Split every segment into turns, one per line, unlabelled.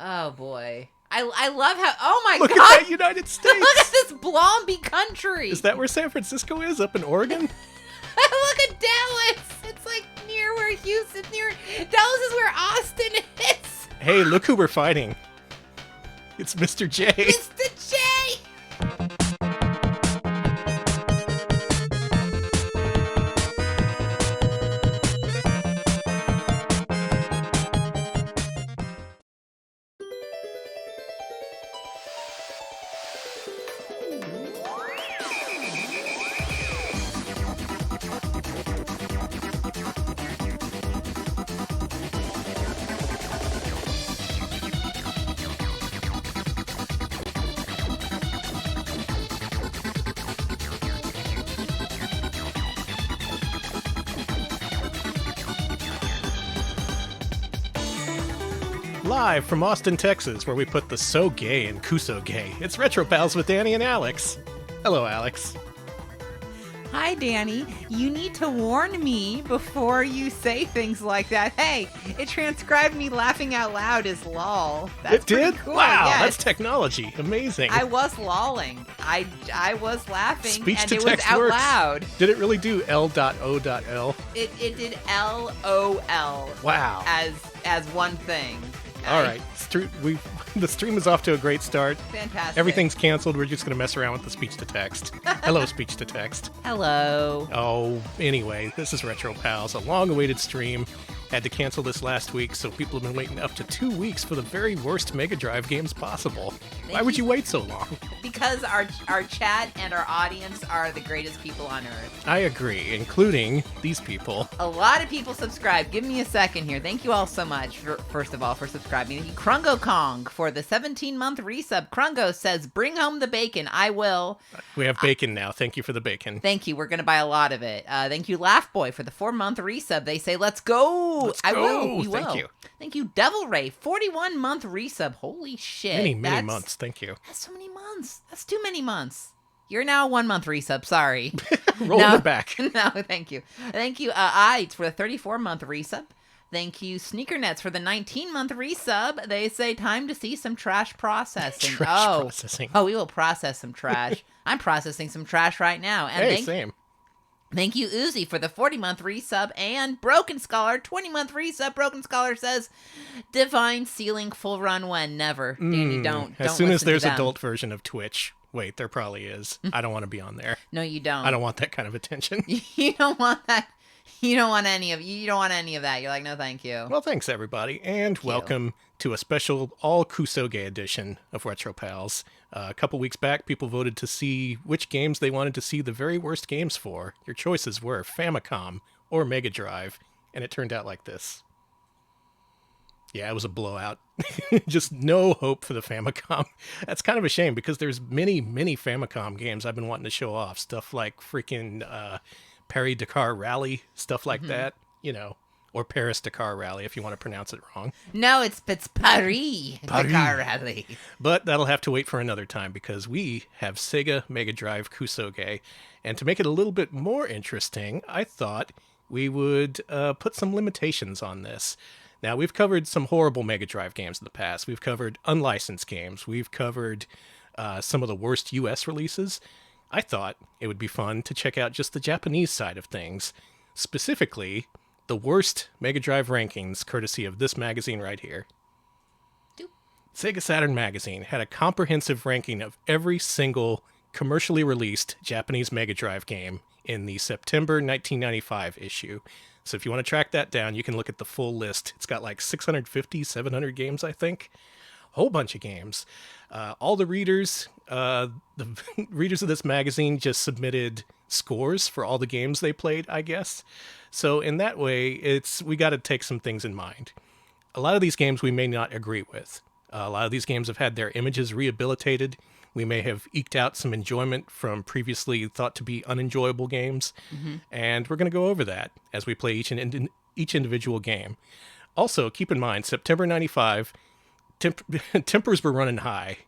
Oh, boy. I love how... Oh, my
Look
God!
at that United States!
Look at this Blomby country!
Is that where San Francisco is, up in Oregon?
Look at Dallas! It's like near where Houston... Dallas is where Austin is!
Hey, look who we're fighting. It's Mr. J.
Mr. J!
Live from Austin, Texas, where we put the so gay in Kusoge. It's Retro Pals with Danny and Alex. Hello, Alex.
Hi, Danny. You need to warn me before you say things like that. Hey, it transcribed me laughing out loud as lol. That's
it did?
Cool.
Wow,
yes.
That's technology. Amazing.
I was lolling. I was laughing,
Speech
and
to
it
text
was out
works.
Loud.
Did it really do L.O.L?
It did LOL.
Wow.
As one thing.
All right. The stream is off to a great start.
Fantastic.
Everything's canceled. We're just going to mess around with the speech to text. Hello, speech to text.
Hello.
Oh, anyway, this is Retro Pals, a long-awaited stream. Had to cancel this last week, so people have been waiting up to 2 weeks for the very worst Mega Drive games possible. Why would you wait so long?
Because our chat and our audience are the greatest people on Earth.
I agree, including these people.
A lot of people subscribe. Give me a second here. Thank you all so much, first of all, for subscribing. Thank you, Krungo Kong, for the 17-month resub. Krungo says, bring home the bacon. I will.
We have bacon now. Thank you for the bacon.
Thank you. We're going to buy a lot of it. Thank you, Laugh Boy, for the 4-month resub. They say, let's go.
Let's
I
go.
will. We
Thank
will.
you.
Thank you, Devil Ray, 41-month resub. Holy shit.
Many months. Thank you.
That's so many months. That's too many months. You're now a 1-month resub. Sorry.
Rolling it back.
No, thank you. Thank you, Ides, for the 34-month resub. Thank you, Sneakernets, for the 19-month resub. They say time to see some trash processing.
Processing.
Oh, we will process some trash. I'm processing some trash right now. And
same.
Thank you, Uzi, for the 40-month resub, and Broken Scholar, 20-month resub. Broken Scholar says, divine ceiling full run when? Never. Danny, don't
As soon as
listen to
there's
them.
adult version of Twitch. Wait, there probably is. I don't want to be on there.
No, you don't.
I don't want that kind of attention.
You don't want that. You don't want any of that. You're like, no, thank you.
Well, thanks, everybody, and welcome to a special all-Kusoge edition of Retro Pals. A couple weeks back, people voted to see which games they wanted to see the very worst games for. Your choices were Famicom or Mega Drive, and it turned out like this. Yeah, it was a blowout. Just no hope for the Famicom. That's kind of a shame, because there's many Famicom games I've been wanting to show off. Stuff like freaking Paris-Dakar Rally, stuff like that, or Paris-Dakar Rally, if you want to pronounce it wrong.
No, it's Paris-Dakar Rally.
But that'll have to wait for another time, because we have Sega Mega Drive Kusoge. And to make it a little bit more interesting, I thought we would put some limitations on this. Now, we've covered some horrible Mega Drive games in the past. We've covered unlicensed games. We've covered some of the worst US releases. I thought it would be fun to check out just the Japanese side of things, specifically the worst Mega Drive rankings, courtesy of this magazine right here. Sega Saturn Magazine had a comprehensive ranking of every single commercially released Japanese Mega Drive game in the September 1995 issue. So if you want to track that down, you can look at the full list. It's got like 650, 700 games, I think. Whole bunch of games. All the readers, the readers of this magazine just submitted scores for all the games they played, I guess. So in that way, we got to take some things in mind. A lot of these games we may not agree with. A lot of these games have had their images rehabilitated. We may have eked out some enjoyment from previously thought to be unenjoyable games. And we're going to go over that as we play each individual game. Also, keep in mind, September 95, tempers were running high.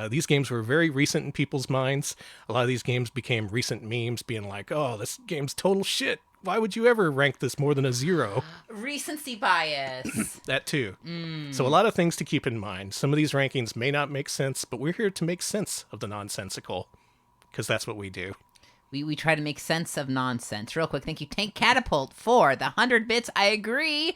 These games were very recent in people's minds. A lot of these games became recent memes, being like, oh, this game's total shit. Why would you ever rank this more than a 0?
Recency bias.
That too. So a lot of things to keep in mind. Some of these rankings may not make sense, but we're here to make sense of the nonsensical, because that's what we do.
We try to make sense of nonsense. Real quick, thank you, Tank Catapult, for the 100 bits. I agree.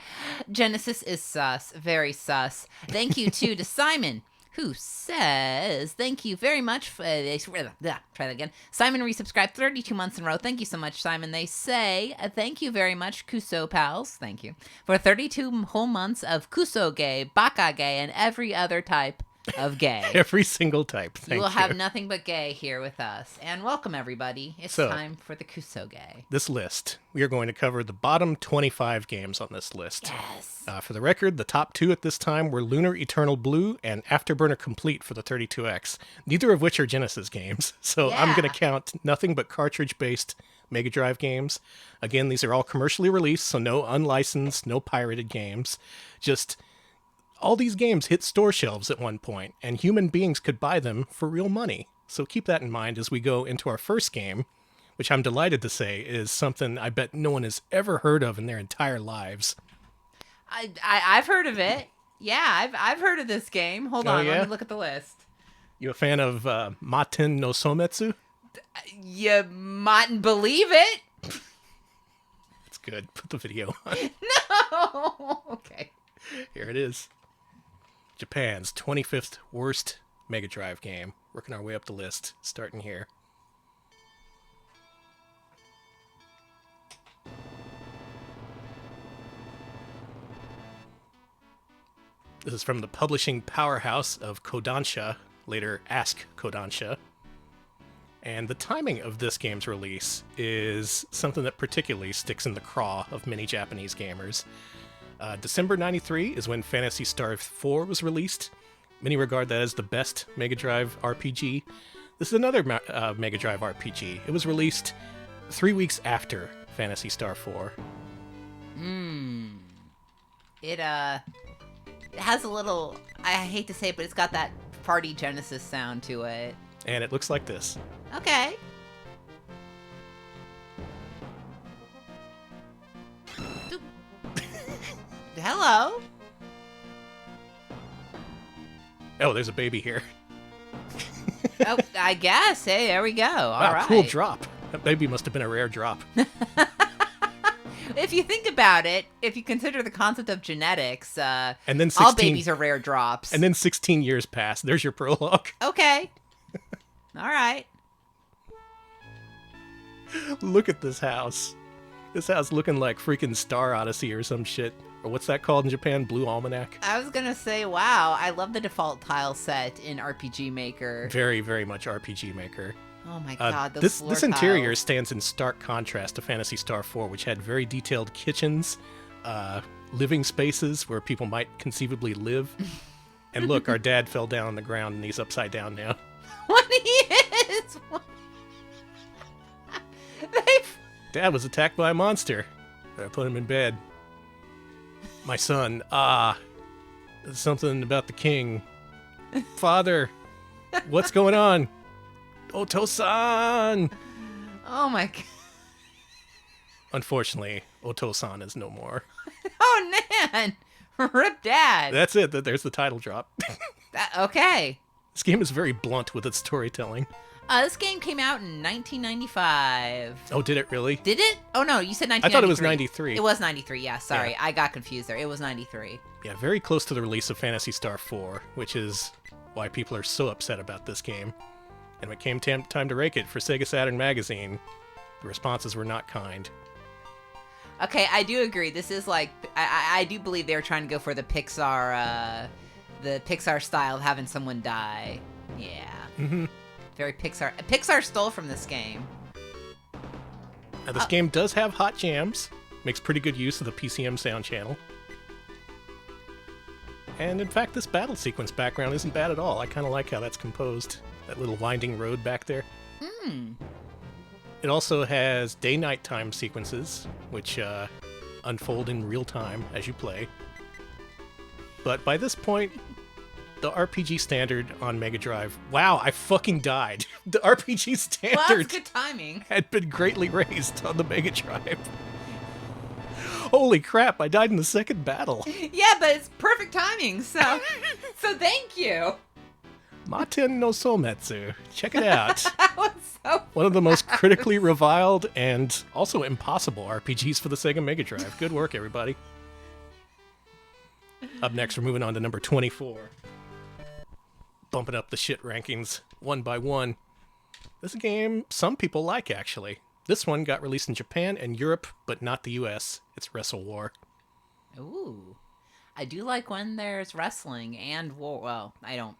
Genesis is sus. Very sus. Thank you, too, to Simon, who says, thank you very much. Try that again. Simon resubscribed 32 months in a row. Thank you so much, Simon. They say, thank you very much, Kuso pals. Thank you. For 32 whole months of Kusoge, Bakage, and every other type of gay.
Every single type. Thank you.
We will have nothing but gay here with us. And welcome, everybody. It's time for the Kusoge.
This list, we are going to cover the bottom 25 games on this list.
Yes.
For the record, the top 2 at this time were Lunar Eternal Blue and Afterburner Complete for the 32X, neither of which are Genesis games. So I'm going to count nothing but cartridge-based Mega Drive games. Again, these are all commercially released, so no unlicensed, no pirated games. Just all these games hit store shelves at one point, and human beings could buy them for real money. So keep that in mind as we go into our first game, which I'm delighted to say is something I bet no one has ever heard of in their entire lives.
I've heard of it. Yeah, I've heard of this game. Hold on, let me look at the list.
You a fan of Matin nosometsu?
You mightn't believe it.
It's good. Put the video on.
No. Okay.
Here it is. Japan's 25th worst Mega Drive game. Working our way up the list, starting here. This is from the publishing powerhouse of Kodansha, later Ask Kodansha. And the timing of this game's release is something that particularly sticks in the craw of many Japanese gamers. December 93 is when Phantasy Star 4 was released. Many regard that as the best Mega Drive RPG. This is another Mega Drive RPG. It was released 3 weeks after Phantasy Star 4.
It has a little, I hate to say it, but it's got that party Genesis sound to it.
And it looks like this.
Okay. Hello.
Oh, there's a baby here.
Oh, I guess. Hey, there we go. All right.
Cool drop. That baby must have been a rare drop.
If you think about it, if you consider the concept of genetics,
and then 16,
all babies are rare drops.
And then 16 years pass. There's your prologue.
Okay. All right.
Look at this house. This house looking like freaking Star Odyssey or some shit. Or what's that called in Japan? Blue Almanac?
I was going to say, wow, I love the default tile set in RPG Maker.
Very, very much RPG Maker.
Oh my god,
this interior stands in stark contrast to Phantasy Star 4, which had very detailed kitchens, living spaces where people might conceivably live. And look, our dad fell down on the ground and he's upside down now.
What he is?
Dad was attacked by a monster. I put him in bed. My son, something about the king. Father, what's going on? Oto-san!
Oh my god.
Unfortunately, Oto-san is no more.
Oh man! Rip Dad!
That's it. There's the title drop.
Okay.
This game is very blunt with its storytelling.
This game came out in 1995.
Oh, did it really?
Did it? Oh no, you said 1993.
I thought it was 93.
It was 93, yeah, sorry.
Yeah.
I got confused there. It was 93.
Yeah, very close to the release of Phantasy Star 4, which is why people are so upset about this game. And when it came time to rake it for Sega Saturn Magazine, the responses were not kind.
Okay, I do agree. This is like, I do believe they were trying to go for the Pixar style of having someone die. Yeah.
Mm-hmm.
Very Pixar. Pixar stole from this game.
Now, this game does have hot jams. Makes pretty good use of the PCM sound channel. And in fact, this battle sequence background isn't bad at all. I kind of like how that's composed. That little winding road back there. It also has day-night time sequences, which unfold in real time as you play. But by this point, the RPG standard on Mega Drive... Wow, I fucking died. The RPG standard
Well, that's good timing.
had been greatly raised on the Mega Drive. Holy crap, I died in the second battle.
Yeah, but it's perfect timing, so thank you.
Matin nosometsu. Check it out.
That was so
One of the most critically reviled and also impossible RPGs for the Sega Mega Drive. Good work, everybody. Up next, we're moving on to number 24. Bumping up the shit rankings one by one. This is a game some people like, actually. This one got released in Japan and Europe, but not the US. It's Wrestle War.
Ooh. I do like when there's wrestling and war. Well, I don't.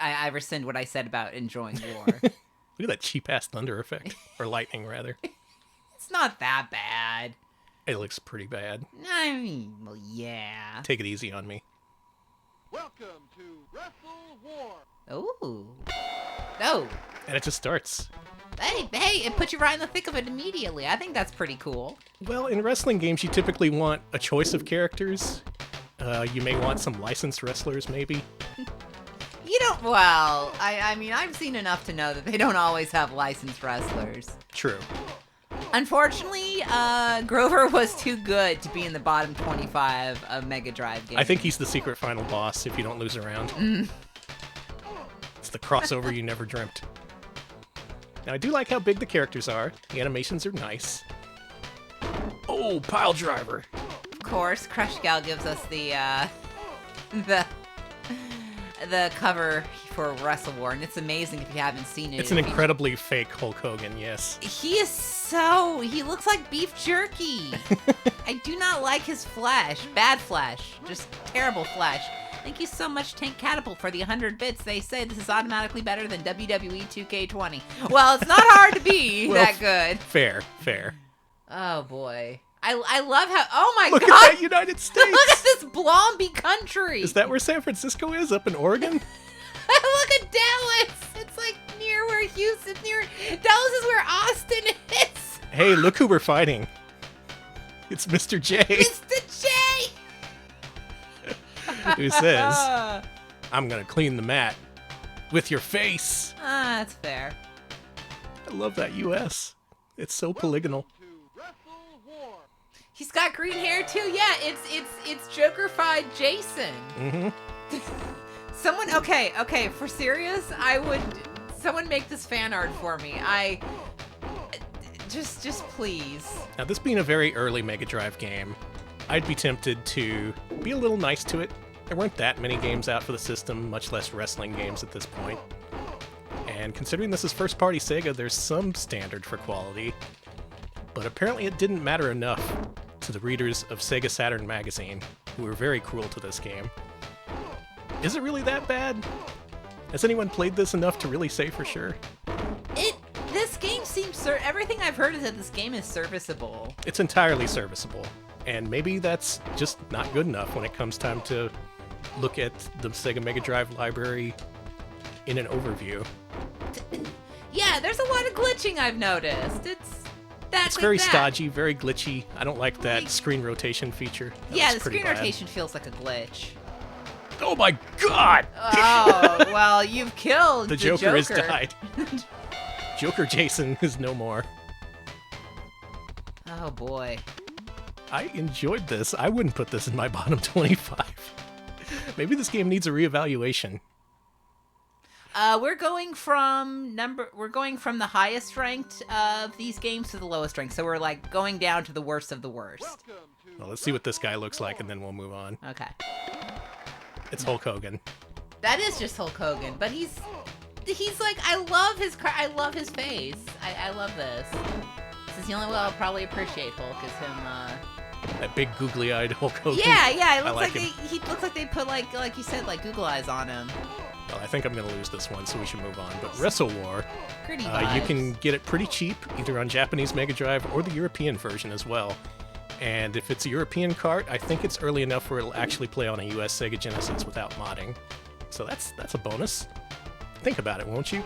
I rescind what I said about enjoying war.
Look at that cheap-ass thunder effect. Or lightning, rather.
It's not that bad.
It looks pretty bad.
I mean, well, yeah.
Take it easy on me.
Welcome to Wrestle War.
Ooh. Oh.
And it just starts.
Hey, it puts you right in the thick of it immediately. I think that's pretty cool.
Well, in wrestling games, you typically want a choice of characters. You may want some licensed wrestlers, maybe.
You don't, well, I mean, I've seen enough to know that they don't always have licensed wrestlers.
True.
Unfortunately, Grover was too good to be in the bottom 25 of Mega Drive games.
I think he's the secret final boss if you don't lose a round. It's the crossover you never dreamt. Now, I do like how big the characters are. The animations are nice. Oh, pile driver.
Of course, Crush Gal gives us the cover for Wrestle War, and it's amazing if you haven't seen it.
It's an incredibly fake Hulk Hogan, yes.
He looks like beef jerky. I do not like his flesh. Bad flesh. Just terrible flesh. Thank you so much, Tank Catapult, for the 100 bits. They say this is automatically better than WWE 2K20. Well, it's not hard to be
Well,
that good.
Fair.
Oh, boy. I love how... Oh, my
Look
God.
at that United States!
Look at this Blomby country.
Is that where San Francisco is? Up in Oregon?
Look at Dallas. It's like near where Houston... Dallas is where Austin is.
Hey, look who we're fighting. It's Mr. J.
Mr. J.
Who says, I'm gonna clean the mat with your face.
That's fair.
I love that US. It's so polygonal.
To Wrestle War.
He's got green hair too. Yeah, it's Joker-fied Jason.
Mm-hmm.
Someone, okay, for serious, someone make this fan art for me. Just please.
Now, this being a very early Mega Drive game, I'd be tempted to be a little nice to it. There weren't that many games out for the system, much less wrestling games at this point. And considering this is first-party Sega, there's some standard for quality. But apparently it didn't matter enough to the readers of Sega Saturn Magazine, who were very cruel to this game. Is it really that bad? Has anyone played this enough to really say for sure?
This game seems everything I've heard is that this game is serviceable.
It's entirely serviceable. And maybe that's just not good enough when it comes time to look at the Sega Mega Drive library in an overview.
Yeah, there's a lot of glitching I've noticed. It's
very stodgy, very glitchy. I don't like that screen rotation feature.
Yeah, the
pretty
screen
bad.
rotation feels like a glitch.
Oh my god!
Oh, well, you've killed
The Joker has died. Joker Jason is no more.
Oh boy.
I enjoyed this. I wouldn't put this in my bottom 25. Maybe this game needs a reevaluation.
We're going from the highest ranked of these games to the lowest ranked. So we're like going down to the worst of the worst.
Welcome to
Well, let's see what this guy looks like, and then we'll move on.
Okay.
It's Hulk Hogan.
That is just Hulk Hogan, but he's like, I love his face. I love this. This is the only way I'll probably appreciate Hulk is him.
That big googly-eyed Hulk Hogan.
Yeah. It looks
I like
he looks like they put like you said, like Google eyes on him.
Well, I think I'm going to lose this one, so we should move on. But Wrestle War,
Pretty
you
vibes.
can get it pretty cheap, either on Japanese Mega Drive or the European version as well. And if it's a European cart, I think it's early enough where it'll actually play on a US Sega Genesis without modding. So that's a bonus. Think about it, won't you?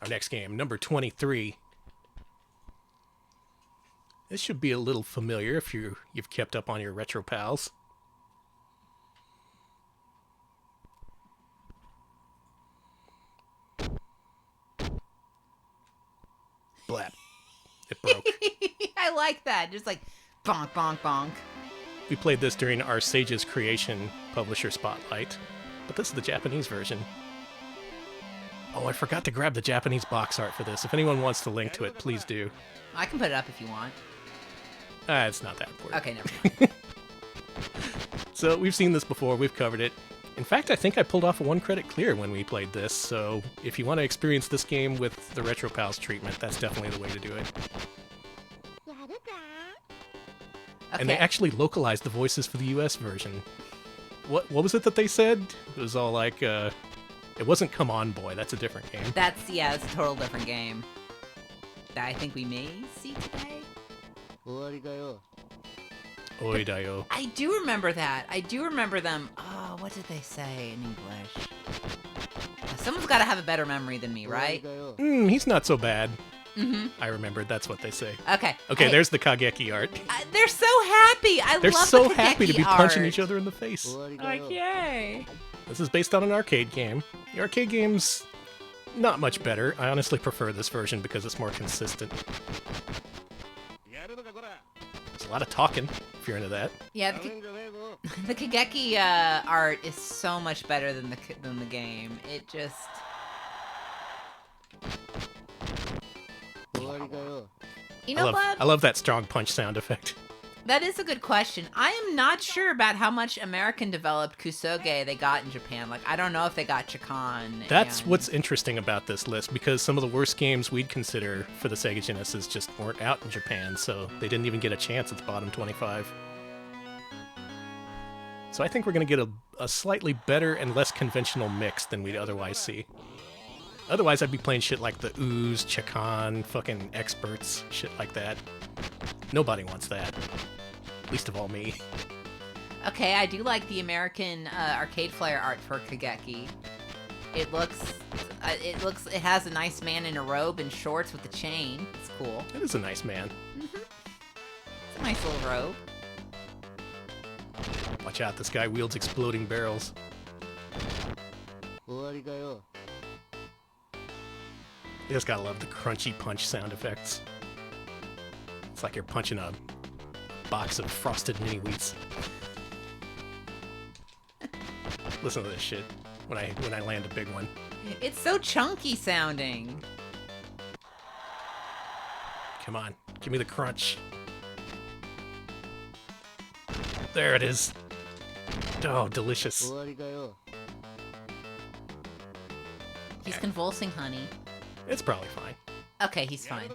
Our next game, number 23. This should be a little familiar if you've kept up on your retro pals. Blap. It broke.
I like that. Just like Bonk, bonk, bonk.
We played this during our Sage's Creation Publisher Spotlight, but this is the Japanese version. Oh, I forgot to grab the Japanese box art for this. If anyone wants to link to it, please do.
I can put it up if you want.
It's not that important.
Okay, never mind.
So we've seen this before. We've covered it. In fact, I think I pulled off a 1 credit clear when we played this, so if you want to experience this game with the Retro Pals treatment, that's definitely the way to do it.
Okay.
And they actually localized the voices for the US version. What was it that they said? It was all like, it wasn't Come On Boy, that's a different game.
That's a total different game. That I think we may see today.
Oi dayo.
I do remember that. I do remember them. Oh, what did they say in English? Someone's got to have a better memory than me, right?
He's not so bad.
Mm-hmm.
I remembered, that's what they say.
Okay.
Okay,
Hey,
there's the Kageki art.
they're so happy.
They're
love
so
the
happy to
Kageki
be punching
art.
each other in the face.
Like, yay.
This is based on an arcade game. The arcade game's not much better. I honestly prefer this version because it's more consistent. There's a lot of talking, if you're into that.
Yeah, the Kageki art is so much better than the game. It just... You know, Bob?
I love that strong punch sound effect.
That is a good question. I am not sure about how much American-developed Kusoge they got in Japan. Like, I don't know if they got Chikan.
That's what's interesting about this list, because some of the worst games we'd consider for the Sega Genesis just weren't out in Japan, so they didn't even get a chance at the bottom 25. So I think we're going to get a slightly better and less conventional mix than we'd otherwise see. Otherwise, I'd be playing shit like the Ooze, Chikan, fucking Experts, shit like that. Nobody wants that. Least of all me.
Okay, I do like the American arcade flyer art for Kageki. It has a nice man in a robe and shorts with a chain. It's cool.
It is a nice man.
Mm-hmm. It's a nice little robe.
Watch out, this guy wields exploding barrels. You just gotta love the crunchy punch sound effects. It's like you're punching a box of frosted mini wheats. Listen to this shit when I land a big one.
It's so chunky sounding.
Come on, give me the crunch. There it is. Oh, delicious.
He's convulsing, honey.
It's probably fine.
Okay, he's fine.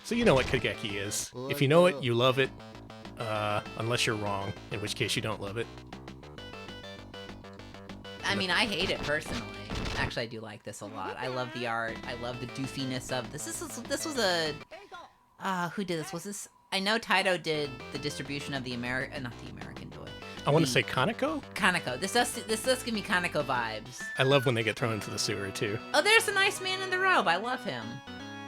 So you know what Kageki is. If you know it, you love it. Unless you're wrong, in which case you don't love it.
I mean, I hate it personally. Actually, I do like this a lot. I love the art. I love the doofiness of this. This was a... who did this? Was this... I know Taito did the distribution of the not the American toy.
I want to say Kaneko?
Kaneko. This does give me Kaneko vibes.
I love when they get thrown into the sewer, too.
Oh, there's a nice man in the robe. I love him.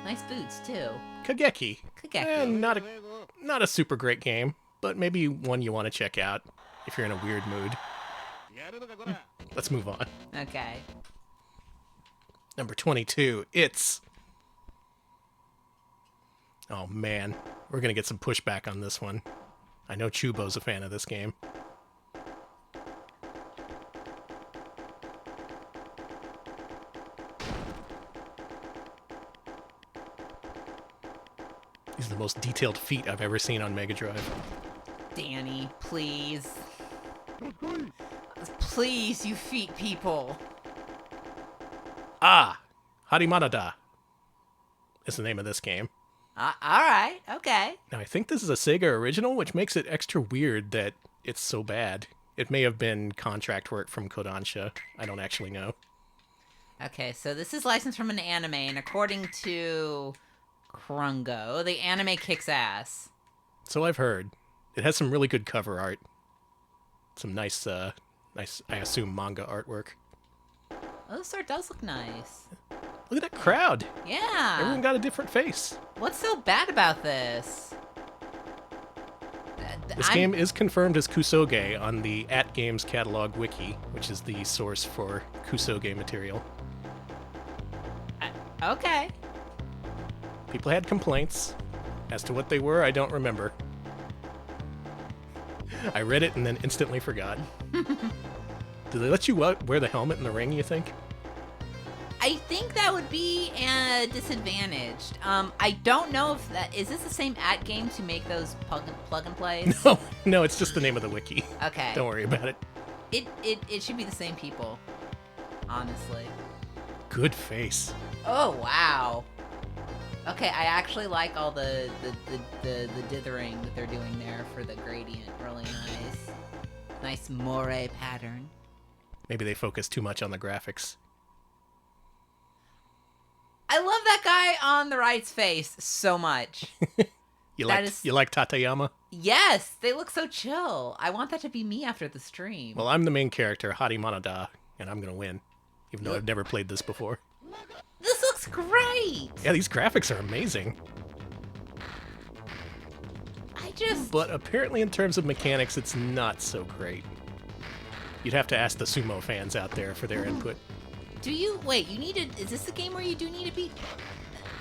Nice boots, too.
Kageki.
Kageki.
Not a super great game, but maybe one you want to check out if you're in a weird mood. Let's move on.
Okay.
Number 22, it's... Oh man, we're gonna get some pushback on this one. I know Chubo's a fan of this game. These are the most detailed feet I've ever seen on Mega Drive.
Danny, please. Please, you feet people.
Ah! Harimanada is the name of this game.
Alright, okay.
Now, I think this is a Sega original, which makes it extra weird that it's so bad. It may have been contract work from Kodansha. I don't actually know.
Okay, so this is licensed from an anime, and according to Krungo, the anime kicks ass.
So I've heard. It has some really good cover art. Some nice, I assume, manga artwork.
Oh, this art does look nice.
Look at that crowd.
Yeah.
Everyone got a different face.
What's so bad about this?
This game is confirmed as Kusoge on the @Games catalog wiki, which is the source for Kusoge material.
Okay.
People had complaints. As to what they were, I don't remember. I read it and then instantly forgot. Do they let you wear the helmet in the ring, you think?
I think that would be disadvantaged. I don't know if that... Is this the same at games who make those plug and plays?
No, it's just the name of the wiki.
Okay.
Don't worry about it.
It should be the same people, honestly.
Good face.
Oh, wow. Okay, I actually like all the dithering that they're doing there for the gradient. Really nice. Nice moire pattern.
Maybe they focus too much on the graphics.
I love that guy on the right's face so much.
You like Tateyama?
Yes, they look so chill. I want that to be me after the stream.
Well, I'm the main character, Hadi Manada, and I'm gonna win, even though I've never played this before.
This looks great.
Yeah, these graphics are amazing. But apparently in terms of mechanics, it's not so great. You'd have to ask the sumo fans out there for their input.
Do you... Wait, you need to... Is this a game where you do need to beat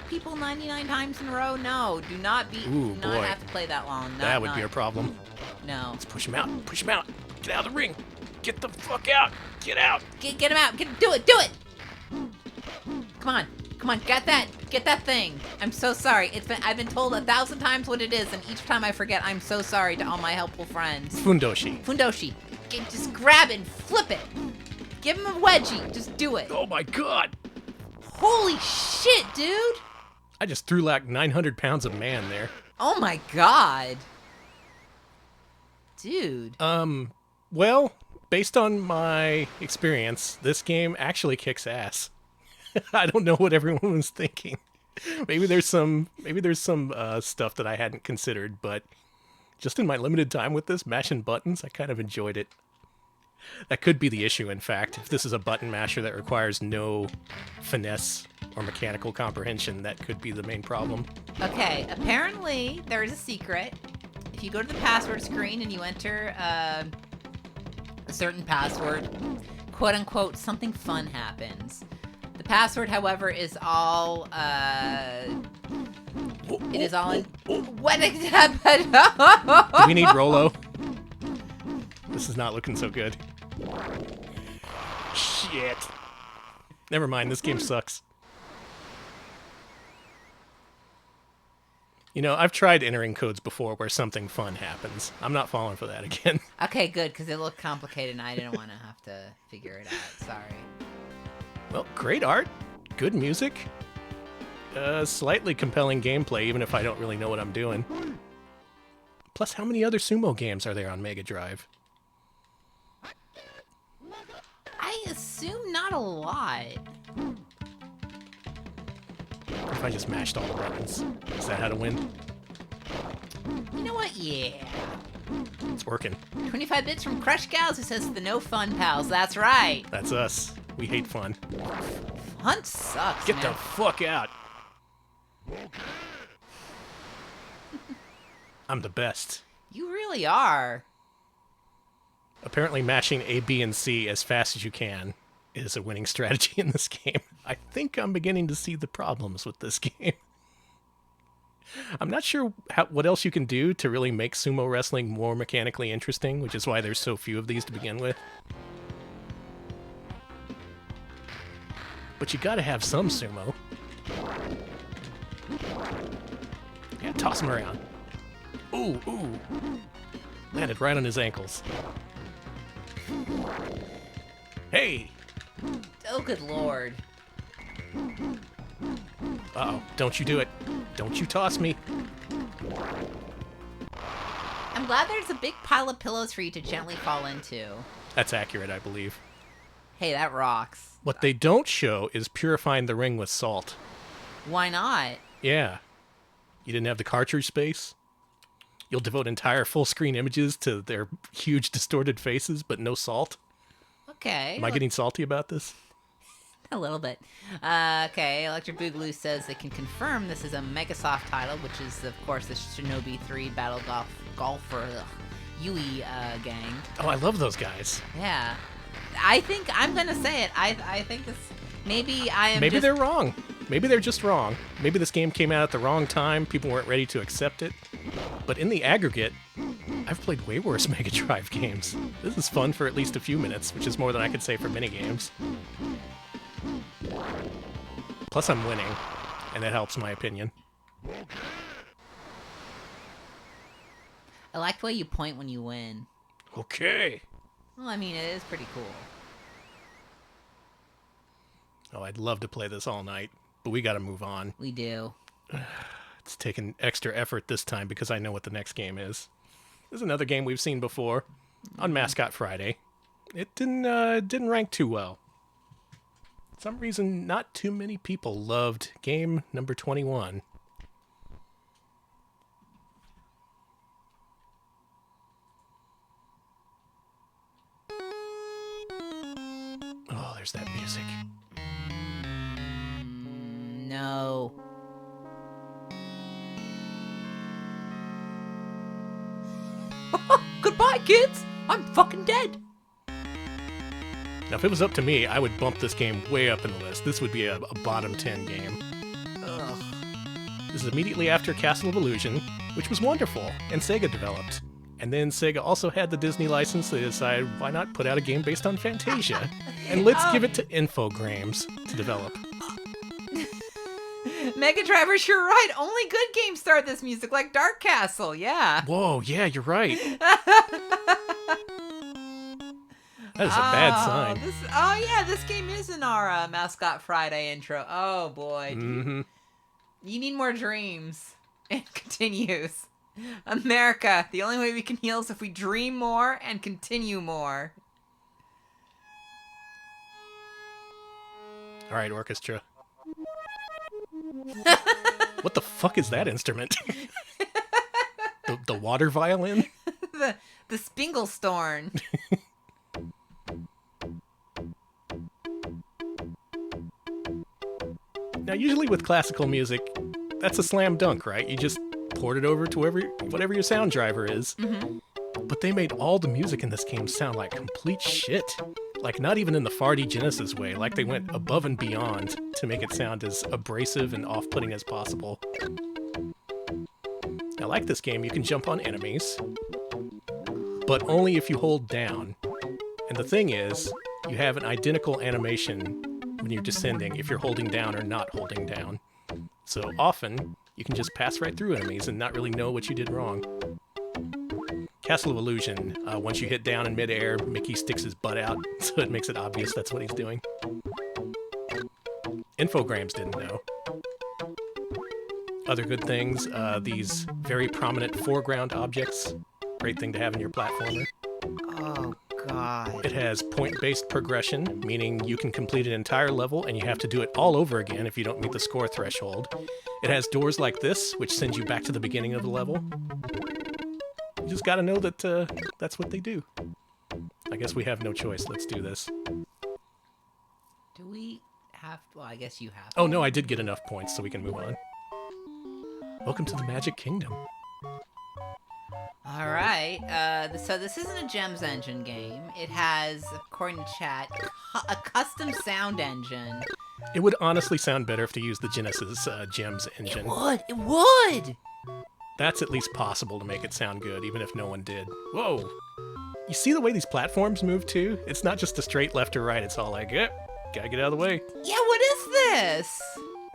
people 99 times in a row? No, do not beat...
Ooh,
do not
boy.
have to play that long.
That would be a problem.
No.
Let's push him out. Push him out. Get out of the ring. Get the fuck out. Get out.
Get him out. Do it. Come on. Get that thing. I'm so sorry. I've been told 1,000 times what it is, and each time I forget. I'm so sorry to all my helpful friends.
Fundoshi.
Just grab it and flip it. Give him a wedgie. Just do it.
Oh my god.
Holy shit, dude.
I just threw like 900 pounds of man there.
Oh my god. Dude.
Well, based on my experience, this game actually kicks ass. I don't know what everyone was thinking. Maybe there's some stuff that I hadn't considered, but just in my limited time with this, mashing buttons, I kind of enjoyed it. That could be the issue, in fact. If this is a button masher that requires no finesse or mechanical comprehension, that could be the main problem.
Okay, apparently there is a secret. If you go to the password screen and you enter a certain password, quote unquote, something fun happens. The password, however, is all it is all in... What happened?
Do we need Rolo? This is not looking so good. Shit. Never mind, this game sucks. You know, I've tried entering codes before where something fun happens. I'm not falling for that again.
Okay, good, because it looked complicated and I didn't want to have to figure it out. Sorry.
Well, great art, good music, slightly compelling gameplay, even if I don't really know what I'm doing. Plus, how many other sumo games are there on Mega Drive?
I assume not a lot.
What if I just mashed all the buttons? Is that how to win?
You know what? Yeah.
It's working.
25 bits from Crush Gals who says the No Fun Pals. That's right.
That's us. We hate fun.
Fun sucks,
Get
man.
the fuck out. I'm the best.
You really are.
Apparently mashing A, B, and C as fast as you can is a winning strategy in this game. I think I'm beginning to see the problems with this game. I'm not sure what else you can do to really make sumo wrestling more mechanically interesting, which is why there's so few of these to begin with. But you gotta have some sumo. Yeah, toss him around. Ooh. Landed right on his ankles. Hey!
Oh, good lord.
Uh-oh, don't you do it. Don't you toss me.
I'm glad there's a big pile of pillows for you to gently fall into.
That's accurate, I believe.
Hey, that rocks.
What they don't show is purifying the ring with salt.
Why not?
Yeah. You didn't have the cartridge space? You'll devote entire full-screen images to their huge distorted faces, but no salt?
Okay.
Am I getting salty about this?
A little bit. Okay, Electric Boogaloo says they can confirm this is a Megasoft title, which is, of course, the Shinobi 3 Battle Golfer Yui gang.
Oh, I love those guys.
Yeah. I think I'm going to say it. I think this... Maybe I am
Maybe they're wrong. Maybe they're just wrong. Maybe this game came out at the wrong time. People weren't ready to accept it. But in the aggregate, I've played way worse Mega Drive games. This is fun for at least a few minutes, which is more than I could say for minigames. Plus, I'm winning, and that helps my opinion.
I like the way you point when you win.
Okay.
Well, I mean, it is pretty cool.
Oh, I'd love to play this all night, but we gotta move on.
We do.
It's taken extra effort this time because I know what the next game is. This is another game we've seen before on Mascot Friday. It didn't rank too well. For some reason, not too many people loved game number 21. Oh, there's that music.
No. Goodbye, kids! I'm fucking dead!
Now, if it was up to me, I would bump this game way up in the list. This would be a bottom 10 game.
Ugh.
This is immediately after Castle of Illusion, which was wonderful, and Sega developed. And then Sega also had the Disney license. They decided, why not put out a game based on Fantasia? And let's give it to Infogrames to develop.
Mega Drivers, you're right. Only good games start this music, like Dark Castle, yeah.
Whoa, yeah, you're right. That is a bad sign.
This game is in our Mascot Friday intro. Oh, boy.
Mm-hmm.
You need more dreams. It continues. America, the only way we can heal is if we dream more and continue more.
All right, orchestra. What the fuck is that instrument? the water violin?
the Spinglestorn.
Now, usually with classical music, that's a slam dunk, right? You just port it over to whatever your sound driver is.
Mm-hmm.
But they made all the music in this game sound like complete shit. Like, not even in the farty Genesis way. Like, they went above and beyond to make it sound as abrasive and off-putting as possible. Now, like this game, you can jump on enemies, but only if you hold down. And the thing is, you have an identical animation when you're descending if you're holding down or not holding down. So often, you can just pass right through enemies and not really know what you did wrong. Castle of Illusion, once you hit down in midair, Mickey sticks his butt out, so it makes it obvious that's what he's doing. Infogrames didn't know. Other good things, these very prominent foreground objects. Great thing to have in your platformer.
Oh, God.
It has point-based progression, meaning you can complete an entire level and you have to do it all over again if you don't meet the score threshold. It has doors like this, which sends you back to the beginning of the level. You just gotta know that that's what they do. I guess we have no choice. Let's do this.
Do we have... Well, I guess you have.
Oh, no, I did get enough points, so we can move on. Welcome to the Magic Kingdom.
All right. So this isn't a Gems Engine game. It has, according to chat, a custom sound engine.
It would honestly sound better if they used the Genesis Gems engine.
It would!
That's at least possible to make it sound good, even if no one did. Whoa! You see the way these platforms move, too? It's not just a straight left or right, it's all like, gotta get out of the way.
Yeah, what is this?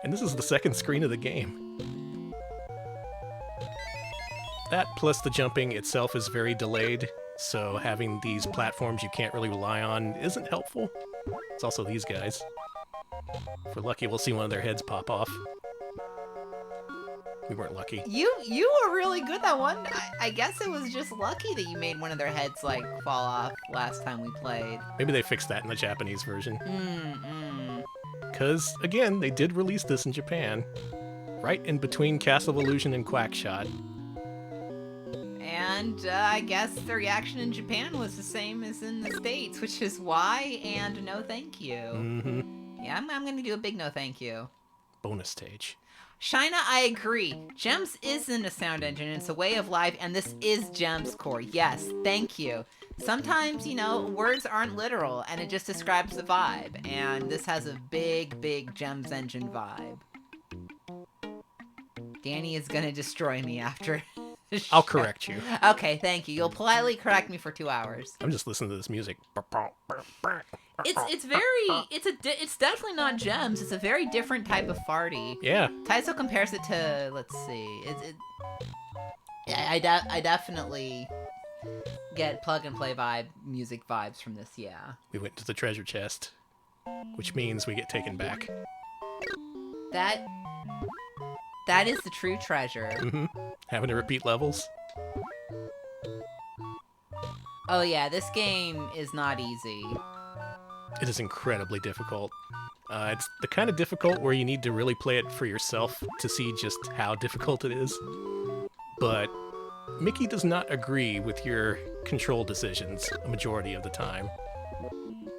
And this is the second screen of the game. That plus the jumping itself is very delayed, so having these platforms you can't really rely on isn't helpful. It's also these guys. If we're lucky, we'll see one of their heads pop off. We weren't lucky.
You were really good that one. I guess it was just lucky that you made one of their heads, like, fall off last time we played.
Maybe they fixed that in the Japanese version. Because, again, they did release this in Japan. Right in between Castle of Illusion and Quackshot.
And I guess the reaction in Japan was the same as in the States, which is why and no thank you.
Mm-hmm.
Yeah, I'm going to do a big no thank you.
Bonus stage.
Shina, I agree. Gems isn't a sound engine, it's a way of life, and this is Gems core. Yes, thank you. Sometimes, words aren't literal, and it just describes the vibe, and this has a big, big Gems engine vibe. Danny is gonna destroy me after
I'll correct you.
Okay, thank you. You'll politely correct me for 2 hours.
I'm just listening to this music.
It's definitely not gems. It's a very different type of farty.
Yeah.
Taiso compares it to, let's see, I definitely get plug and play music vibes from this. Yeah.
We went to the treasure chest, which means we get taken back.
That is the true treasure.
Mm-hmm. Having to repeat levels.
Oh yeah, this game is not easy.
It is incredibly difficult. It's the kind of difficult where you need to really play it for yourself to see just how difficult it is. But Mickey does not agree with your control decisions a majority of the time.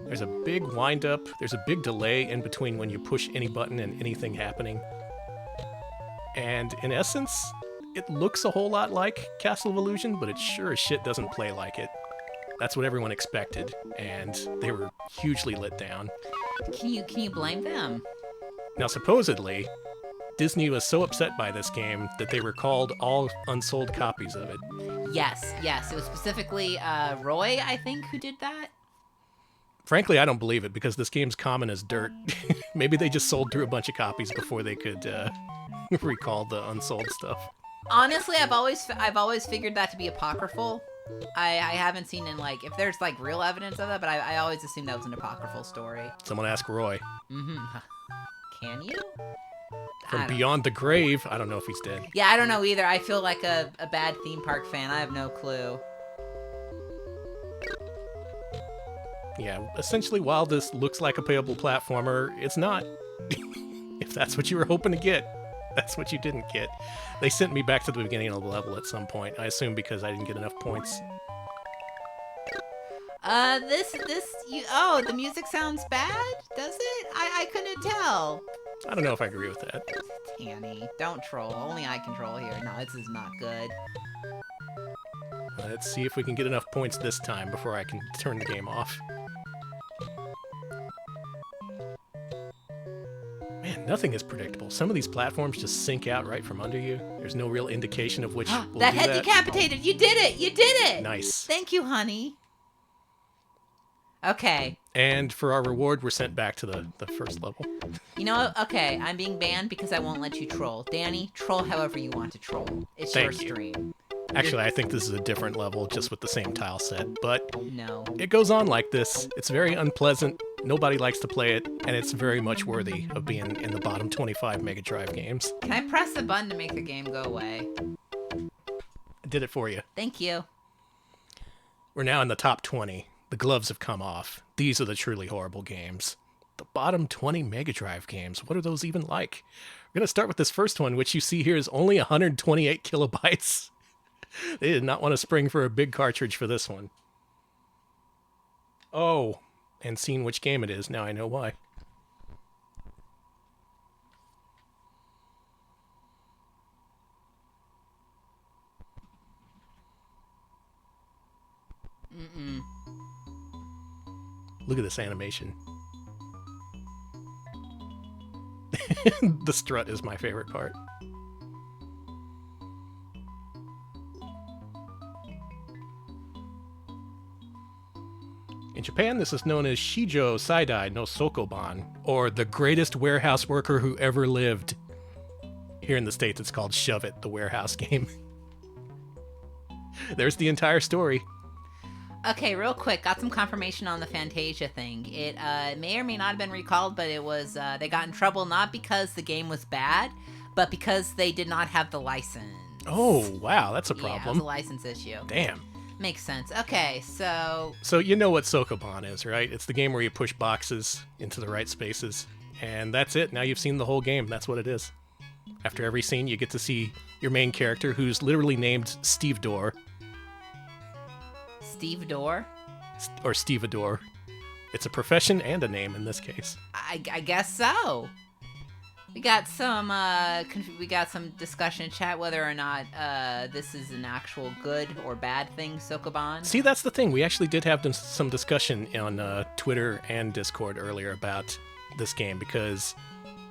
There's a big wind-up, there's a big delay in between when you push any button and anything happening. And in essence, it looks a whole lot like Castle of Illusion, but it sure as shit doesn't play like it. That's what everyone expected, and they were hugely let down.
Can you blame them?
Now, supposedly, Disney was so upset by this game that they recalled all unsold copies of it.
Yes. It was specifically Roy, I think, who did that.
Frankly, I don't believe it, because this game's common as dirt. Maybe they just sold through a bunch of copies before they could recall the unsold stuff.
Honestly, I've always figured that to be apocryphal. I haven't seen if there's real evidence of that, but I always assumed that was an apocryphal story.
Someone ask Roy.
Mm-hmm. Can you?
From beyond the grave, I don't know if he's dead.
Yeah, I don't know either. I feel like a bad theme park fan. I have no clue.
Yeah, essentially, while this looks like a playable platformer, it's not. If that's what you were hoping to get, that's what you didn't get. They sent me back to the beginning of the level at some point. I assume because I didn't get enough points.
The music sounds bad, does it? I couldn't tell.
I don't know if I agree with that.
Tanny, don't troll. Only I can troll here. No, this is not good.
Let's see if we can get enough points this time before I can turn the game off. Man, nothing is predictable. Some of these platforms just sink out right from under you. There's no real indication of which will
that
do
head
that.
decapitated! You did it! You did it!
Nice.
Thank you, honey. Okay.
And for our reward, we're sent back to the first level.
You know what? Okay, I'm being banned because I won't let you troll. Danny, troll however you want to troll. It's your stream.
Actually, I think this is a different level, just with the same tile set, but
no.
It goes on like this. It's very unpleasant, nobody likes to play it, and it's very much worthy of being in the bottom 25 Mega Drive games.
Can I press the button to make the game go away?
I did it for you.
Thank you.
We're now in the top 20. The gloves have come off. These are the truly horrible games. The bottom 20 Mega Drive games, what are those even like? We're going to start with this first one, which you see here is only 128 kilobytes. They did not want to spring for a big cartridge for this one. Oh, and seeing which game it is, now I know why. Look at this animation. The strut is my favorite part. In Japan, this is known as Shijo Saidai no Sokoban, or the greatest warehouse worker who ever lived. Here in the States, it's called Shove It, the warehouse game. There's the entire story.
Okay, real quick, got some confirmation on the Fantasia thing. It may or may not have been recalled, but it was they got in trouble not because the game was bad, but because they did not have the license.
Oh, wow, that's a
Yeah,
problem.
it's a license issue.
Damn.
Makes sense. Okay, so...
So you know what Sokoban is, right? It's the game where you push boxes into the right spaces. And that's it. Now you've seen the whole game. That's what it is. After every scene, you get to see your main character, who's literally named Steve Door.
Steve Door?
Or Stevedore. It's a profession and a name in this case.
I guess so. We got some discussion in chat whether or not this is an actual good or bad thing, Sokoban.
See, that's the thing. We actually did have some discussion on Twitter and Discord earlier about this game, because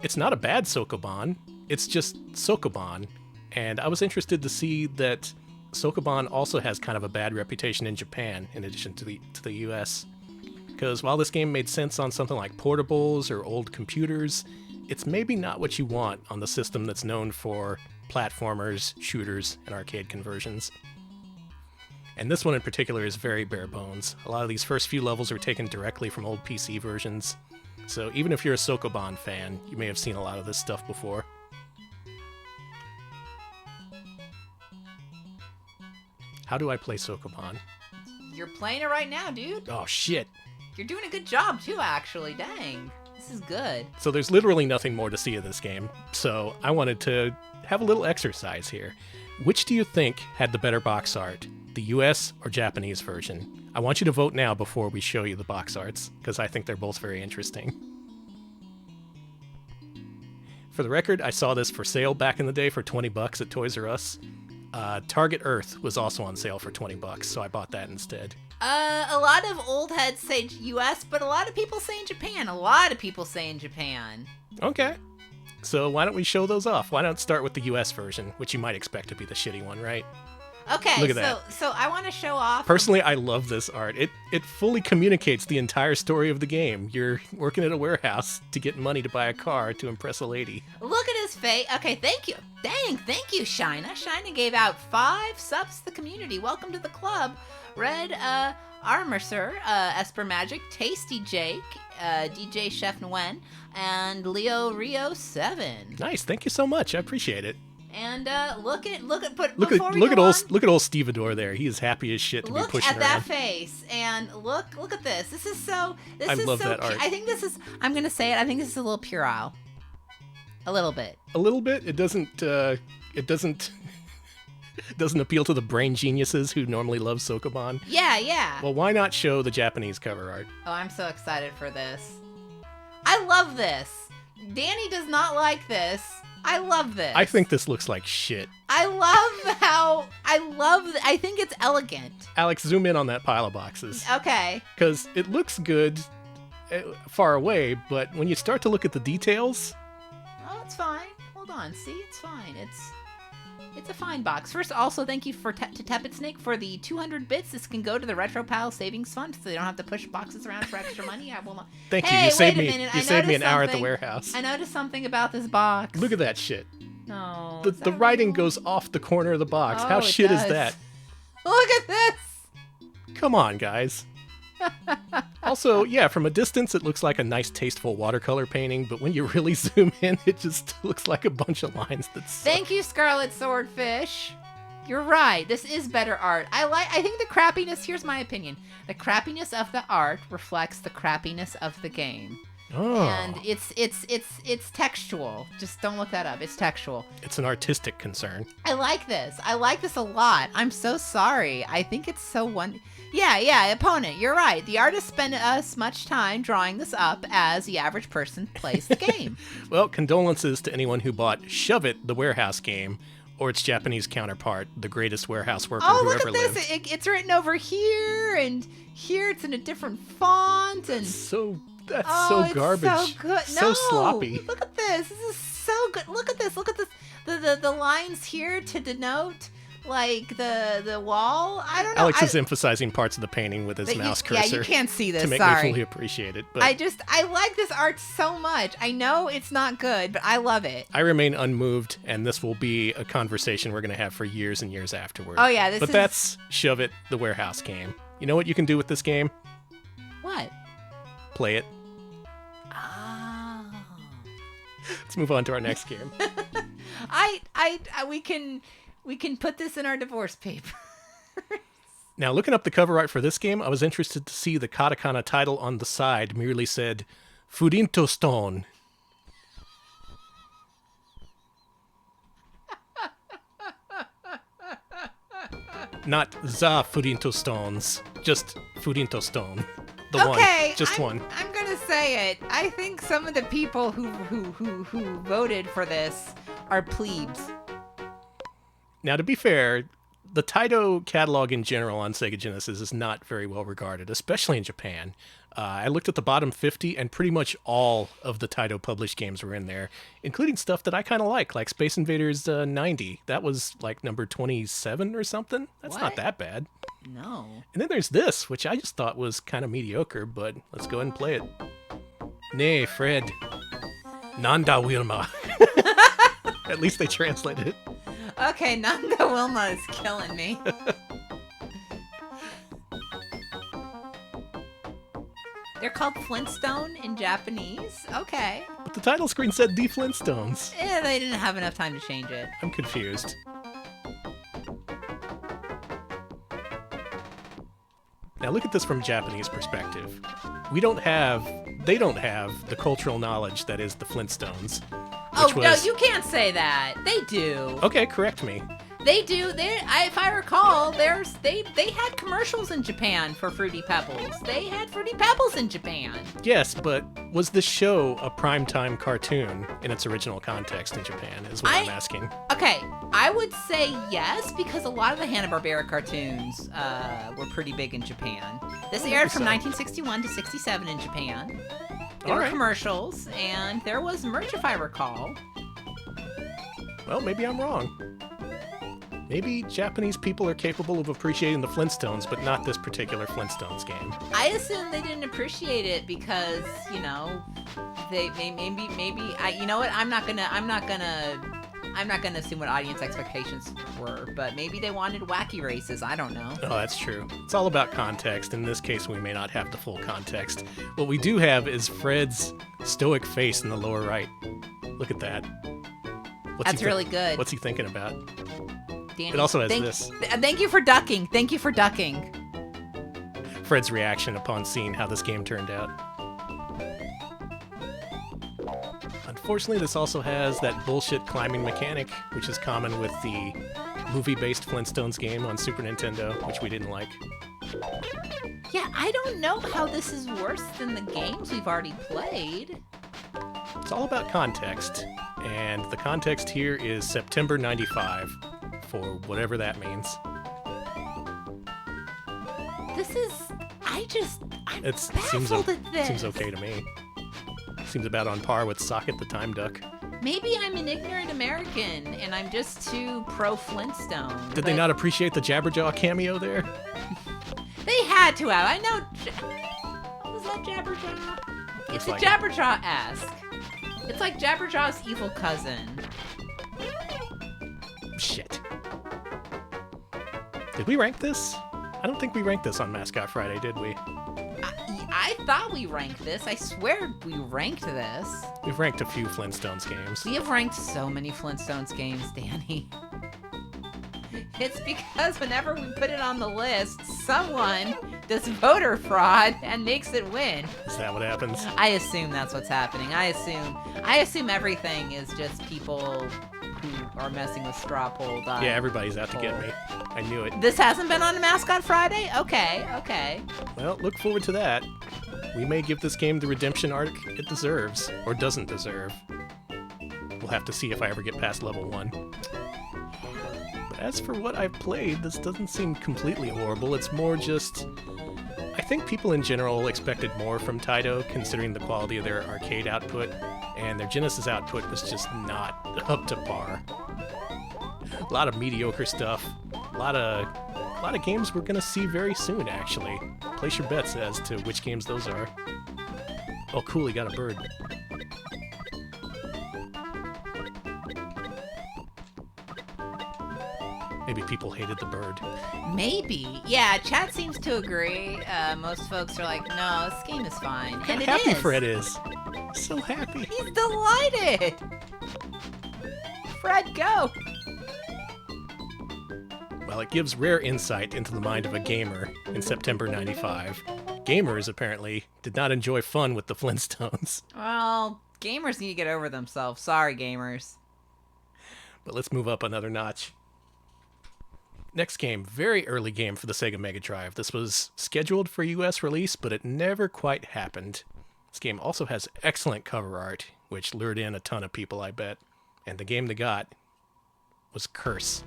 it's not a bad Sokoban. It's just Sokoban. And I was interested to see that Sokoban also has kind of a bad reputation in Japan, in addition to the US. Because while this game made sense on something like portables or old computers, it's maybe not what you want on the system that's known for platformers, shooters, and arcade conversions. And this one in particular is very bare bones. A lot of these first few levels are taken directly from old PC versions. So even if you're a Sokoban fan, you may have seen a lot of this stuff before. How do I play Sokoban?
You're playing it right now, dude.
Oh, shit.
You're doing a good job, too, actually. Dang. This is good.
So there's literally nothing more to see of this game. So I wanted to have a little exercise here. Which do you think had the better box art? The US or Japanese version? I want you to vote now before we show you the box arts, because I think they're both very interesting. For the record, I saw this for sale back in the day for $20 at Toys R Us. Target Earth was also on sale for $20, so I bought that instead.
A lot of old heads say US, but a lot of people say in Japan. A lot of people say in Japan.
Okay. So why don't we show those off? Why not start with the US version, which you might expect to be the shitty one, right?
Okay,
Look at that.
So I want to show off.
Personally, I love this art. It fully communicates the entire story of the game. You're working at a warehouse to get money to buy a car to impress a lady.
Look at his face. Okay, thank you. Dang, thank you, Shina. Shina gave out 5 subs to the community. Welcome to the club. Red Armor Sir, Esper Magic, Tasty Jake, DJ Chef Nguyen, and Leo Rio 7.
Nice, thank you so much. I appreciate it.
And look at
old Stevedore there. He is happy as shit to be pushing around.
Look at that face, and look at this. This is so.
I love that art.
I think this is. I'm gonna say it. I think this is a little puerile. A little bit.
A little bit. It doesn't. It doesn't appeal to the brain geniuses who normally love Sokoban.
Yeah.
Well, why not show the Japanese cover art?
Oh, I'm so excited for this. I love this. Danny does not like this. I love this.
I think this looks like shit.
I think it's elegant.
Alex, zoom in on that pile of boxes.
Okay.
Because it looks good far away, but when you start to look at the details...
Oh, it's fine. Hold on. See, it's fine. It's a fine box. First, also, thank you to Tepid Snake for the 200 bits. This can go to the Retro Pal Savings Fund, so they don't have to push boxes around for extra money. I will not.
Thank you. You saved me an hour at the warehouse.
I noticed something about this box.
Look at that shit.
No.
The writing goes off the corner of the box.
Oh,
how shit
does.
is that?
Look at this.
Come on, guys. Also, yeah, from a distance, it looks like a nice, tasteful watercolor painting, but when you really zoom in, it just looks like a bunch of lines that suck.
Thank you, Scarlet Swordfish. You're right. This is better art. I think the crappiness, here's my opinion. The crappiness of the art reflects the crappiness of the game.
Oh.
And it's textual. Just don't look that up. It's textual.
It's an artistic concern.
I like this. I like this a lot. I'm so sorry. I think it's so Yeah, opponent, you're right. The artist spent us much time drawing this up as the average person plays the game.
Well, condolences to anyone who bought Shove It, the warehouse game, or its Japanese counterpart, The Greatest Warehouse Worker Who Ever Lived.
Oh, look at this. It's written over here, and here it's in a different font. And
That's so
it's
garbage.
So good.
So sloppy.
Look at this. This is so good. Look at this. Look at this. The lines here to denote like the wall. I don't know.
Alex is emphasizing parts of the painting with his mouse cursor.
Yeah, you can't see this.
To make
Sorry.
me fully appreciate it. But
I like this art so much. I know it's not good, but I love it.
I remain unmoved, and this will be a conversation we're going to have for years and years afterward.
Oh yeah,
that's Shove It, the warehouse game. You know what you can do with this game?
What?
Play it.
Oh.
Let's move on to our next game.
We can put this in our divorce papers.
Now, looking up the cover art for this game, I was interested to see the katakana title on the side merely said, Furinto Stone. Not the Furinto Stones, just Furinto Stone. The one.
I'm gonna say it. I think some of the people who voted for this are plebes.
Now, to be fair, the Taito catalog in general on Sega Genesis is not very well regarded, especially in Japan. I looked at the bottom 50, and pretty much all of the Taito published games were in there, including stuff that I kind of like Space Invaders 90. That was like number 27 or something. That's not
What?
that bad.
No.
And then there's this, which I just thought was kind of mediocre, but let's go ahead and play it. Nay, Fred. Nanda Wilma. At least they translated it.
Okay, Nanda Wilma is killing me. They're called Flintstone in Japanese? Okay.
But the title screen said The Flintstones.
They didn't have enough time to change it.
I'm confused. Now look at this from a Japanese perspective. They don't have the cultural knowledge that is the Flintstones.
No, you can't say that. They do.
Okay, correct me.
They do. If I recall, they had commercials in Japan for Fruity Pebbles. They had Fruity Pebbles in Japan.
Yes, but was this show a primetime cartoon in its original context in Japan, is what I'm asking.
Okay, I would say yes, because a lot of the Hanna-Barbera cartoons were pretty big in Japan. This aired from 1961 to 67 in Japan. There were commercials, and there was merch, if I recall.
Well, maybe I'm wrong. Maybe Japanese people are capable of appreciating the Flintstones, but not this particular Flintstones game.
I assume they didn't appreciate it because, they maybe you know what? I'm not gonna assume what audience expectations were, but maybe they wanted wacky races. I don't know.
Oh, that's true. It's all about context. In this case, we may not have the full context. What we do have is Fred's stoic face in the lower right. Look at that.
That's really good.
What's he thinking about?
Danny,
it also has this.
Thank you for ducking. Thank you for ducking.
Fred's reaction upon seeing how this game turned out. Unfortunately, this also has that bullshit climbing mechanic, which is common with the movie-based Flintstones game on Super Nintendo, which we didn't like.
Yeah, I don't know how this is worse than the games we've already played.
It's all about context, and the context here is September 95, for whatever that means. I'm baffled at this. Seems okay to me. Seems about on par with Socket the Time Duck.
Maybe I'm an ignorant American, and I'm just too pro-Flintstone.
Did they not appreciate the Jabberjaw cameo there?
They had to have. I know. Was that Jabberjaw? It's a Jabberjaw-esque. It's like Jabberjaw's evil cousin.
Shit. Did we rank this? I don't think we ranked this on Mascot Friday, did we?
I thought we ranked this. I swear we ranked this.
We've ranked a few Flintstones games.
We have ranked so many Flintstones games, Danny. It's because whenever we put it on the list, someone does voter fraud and makes it win.
Is that what happens?
I assume that's what's happening. I assume everything is just people who are messing with straw poll.
Yeah, everybody's out to get me. I knew it.
This hasn't been on a Mascot Friday? Okay.
Well, look forward to that. We may give this game the redemption arc it deserves, or doesn't deserve. We'll have to see if I ever get past level 1. But as for what I've played, this doesn't seem completely horrible. It's more just... I think people in general expected more from Taito, considering the quality of their arcade output, and their Genesis output was just not up to par. A lot of mediocre stuff. A lot of games we're going to see very soon, actually. Place your bets as to which games those are. Oh, cool, he got a bird. Maybe people hated the bird.
Maybe. Yeah, chat seems to agree. Most folks are like, no, this game is fine. And it
happy
is.
Fred is. So happy.
He's delighted. Fred, go.
Well, it gives rare insight into the mind of a gamer in September 95. Gamers, apparently, did not enjoy fun with the Flintstones.
Well, gamers need to get over themselves. Sorry, gamers.
But let's move up another notch. Next game, very early game for the Sega Mega Drive. This was scheduled for US release, but it never quite happened. This game also has excellent cover art, which lured in a ton of people, I bet. And the game they got was Curse.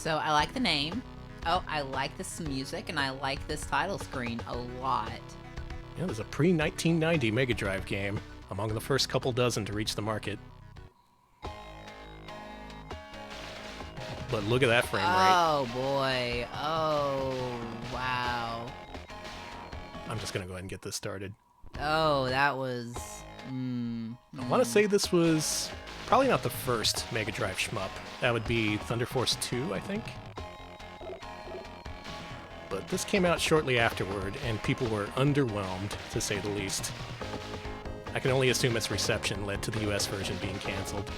So I like the name. Oh, I like this music, and I like this title screen a lot.
Yeah, there's a pre-1990 Mega Drive game, among the first couple dozen to reach the market. But look at that frame rate.
Oh, boy. Oh, wow.
I'm just going to go ahead and get this started.
Oh, that was...
I want to say this was probably not the first Mega Drive shmup. That would be Thunderfox 2, I think. But this came out shortly afterward, and people were underwhelmed, to say the least. I can only assume its reception led to the US version being canceled.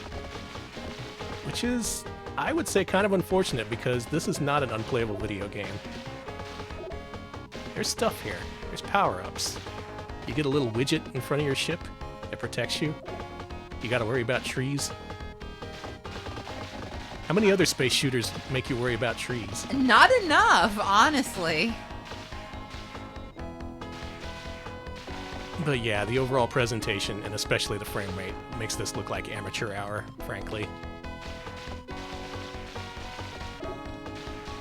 Which is, I would say, kind of unfortunate, because this is not an unplayable video game. There's stuff here. There's power-ups. You get a little widget in front of your ship that protects you. You gotta worry about trees. How many other space shooters make you worry about trees?
Not enough, honestly.
But yeah, the overall presentation, and especially the frame rate, makes this look like amateur hour, frankly.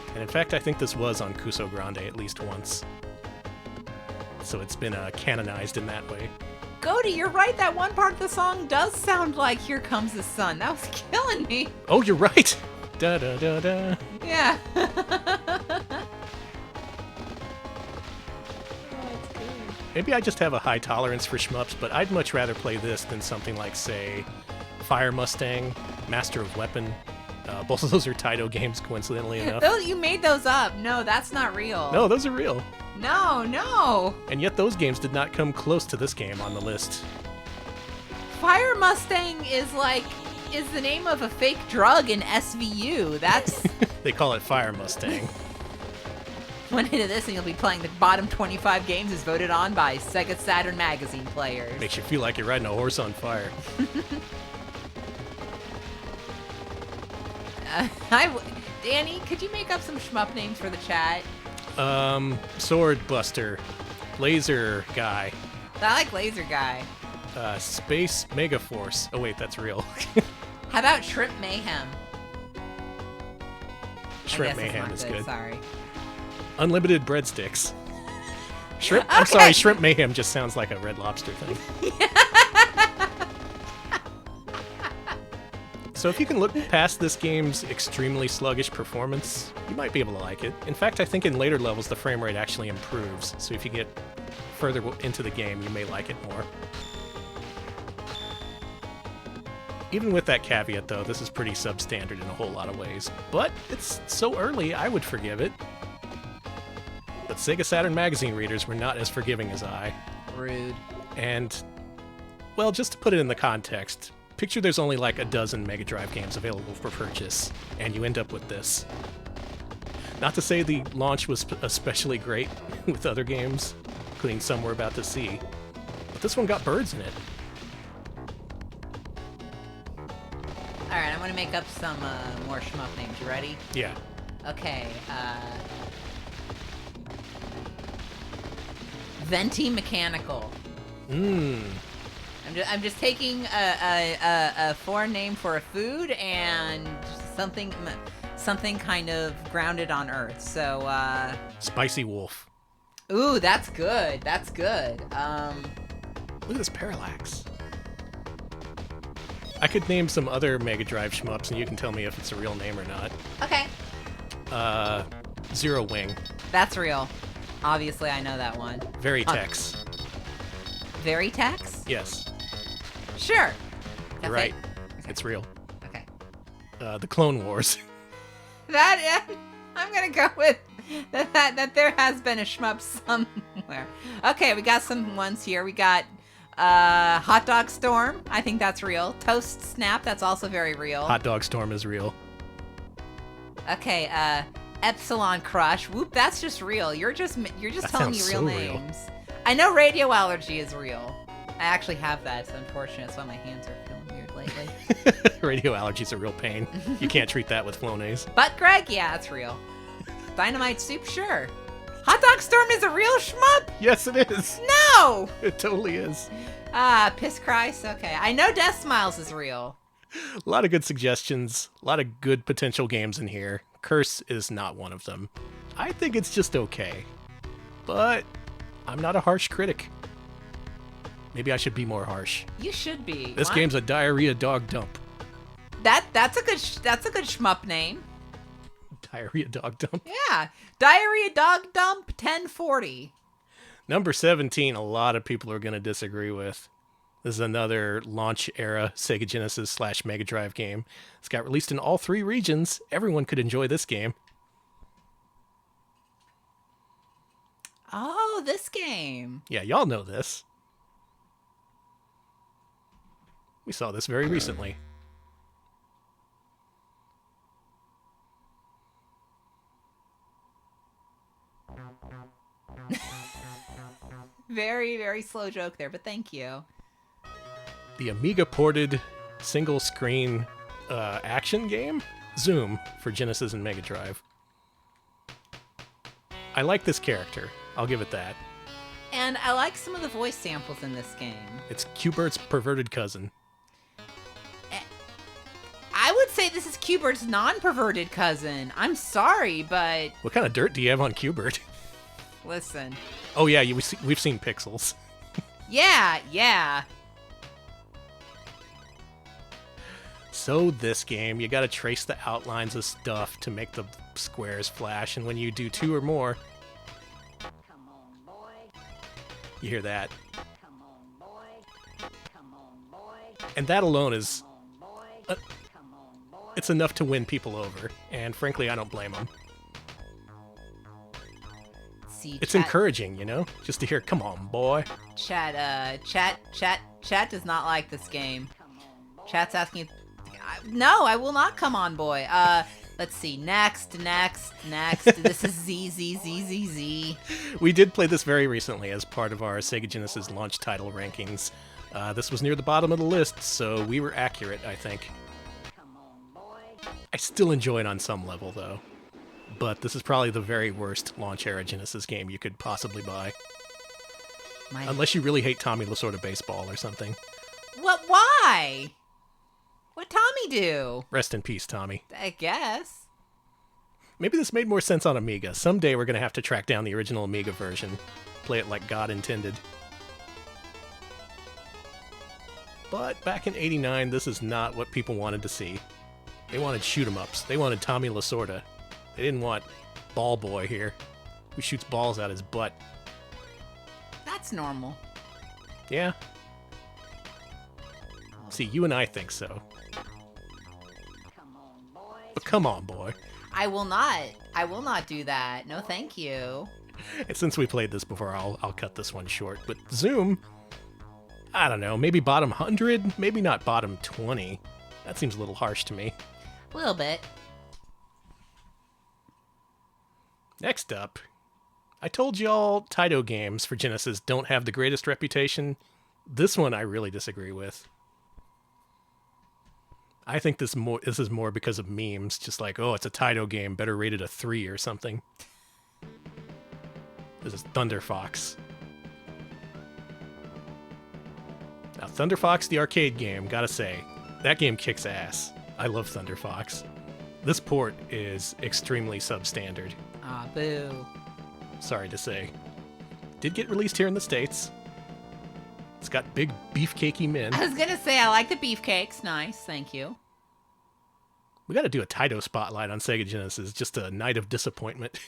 And in fact, I think this was on Kuso Grande at least once. So it's been canonized in that way.
Cody, you're right. That one part of the song does sound like Here Comes the Sun. That was killing me.
Oh, you're right! Da da da da.
Yeah.
Maybe I just have a high tolerance for shmups, but I'd much rather play this than something like, say, Fire Mustang, Master of Weapon. Both of those are Taito games, coincidentally enough.
You made those up. No, that's not real.
No, those are real.
No.
And yet those games did not come close to this game on the list.
Fire Mustang is the name of a fake drug in SVU. That's...
They call it Fire Mustang.
One hit of this and you'll be playing the bottom 25 games as voted on by Sega Saturn Magazine players.
Makes you feel like you're riding a horse on fire.
Danny, could you make up some shmup names for the chat?
Sword Buster, Laser Guy,
I like Laser Guy.
Space Mega Force. Oh wait, that's real.
How about Shrimp Mayhem?
Shrimp
I guess it's
Mayhem
not
is good.
Sorry.
Unlimited Breadsticks. Shrimp.
Okay.
I'm sorry, Shrimp Mayhem just sounds like a Red Lobster thing. So if you can look past this game's extremely sluggish performance, you might be able to like it. In fact, I think in later levels the frame rate actually improves, so if you get further into the game, you may like it more. Even with that caveat, though, this is pretty substandard in a whole lot of ways. But it's so early, I would forgive it. But Sega Saturn Magazine readers were not as forgiving as I.
Rude.
And, well, just to put it in the context, picture there's only like a dozen Mega Drive games available for purchase, and you end up with this. Not to say the launch was especially great with other games, including some we're about to see, but this one got birds in it.
Alright, I'm gonna make up some more shmup names. You ready?
Yeah.
Okay, Venti Mechanical. I'm just taking a foreign name for a food and something kind of grounded on Earth. So,
Spicy Wolf.
ooh, that's good. That's good.
Look at this parallax. I could name some other Mega Drive shmups, and you can tell me if it's a real name or not.
Okay.
Zero Wing.
That's real. Obviously, I know that one.
Veritex.
Veritex?
Yes.
Sure.
You're right. It's real.
Okay.
The Clone Wars.
I'm gonna go with that there has been a shmup somewhere. Okay, we got some ones here. We got Hot Dog Storm. I think that's real. Toast Snap. That's also very real.
Hot Dog Storm is real.
Okay. Epsilon Crush. Whoop. That's just real. You're just
That
telling me
sounds
real
so
names. I know Radio Allergy is real. I actually have that. It's unfortunate. That's why my hands are feeling weird lately.
Radio allergy's a real pain. You can't treat that with Flonase.
But Greg, yeah, it's real. Dynamite Soup, sure. Hot Dog Storm is a real shmup?
Yes, it is.
No!
It totally is.
Piss Christ? Okay. I know Death Smiles is real.
A lot of good suggestions. A lot of good potential games in here. Curse is not one of them. I think it's just okay. But I'm not a harsh critic. Maybe I should be more harsh.
You should be.
This
What?
game's a diarrhea dog dump.
That's a good shmup name.
Diarrhea dog dump.
Yeah. Diarrhea Dog Dump 1040.
Number 17, a lot of people are going to disagree with. This is another launch era Sega Genesis / Mega Drive game. It's got released in all 3 regions. Everyone could enjoy this game.
Oh, this game.
Yeah, y'all know this. We saw this very recently.
Very, very slow joke there, but thank you.
The Amiga ported single screen action game, Zoom, for Genesis and Mega Drive. I like this character. I'll give it that.
And I like some of the voice samples in this game.
It's Q*bert's perverted cousin.
I would say this is Q*bert's non-perverted cousin. I'm sorry, but
What kind of dirt do you have on Q*bert?
listen.
Oh yeah, we've seen pixels.
Yeah.
So this game, you gotta trace the outlines of stuff to make the squares flash, and when you do 2 or more,
Come on, boy.
you hear that.
Come on, boy. Come on, boy.
And that alone is,
Come on, boy.
Uh,
Come on, boy.
it's enough to win people over, and frankly, I don't blame them.
See,
It's
chat,
encouraging, you know? Just to hear, come on, boy.
Chat does not like this game. Chat's asking. No, I will not come on, boy. Let's see. Next. This is Z.
We did play this very recently as part of our Sega Genesis launch title rankings. This was near the bottom of the list, so we were accurate, I think.
Come on, boy.
I still enjoy it on some level, though. But this is probably the very worst launch era Genesis game you could possibly buy. Unless you really hate Tommy Lasorda baseball or something.
What? Why? What'd Tommy do?
Rest in peace, Tommy.
I guess.
Maybe this made more sense on Amiga. Someday we're going to have to track down the original Amiga version. Play it like God intended. But back in '89, this is not what people wanted to see. They wanted shoot-'em-ups. They wanted Tommy Lasorda. They didn't want Ball Boy here, who shoots balls out his butt.
That's normal.
Yeah? See, you and I think so.
Come on, boy.
But come on, boy.
I will not do that. No, thank you.
And since we played this before, I'll cut this one short. But Zoom, I don't know, maybe bottom 100, maybe not bottom 20. That seems a little harsh to me.
A little bit.
Next up, I told y'all Taito games for Genesis don't have the greatest reputation. This one I really disagree with. I think this is more because of memes, just like, oh, it's a Taito game, better rated a 3 or something. This is Thunderfox. Now, Thunderfox, the arcade game, gotta say, that game kicks ass. I love Thunderfox. This port is extremely substandard.
Ah, boo.
Sorry to say. Did get released here in the States. It's got big beefcakey men.
I was gonna say I like the beefcakes. Nice, thank you.
We gotta do a Taito spotlight on Sega Genesis, just a night of disappointment.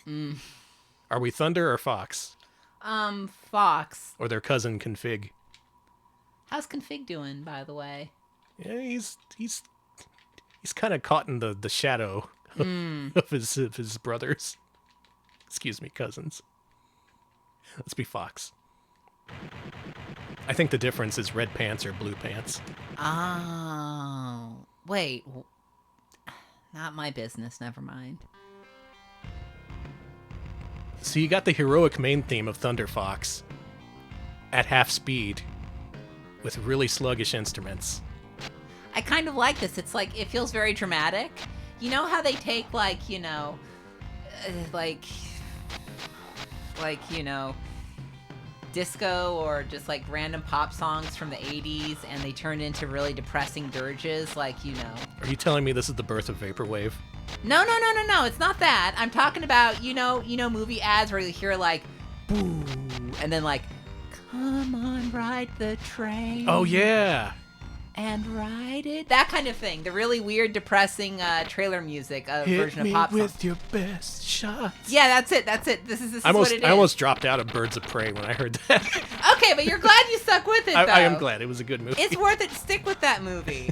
Are we Thunder or Fox?
Fox.
Or their cousin Config?
How's Config doing, by the way?
Yeah, he's kind of caught in the shadow of his brothers. Excuse me, cousins. Let's be Fox. I think the difference is red pants or blue pants.
Oh, wait. Not my business. Never mind.
So you got the heroic main theme of Thunderfox at half speed with really sluggish instruments.
I kind of like this. It's like, it feels very dramatic. You know how they take, like, disco or just like random pop songs from the 80s and they turn into really depressing dirges,
Are you telling me this is the birth of Vaporwave?
No. It's not that. I'm talking about, movie ads where you hear like, boo, and then like, come on, ride the train.
Oh, yeah.
And ride it. That kind of thing. The really weird, depressing trailer music version of
Hit
pop
me
songs.
with your best shots.
Yeah, that's it. This is what it is.
I almost dropped out of Birds of Prey when I heard that.
Okay, but you're glad you stuck with it, though.
I am glad. It was a good movie.
It's worth it to stick with that movie.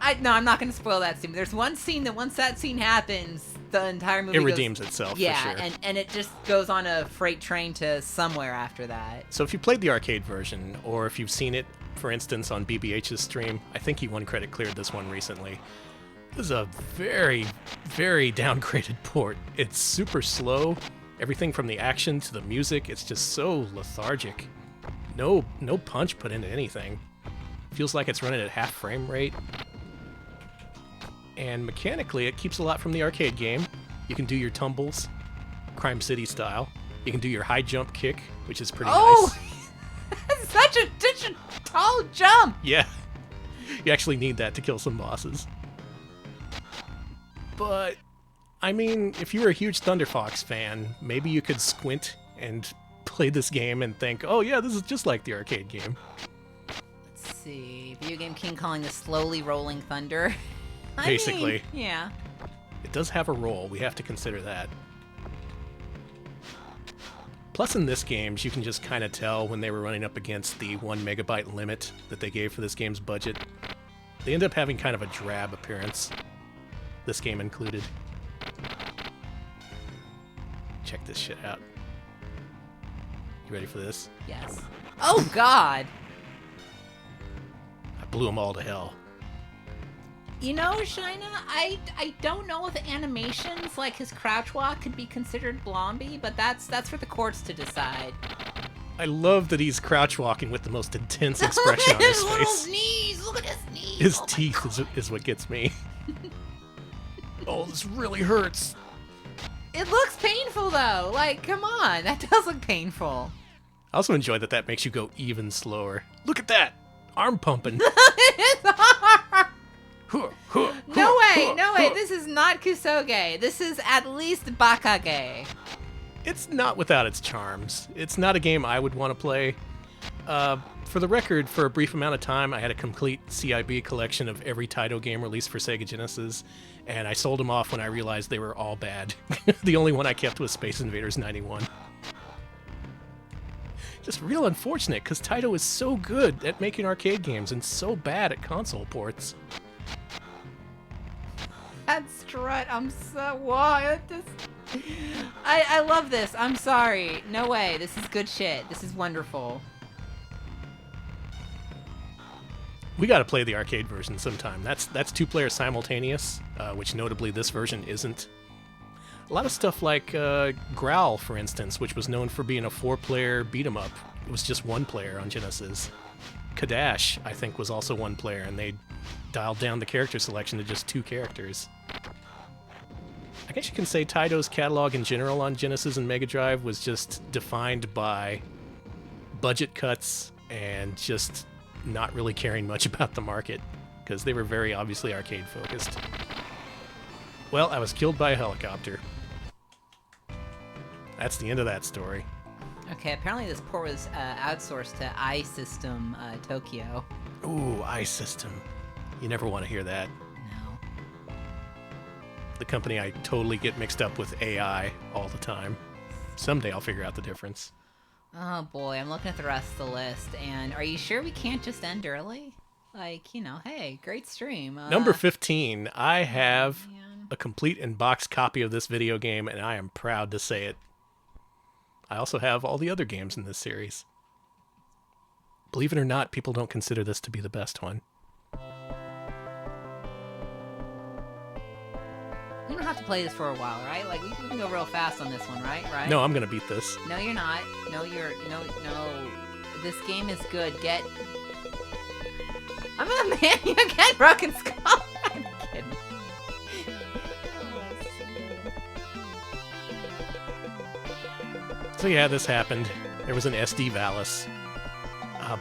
I'm not going to spoil that scene. But there's one scene that once that scene happens, the entire movie
redeems itself, for sure.
and it just goes on a freight train to somewhere after that.
So if you played the arcade version, or if you've seen it, for instance, on BBH's stream, I think he One Credit cleared this one recently. This is a very, very downgraded port. It's super slow. Everything from the action to the music, it's just so lethargic. No punch put into anything. Feels like it's running at half frame rate. And mechanically, it keeps a lot from the arcade game. You can do your tumbles, Crime City style. You can do your high jump kick, which is pretty nice.
That's such a tall jump!
Yeah. You actually need that to kill some bosses. But, I mean, if you were a huge Thunderfox fan, maybe you could squint and play this game and think, oh yeah, this is just like the arcade game.
Let's see. Video Game King calling this slowly rolling thunder.
Basically.
Yeah.
It does have a roll. We have to consider that. Plus, in this game, you can just kind of tell when they were running up against the 1 megabyte limit that they gave for this game's budget. They end up having kind of a drab appearance. This game included. Check this shit out. You ready for this?
Yes. Oh, God!
I blew them all to hell.
You know, Shina, I don't know if animations like his crouch walk could be considered Blomby, but that's for the courts to decide.
I love that he's crouch walking with the most intense expression on his
His little
face.
knees! Look at his knees!
His
Oh my
teeth
God.
is what gets me. Oh, this really hurts.
It looks painful, though. Like, come on. That does look painful.
I also enjoy that makes you go even slower. Look at that! Arm pumping.
It's hard. No way.
Huh.
This is not Kusoge. This is at least Bakage.
It's not without its charms. It's not a game I would want to play. For the record, for a brief amount of time, I had a complete CIB collection of every Taito game released for Sega Genesis, and I sold them off when I realized they were all bad. The only one I kept was Space Invaders 91. Just real unfortunate, because Taito is so good at making arcade games and so bad at console ports.
That strut, I'm so wild. I love this. I'm sorry. No way. This is good shit. This is wonderful.
We got to play the arcade version sometime. That's 2-player simultaneous, which notably this version isn't. A lot of stuff like Growl, for instance, which was known for being a 4-player beat-em-up. It was just 1 player on Genesis. Kadash, I think, was also 1 player, and they dialed down the character selection to just 2 characters. I guess you can say Taito's catalog in general on Genesis and Mega Drive was just defined by budget cuts and just not really caring much about the market, because they were very obviously arcade-focused. Well, I was killed by a helicopter. That's the end of that story.
Okay, apparently this port was outsourced to iSystem Tokyo.
Ooh, iSystem. You never want to hear that.
No.
The company I totally get mixed up with AI all the time. Someday I'll figure out the difference.
Oh boy, I'm looking at the rest of the list, and are you sure we can't just end early? Like, hey, great stream.
Number 15, I have
man.
a complete in-box copy of this video game, and I am proud to say it. I also have all the other games in this series. Believe it or not, people don't consider this to be the best one.
We don't have to play this for a while, right? Like, we can go real fast on this one, right?
No, I'm gonna beat this.
No, you're not. No. This game is good. I'm a man. You get broken skull. I'm kidding.
So yeah, this happened. There was an SD Valis.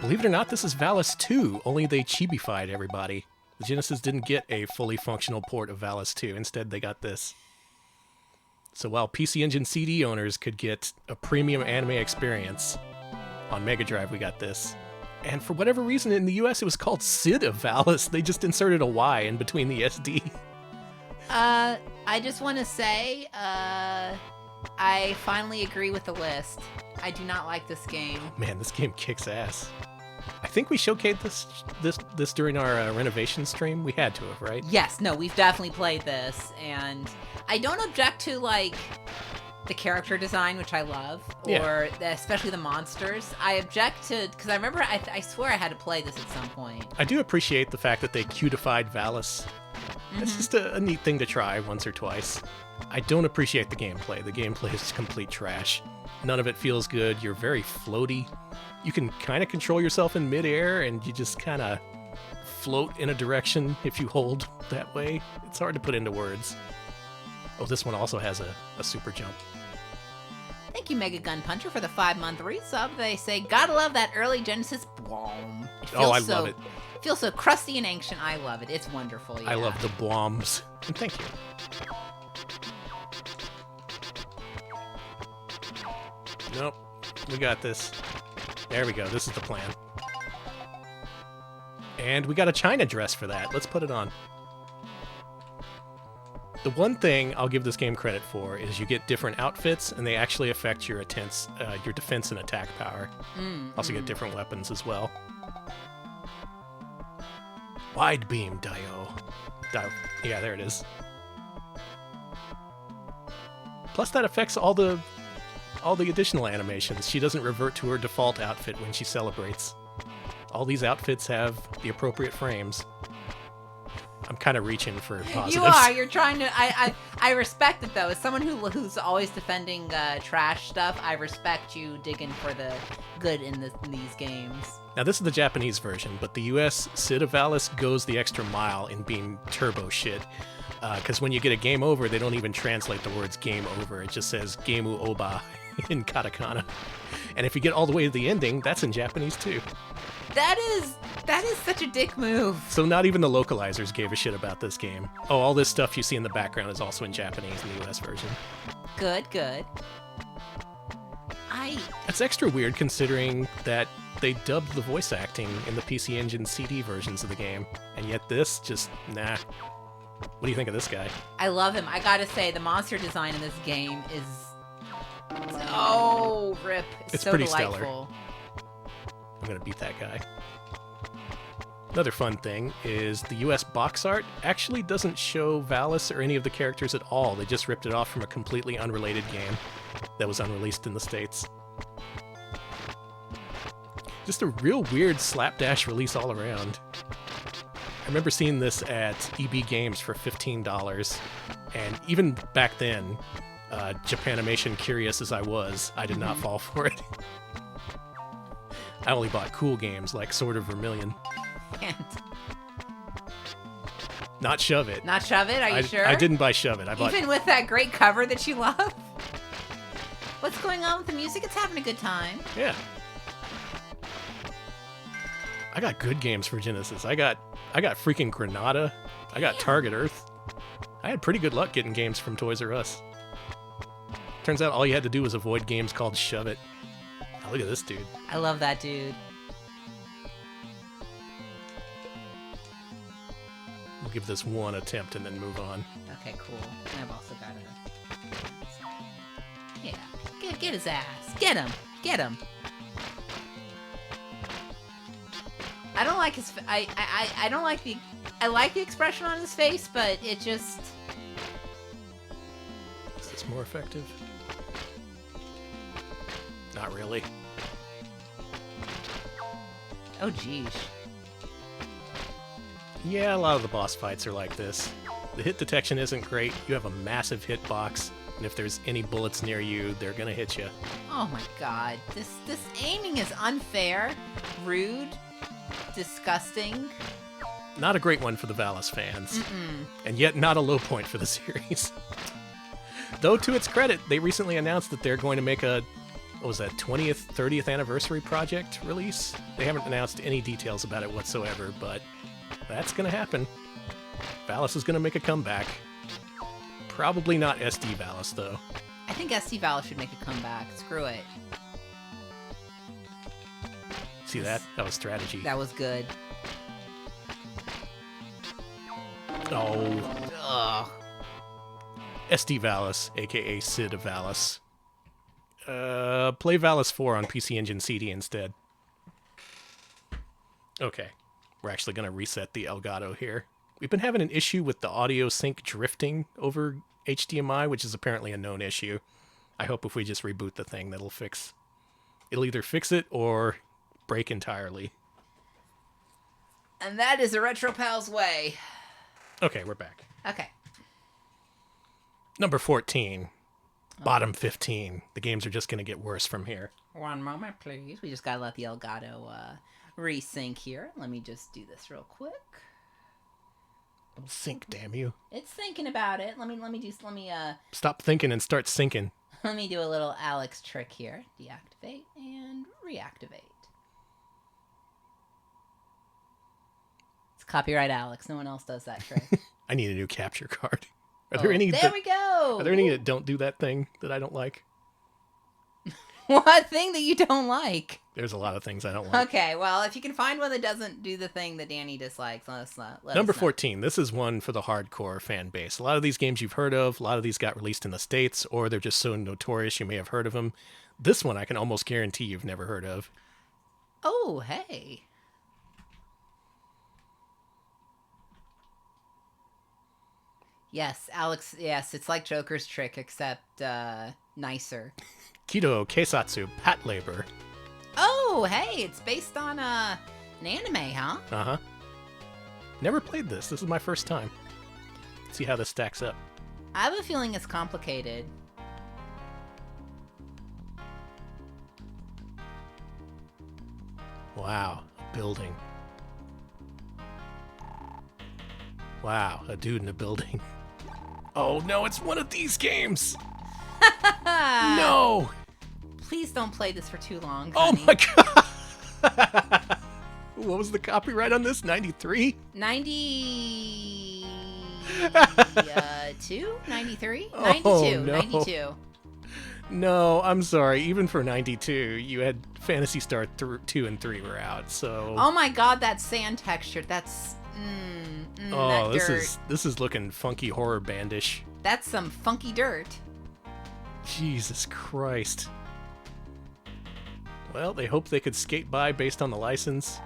Believe it or not, this is Valis 2, only they chibified everybody. The Genesis didn't get a fully functional port of Valis 2. Instead, they got this. So while PC Engine CD owners could get a premium anime experience, on Mega Drive we got this. And for whatever reason in the US it was called Sid of Valis. They just inserted a Y in between the SD.
I just want to say, I finally agree with the list. I do not like this game.
Man, this game kicks ass. I think we showcased this during our renovation stream. We had to have, right?
Yes, no, we've definitely played this, and I don't object to, like, the character design, which I love, or especially the monsters. I object to, because I remember, I swear I had to play this at some point.
I do appreciate the fact that they cutified Valis. It's just a neat thing to try once or twice. I don't appreciate the gameplay. The gameplay is complete trash. None of it feels good. You're very floaty. You can kind of control yourself in midair, and you just kind of float in a direction if you hold that way. It's hard to put into words. Oh, this one also has a super jump.
Thank you, Mega Gun Puncher, for the 5-month resub. They say, gotta love that early Genesis. Boom.
Oh, I love it.
It feels so crusty and ancient. I love it. It's wonderful. Yeah.
I love the bombs. And thank you. Nope. We got this. There we go. This is the plan. And we got a China dress for that. Let's put it on. The one thing I'll give this game credit for is you get different outfits, and they actually affect your defense and attack power. Also get different weapons as well. Wide beam Dio. Yeah, there it is. Plus that affects all the additional animations. She doesn't revert to her default outfit when she celebrates. All these outfits have the appropriate frames. I'm kind of reaching for positives.
You are. You're trying to. I respect it though. As someone who's always defending trash stuff, I respect you digging for the good in these games.
Now this is the Japanese version, but the US Sid of Valis goes the extra mile in being turbo shit. Because when you get a game over, they don't even translate the words game over. It just says Gemu Oba in katakana. And if you get all the way to the ending, that's in Japanese too.
That is such a dick move.
So not even the localizers gave a shit about this game. Oh, all this stuff you see in the background is also in Japanese in the US version.
Good.
That's extra weird considering that they dubbed the voice acting in the PC Engine CD versions of the game. And yet this, just, nah. What do you think of this guy?
I love him. I gotta say, the monster design in this game is... Oh, rip.
It's
so
pretty
delightful.
stellar. I'm gonna beat that guy. Another fun thing is the US box art actually doesn't show Valis or any of the characters at all. They just ripped it off from a completely unrelated game that was unreleased in the States. Just a real weird slapdash release all around. I remember seeing this at EB Games for $15, and even back then, Japanimation curious as I was, I did not fall for it. I only bought cool games like Sword of Vermilion.
And
Not Shove It.
not Shove It? Are you sure?
I didn't buy Shove It. I bought...
Even with that great cover that you love? What's going on with the music? It's having a good time.
Yeah. I got good games for Genesis. I got freaking Granada. I got Target Earth. I had pretty good luck getting games from Toys R Us. Turns out all you had to do was avoid games called Shove It. Oh, look at this dude.
I love that dude.
We'll give this one attempt and then move on.
Okay, cool. And I've also got a... Yeah. Get his ass. Get him. I don't like his... I don't like the... I like the expression on his face, but it just...
Is this more effective? Not really.
Oh, geez.
Yeah, a lot of the boss fights are like this. The hit detection isn't great. You have a massive hitbox, and if there's any bullets near you, they're gonna hit you.
Oh my god. This aiming is unfair, rude, disgusting.
Not a great one for the Valis fans. And yet not a low point for the series. Though, to its credit, they recently announced that they're going to make a, what was that, 20th, 30th anniversary project release? They haven't announced any details about it whatsoever, but That's going to happen. Valis is going to make a comeback. Probably not SD Valis, though.
I think SD Val should make a comeback. Screw it.
See that? That was strategy.
That was good.
Oh.
Ugh.
SD Valis, aka Sid of Valis. Play Valis 4 on PC Engine CD instead. Okay. We're actually going to reset the Elgato here. We've been having an issue with the audio sync drifting over HDMI, which is apparently a known issue. I hope if we just reboot the thing, that'll fix... It'll either fix it or break entirely.
And that is a Retro Pal's way.
Okay, we're back.
Okay.
Number 14. Bottom 15. The games are just going to get worse from here.
One moment, please. We just gotta let the Elgato resync here. Let me just do this real quick.
Sync, damn you.
It's thinking about it. Let me
Stop thinking and start sinking.
let me do a little Alex trick here. Deactivate and reactivate. It's copyright Alex. No one else does that trick.
I need a new capture card. Are there any?
There we go.
Are there any that don't do that thing that I don't like?
What thing that you don't like?
There's a lot of things I don't like.
Okay, well, if you can find one that doesn't do the thing that Danny dislikes, let us know.
Number 14. This is one for the hardcore fan base. A lot of these games you've heard of. A lot of these got released in the States, or they're just so notorious you may have heard of them. This one I can almost guarantee you've never heard of.
Oh, hey. Yes, Alex, yes, it's like Joker's trick, except nicer.
Kido Keisatsu Pat Labor.
Oh, hey, it's based on an anime, huh?
Uh-huh. Never played this. This is my first time. See how this stacks up.
I have a feeling it's complicated.
Wow, a building. Wow, a dude in a building. Oh no, it's one of these games! No!
Please don't play this for too long,
Oh
honey.
my god! What was the copyright on this? 93?
92? 93?
Oh,
92.
no.
92.
No, I'm sorry. Even for 92, you had Phantasy Star 2 and 3 were out, so...
Oh my god, that sand texture. That's...
Oh,
that dirt.
this is looking funky horror bandish.
That's some funky dirt.
Jesus Christ. Well, they hope they could skate by based on the license.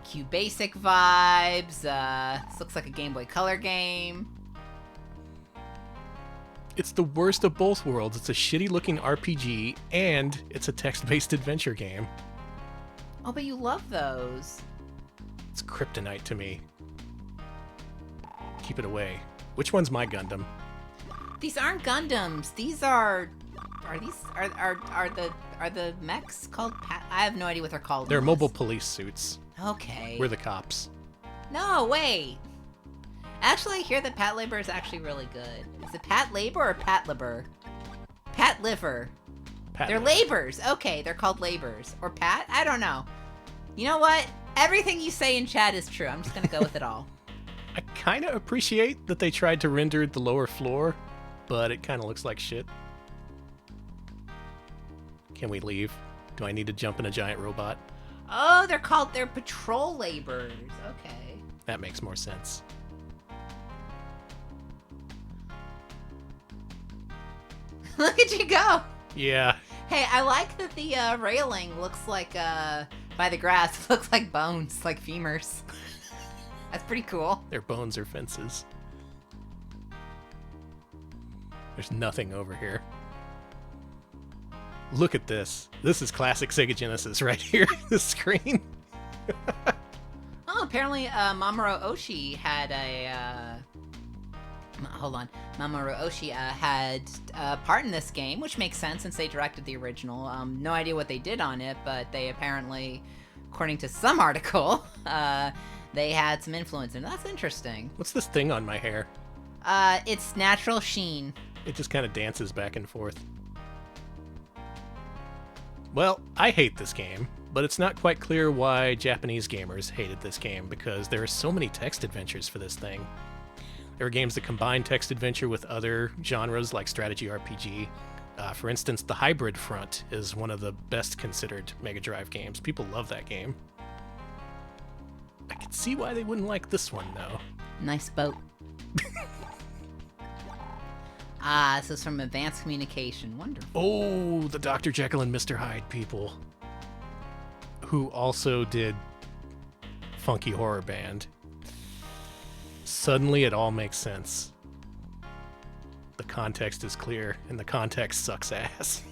Cute basic vibes. This looks like a Game Boy Color game.
It's the worst of both worlds. It's a shitty-looking RPG, and it's a text-based adventure game.
Oh, but you love those.
It's kryptonite to me. Keep it away. Which one's my Gundam?
These aren't Gundams. These are the mechs called I have no idea what they're called.
They're
in
mobile
this.
police suits.
Okay.
We're the cops.
No, wait. Actually, I hear that Pat Labor is actually really good. Is it Pat Labor or Pat Liber? Pat Liver. They're labors. Okay, they're called labors. Or Pat? I don't know. You know what? Everything you say in chat is true. I'm just going to go with it all.
I kind of appreciate that they tried to render the lower floor, but it kind of looks like shit. Can we leave? Do I need to jump in a giant robot?
Oh, they're patrol laborers. Okay.
That makes more sense.
Look at you go.
Yeah.
Hey, I like that the railing looks like, by the grass, looks like bones, like femurs. That's pretty cool.
Their bones are fences. There's nothing over here. Look at this. This is classic Sega Genesis right here. The screen.
Oh, apparently Mamoru Oshii had a... hold on. Mamoru Oshii had a part in this game, which makes sense since they directed the original. No idea what they did on it, but they apparently, according to some article, they had some influence in it. That's interesting.
What's this thing on my hair?
It's natural sheen.
It just kind of dances back and forth. Well, I hate this game, but it's not quite clear why Japanese gamers hated this game, because there are so many text adventures for this thing. There are games that combine text adventure with other genres like strategy RPG. For instance, the Hybrid Front is one of the best considered Mega Drive games. People love that game. I can see why they wouldn't like this one, though.
Nice boat. This is from Advanced Communication. Wonderful.
Oh, the Dr. Jekyll and Mr. Hyde people, who also did Funky Horror Band. Suddenly it all makes sense. The context is clear, and the context sucks ass.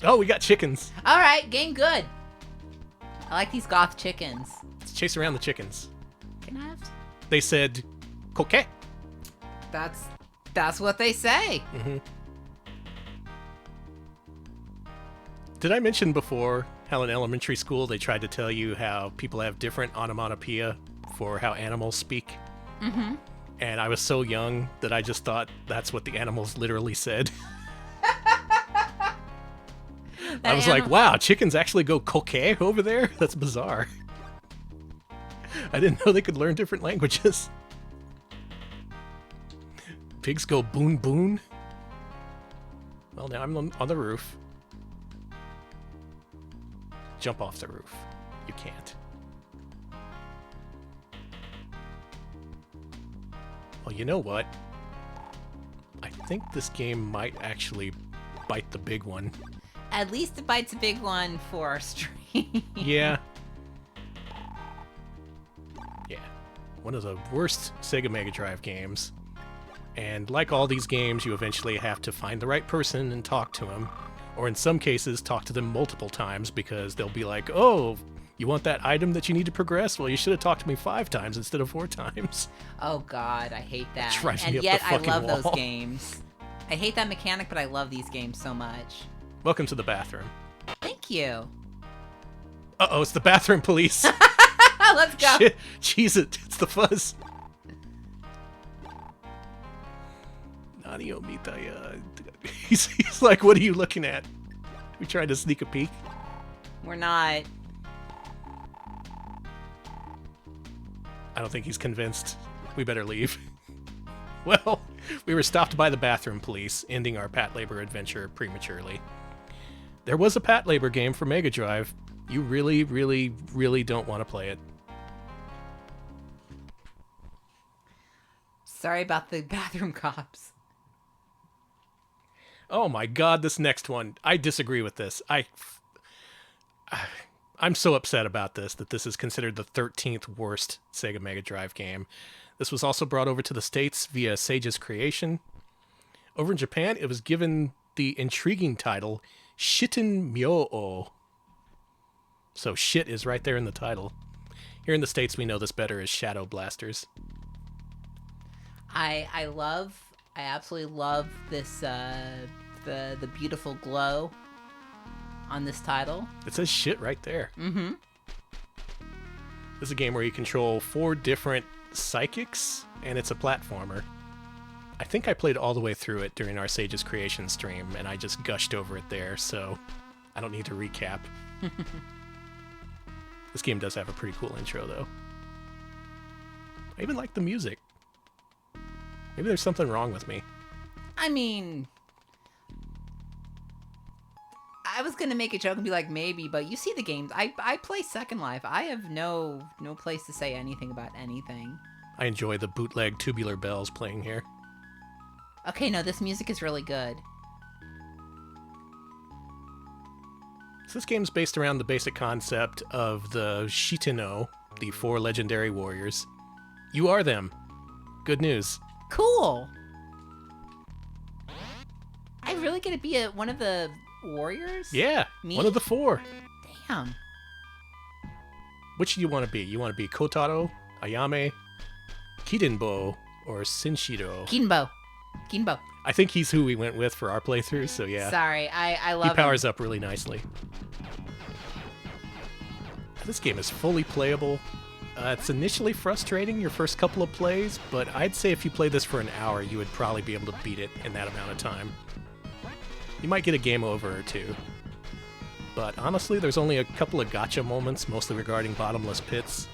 Oh, we got chickens.
All right, game good. I like these goth chickens.
Let's chase around the chickens.
Can I have?
They said, "Coquet."
That's what they say.
Mm-hmm. Did I mention before how in elementary school they tried to tell you how people have different onomatopoeia for how animals speak?
Mm-hmm.
And I was so young that I just thought that's what the animals literally said. I was like, wow, chickens actually go coquet over there? That's bizarre. I didn't know they could learn different languages. Pigs go boon boon. Well, now I'm on the roof. Jump off the roof. You can't. Well, you know what? I think this game might actually bite the big one.
At least it bites a big one for our stream.
Yeah. Yeah. One of the worst Sega Mega Drive games. And like all these games, you eventually have to find the right person and talk to them. Or in some cases, talk to them multiple times, because they'll be like, oh, you want that item that you need to progress? Well, you should have talked to me 5 times instead of 4 times.
Oh God, I hate that.
Drives me
And
up
yet
the
I
fucking
love those
wall.
games. I hate that mechanic, but I love these games so much.
Welcome to the bathroom.
Thank you.
Uh-oh, it's the bathroom police.
Let's go.
Shit, jeez, it's the fuzz. Nani Omitaya. He's like, what are you looking at? We tried to sneak a peek.
We're not.
I don't think he's convinced. We better leave. Well, we were stopped by the bathroom police, ending our Pat Labor adventure prematurely. There was a Pat Labor game for Mega Drive. You really, really, really don't want to play it.
Sorry about the bathroom cops.
Oh my god, this next one. I disagree with this. I'm so upset about this, that this is considered the 13th worst Sega Mega Drive game. This was also brought over to the States via Sage's Creation. Over in Japan, it was given the intriguing title, Shitten Myo-o. So shit is right there in the title. Here in the States, we know this better as Shadow Blasters.
I absolutely love this, the beautiful glow on this title.
It says shit right there.
Mm-hmm.
This is a game where you control 4 different psychics, and it's a platformer. I think I played all the way through it during our Sage's Creation stream, and I just gushed over it there, so I don't need to recap. This game does have a pretty cool intro, though. I even like the music. Maybe there's something wrong with me.
I mean, I was gonna make a joke and be like, maybe, but you see the games. I play Second Life. I have no place to say anything about anything.
I enjoy the bootleg Tubular Bells playing here.
Okay, no, this music is really good.
So this game's based around the basic concept of the Shitino, the 4 legendary warriors. You are them. Good news.
Cool. I really get to be one of the warriors?
Yeah,
Me?
one of the 4.
Damn.
Which do you want to be? You want to be Kotaro, Ayame, Kidenbo, or Shinshido?
Kinbo.
I think he's who we went with for our playthrough, so yeah.
Sorry, I love
He powers
him.
up really nicely. This game is fully playable. It's initially frustrating your first couple of plays, but I'd say if you play this for an hour, you would probably be able to beat it in that amount of time. You might get a game over or two. But honestly, there's only a couple of gotcha moments, mostly regarding bottomless pits.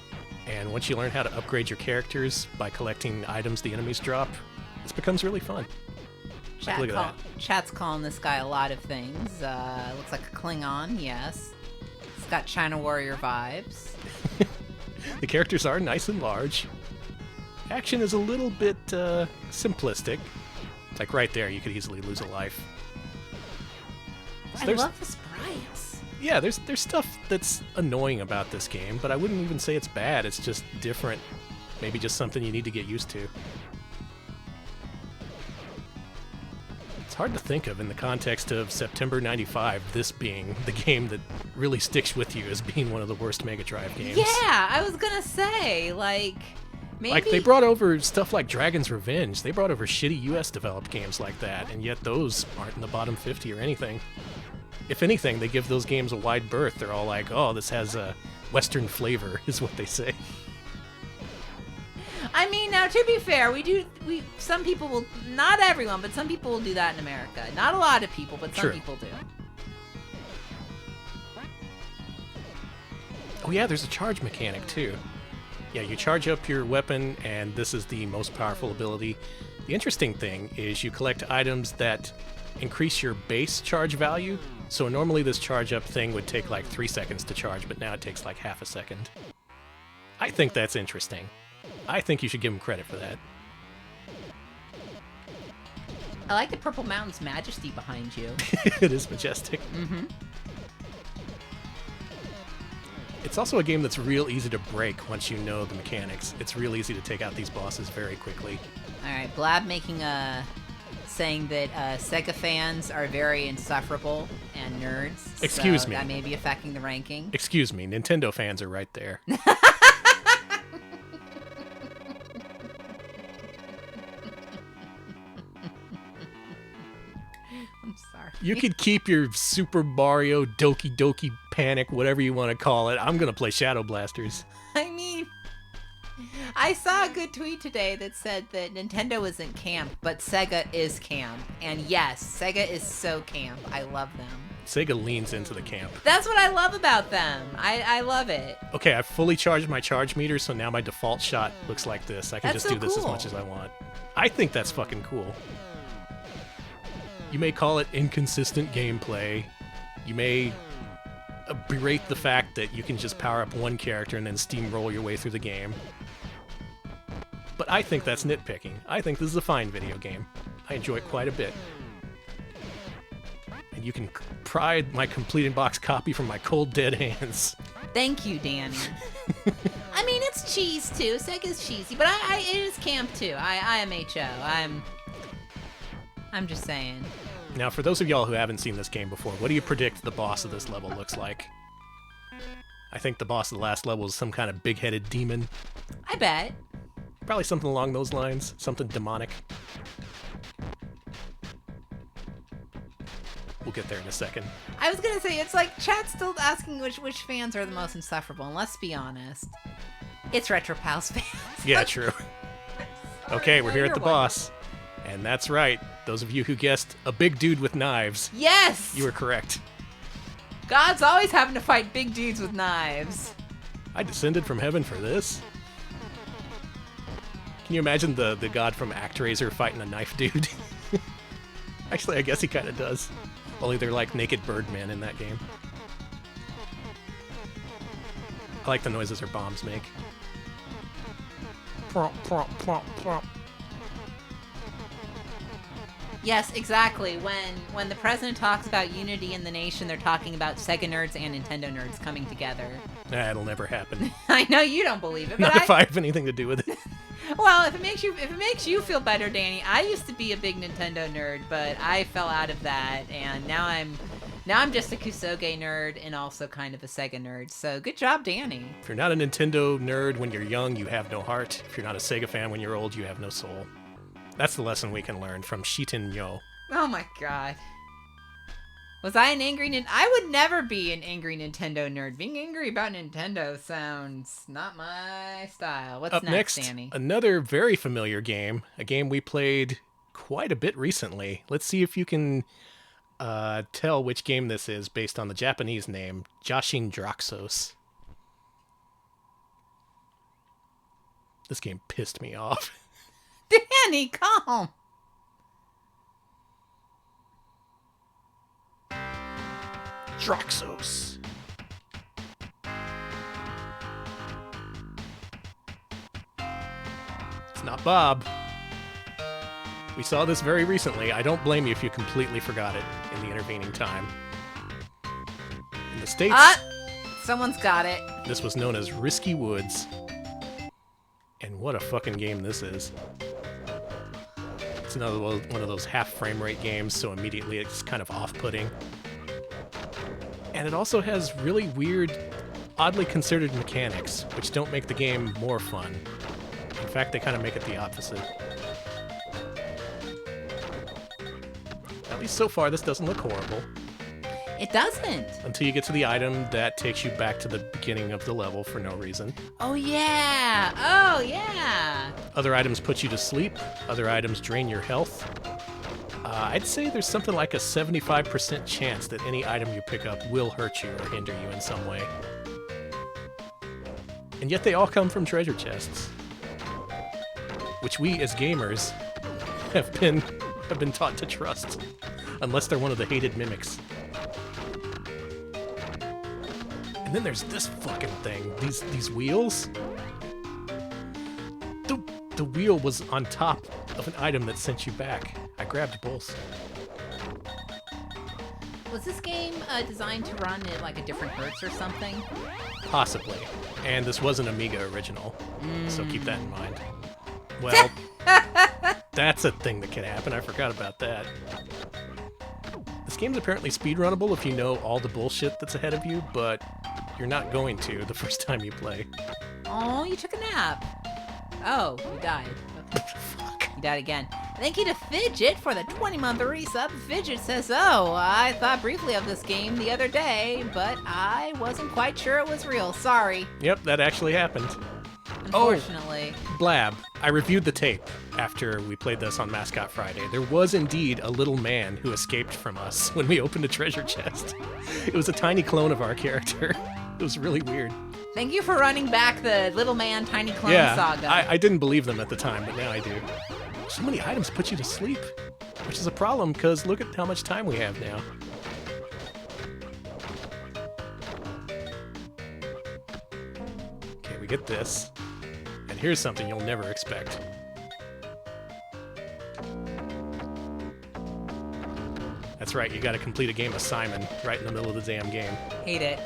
And once you learn how to upgrade your characters by collecting items the enemies drop, this becomes really fun. Like, look at that.
Chat's calling this guy a lot of things. Looks like a Klingon, yes. It's got China Warrior vibes.
The characters are nice and large. Action is a little bit simplistic. It's like right there, you could easily lose a life. So
I love the sprites.
Yeah, there's stuff that's annoying about this game, but I wouldn't even say it's bad. It's just different. Maybe just something you need to get used to. It's hard to think of in the context of September 95, this being the game that really sticks with you as being one of the worst Mega Drive games.
Yeah, I was gonna say, maybe...
Like, they brought over stuff like Dragon's Revenge. They brought over shitty US-developed games like that, and yet those aren't in the bottom 50 or anything. If anything, they give those games a wide berth. They're all like, oh, this has a Western flavor, is what they say.
I mean, now, to be fair, some people will, not everyone, but some people will do that in America. Not a lot of people, but some
Sure.
people do.
Oh yeah, there's a charge mechanic, too. Yeah, you charge up your weapon, and this is the most powerful ability. The interesting thing is you collect items that increase your base charge value. So normally this charge up thing would take like 3 seconds to charge, but now it takes like half a second. I think that's interesting. I think you should give them credit for that.
I like the Purple Mountain's majesty behind you.
It is majestic.
Mm-hmm.
It's also a game that's real easy to break once you know the mechanics. It's real easy to take out these bosses very quickly.
All right, Blab saying that Sega fans are very insufferable and nerds.
Excuse
so
me.
That may be affecting the ranking.
Excuse me, Nintendo fans are right there.
I'm sorry.
You could keep your Super Mario, Doki Doki Panic, whatever you want to call it. I'm going to play Shadow Blasters.
I mean, I saw a good tweet today that said that Nintendo isn't camp, but Sega is camp. And yes, Sega is so camp. I love them.
Sega leans into the camp.
That's what I love about them. I love it.
Okay, I've fully charged my charge meter, so now my default shot looks like this. I can
That's
just
so
do this as
cool.
much as I want. I think that's fucking cool. You may call it inconsistent gameplay. You may berate the fact that you can just power up one character and then steamroll your way through the game. But I think that's nitpicking. I think this is a fine video game. I enjoy it quite a bit. And you can pry my complete in-box copy from my cold, dead hands.
Thank you, Danny. I mean, it's cheese too. Sega's cheesy, but it is camp too. I am HO. I'm just saying.
Now, for those of y'all who haven't seen this game before, what do you predict the boss of this level looks like? I think the boss of the last level is some kind of big-headed demon.
I bet.
Probably something along those lines. Something demonic. We'll get there in a second.
I was gonna say, it's like chat's still asking which fans are the most insufferable, and let's be honest, it's RetroPals fans.
Yeah, true. Okay, we're here at the
You're one.
boss. And that's right. Those of you who guessed a big dude with knives,
Yes!
you were correct.
God's always having to fight big dudes with knives.
I descended from heaven for this. Can you imagine the god from ActRaiser fighting a knife dude? Actually, I guess he kind of does. Only they're like naked birdmen in that game. I like the noises their bombs make. Promp, promp, promp, promp.
Yes, exactly. When the president talks about unity in the nation, they're talking about Sega nerds and Nintendo nerds coming together.
Nah, it'll never happen.
I know you don't believe it, but
Not if I have anything to do with it.
Well, if it makes you feel better, Danny, I used to be a big Nintendo nerd, but I fell out of that, and now I'm just a Kusoge nerd and also kind of a Sega nerd. So good job, Danny.
If you're not a Nintendo nerd when you're young, you have no heart. If you're not a Sega fan when you're old, you have no soul. That's the lesson we can learn from Shitin Yo.
Oh my god. Was I an angry I would never be an angry Nintendo nerd. Being angry about Nintendo sounds not my style. What's
Up
next,
next,
Danny?
another very familiar game, a game we played quite a bit recently. Let's see if you can tell which game this is based on the Japanese name, Joshin Draxos. This game pissed me off.
Danny, calm.
Draxos. It's not Bob. We saw this very recently. I don't blame you if you completely forgot it in the intervening time. In the States,
Someone's got it.
this was known as Risky Woods. And what a fucking game this is. It's another one of those half frame rate games, so immediately it's kind of off-putting. And it also has really weird, oddly concerted mechanics, which don't make the game more fun. In fact, they kind of make it the opposite. At least so far, this doesn't look horrible.
It doesn't.
Until you get to the item that takes you back to the beginning of the level for no reason.
Oh, yeah. Oh, yeah.
Other items put you to sleep. Other items drain your health. I'd say there's something like a 75% chance that any item you pick up will hurt you or hinder you in some way. And yet they all come from treasure chests, which we as gamers have been taught to trust, unless they're one of the hated mimics. And then there's this fucking thing. These wheels. The wheel was on top of an item that sent you back. I grabbed both.
Was this game designed to run at like a different hertz or something?
Possibly. And this was an Amiga original, so keep that in mind. Well, that's a thing that can happen. I forgot about that. This game's apparently speedrunnable if you know all the bullshit that's ahead of you, but you're not going to the first time you play.
Oh, you took a nap. Oh, you died. Okay.
Fuck.
You died again. Thank you to Fidget for the 20-month resub. Fidget says, oh, I thought briefly of this game the other day, but I wasn't quite sure it was real. Sorry.
Yep, that actually happened.
Unfortunately.
Blab. I reviewed the tape after we played this on Mascot Friday. There was indeed a little man who escaped from us when we opened a treasure chest. It was a tiny clone of our character. It was really weird.
Thank you for running back the Little Man Tiny Clone saga.
I didn't believe them at the time, but now I do. So many items put you to sleep, which is a problem because look at how much time we have now. Okay, we get this. And here's something you'll never expect. That's right, you gotta complete a game of Simon right in the middle of the damn game.
Hate it.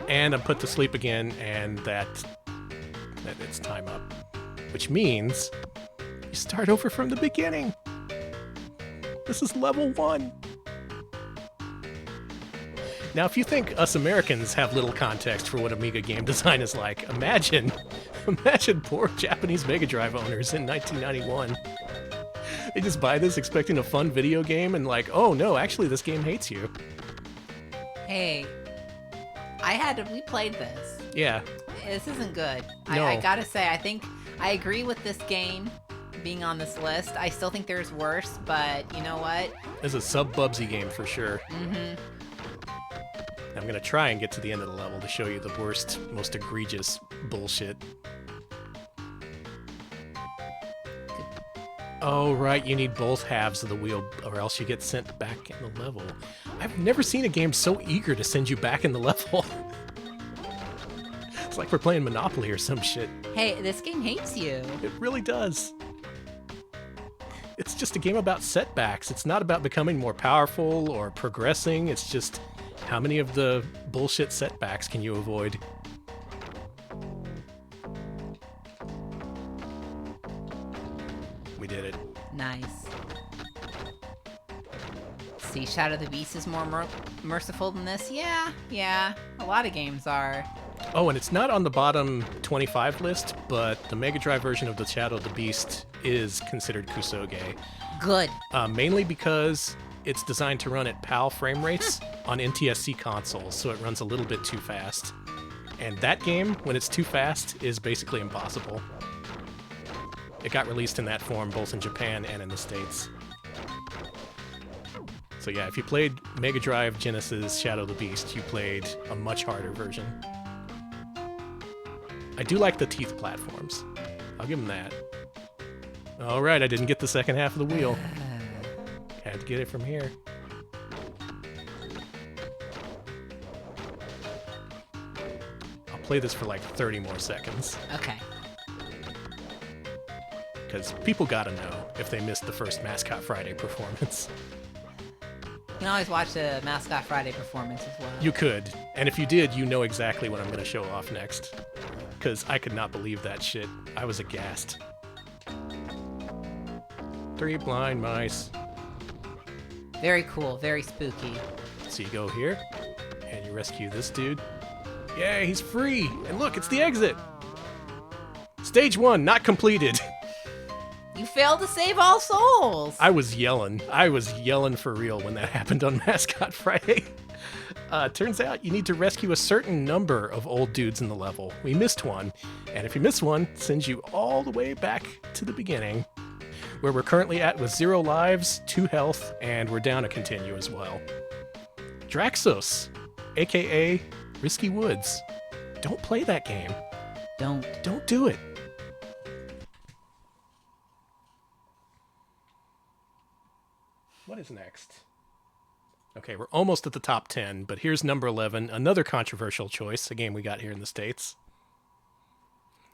And I'm put to sleep again, and that it's time up. Which means you start over from the beginning. This is level 1. Now, if you think us Americans have little context for what Amiga game design is like, imagine poor Japanese Mega Drive owners in 1991. They just buy this expecting a fun video game and like, oh no, actually this game hates you.
Hey, we played this.
Yeah.
This isn't good.
No.
I gotta say, I think I agree with this game being on this list. I still think there's worse, but you know what?
It's a sub-Bubsy game for sure.
Mm-hmm.
I'm gonna try and get to the end of the level to show you the worst, most egregious bullshit. Oh, right, you need both halves of the wheel, or else you get sent back in the level. I've never seen a game so eager to send you back in the level. It's like we're playing Monopoly or some shit.
Hey, this game hates you.
It really does. It's just a game about setbacks. It's not about becoming more powerful or progressing. It's just how many of the bullshit setbacks can you avoid? We did it.
Nice. See, Shadow the Beast is more merciful than this? Yeah. A lot of games are.
Oh, and it's not on the bottom 25 list, but the Mega Drive version of the Shadow of the Beast is considered Kusoge.
Good.
Mainly because it's designed to run at PAL frame rates on NTSC consoles, so it runs a little bit too fast. And that game, when it's too fast, is basically impossible. It got released in that form both in Japan and in the States. So yeah, if you played Mega Drive Genesis Shadow of the Beast, you played a much harder version. I do like the teeth platforms. I'll give them that. All right, I didn't get the second half of the wheel. Had to get it from here. I'll play this for like 30 more seconds.
Okay.
Because people gotta know if they missed the first Mascot Friday performance.
You can always watch the Mascot Friday performance as well.
You could. And if you did, you know exactly what I'm going to show off next. Because I could not believe that shit. I was aghast. 3 blind mice.
Very cool. Very spooky.
So you go here, and you rescue this dude. Yay, he's free! And look, it's the exit! Stage 1, not completed.
You failed to save all souls.
I was yelling. I was yelling for real when that happened on Mascot Friday. Turns out you need to rescue a certain number of old dudes in the level. We missed one, and if you miss one, it sends you all the way back to the beginning, where we're currently at with 0 lives, 2 health, and we're down a continue as well. Draxos, aka Risky Woods. Don't play that game.
Don't.
Don't do it. What is next? Okay, we're almost at the top 10, but here's number 11, another controversial choice, a game we got here in the States.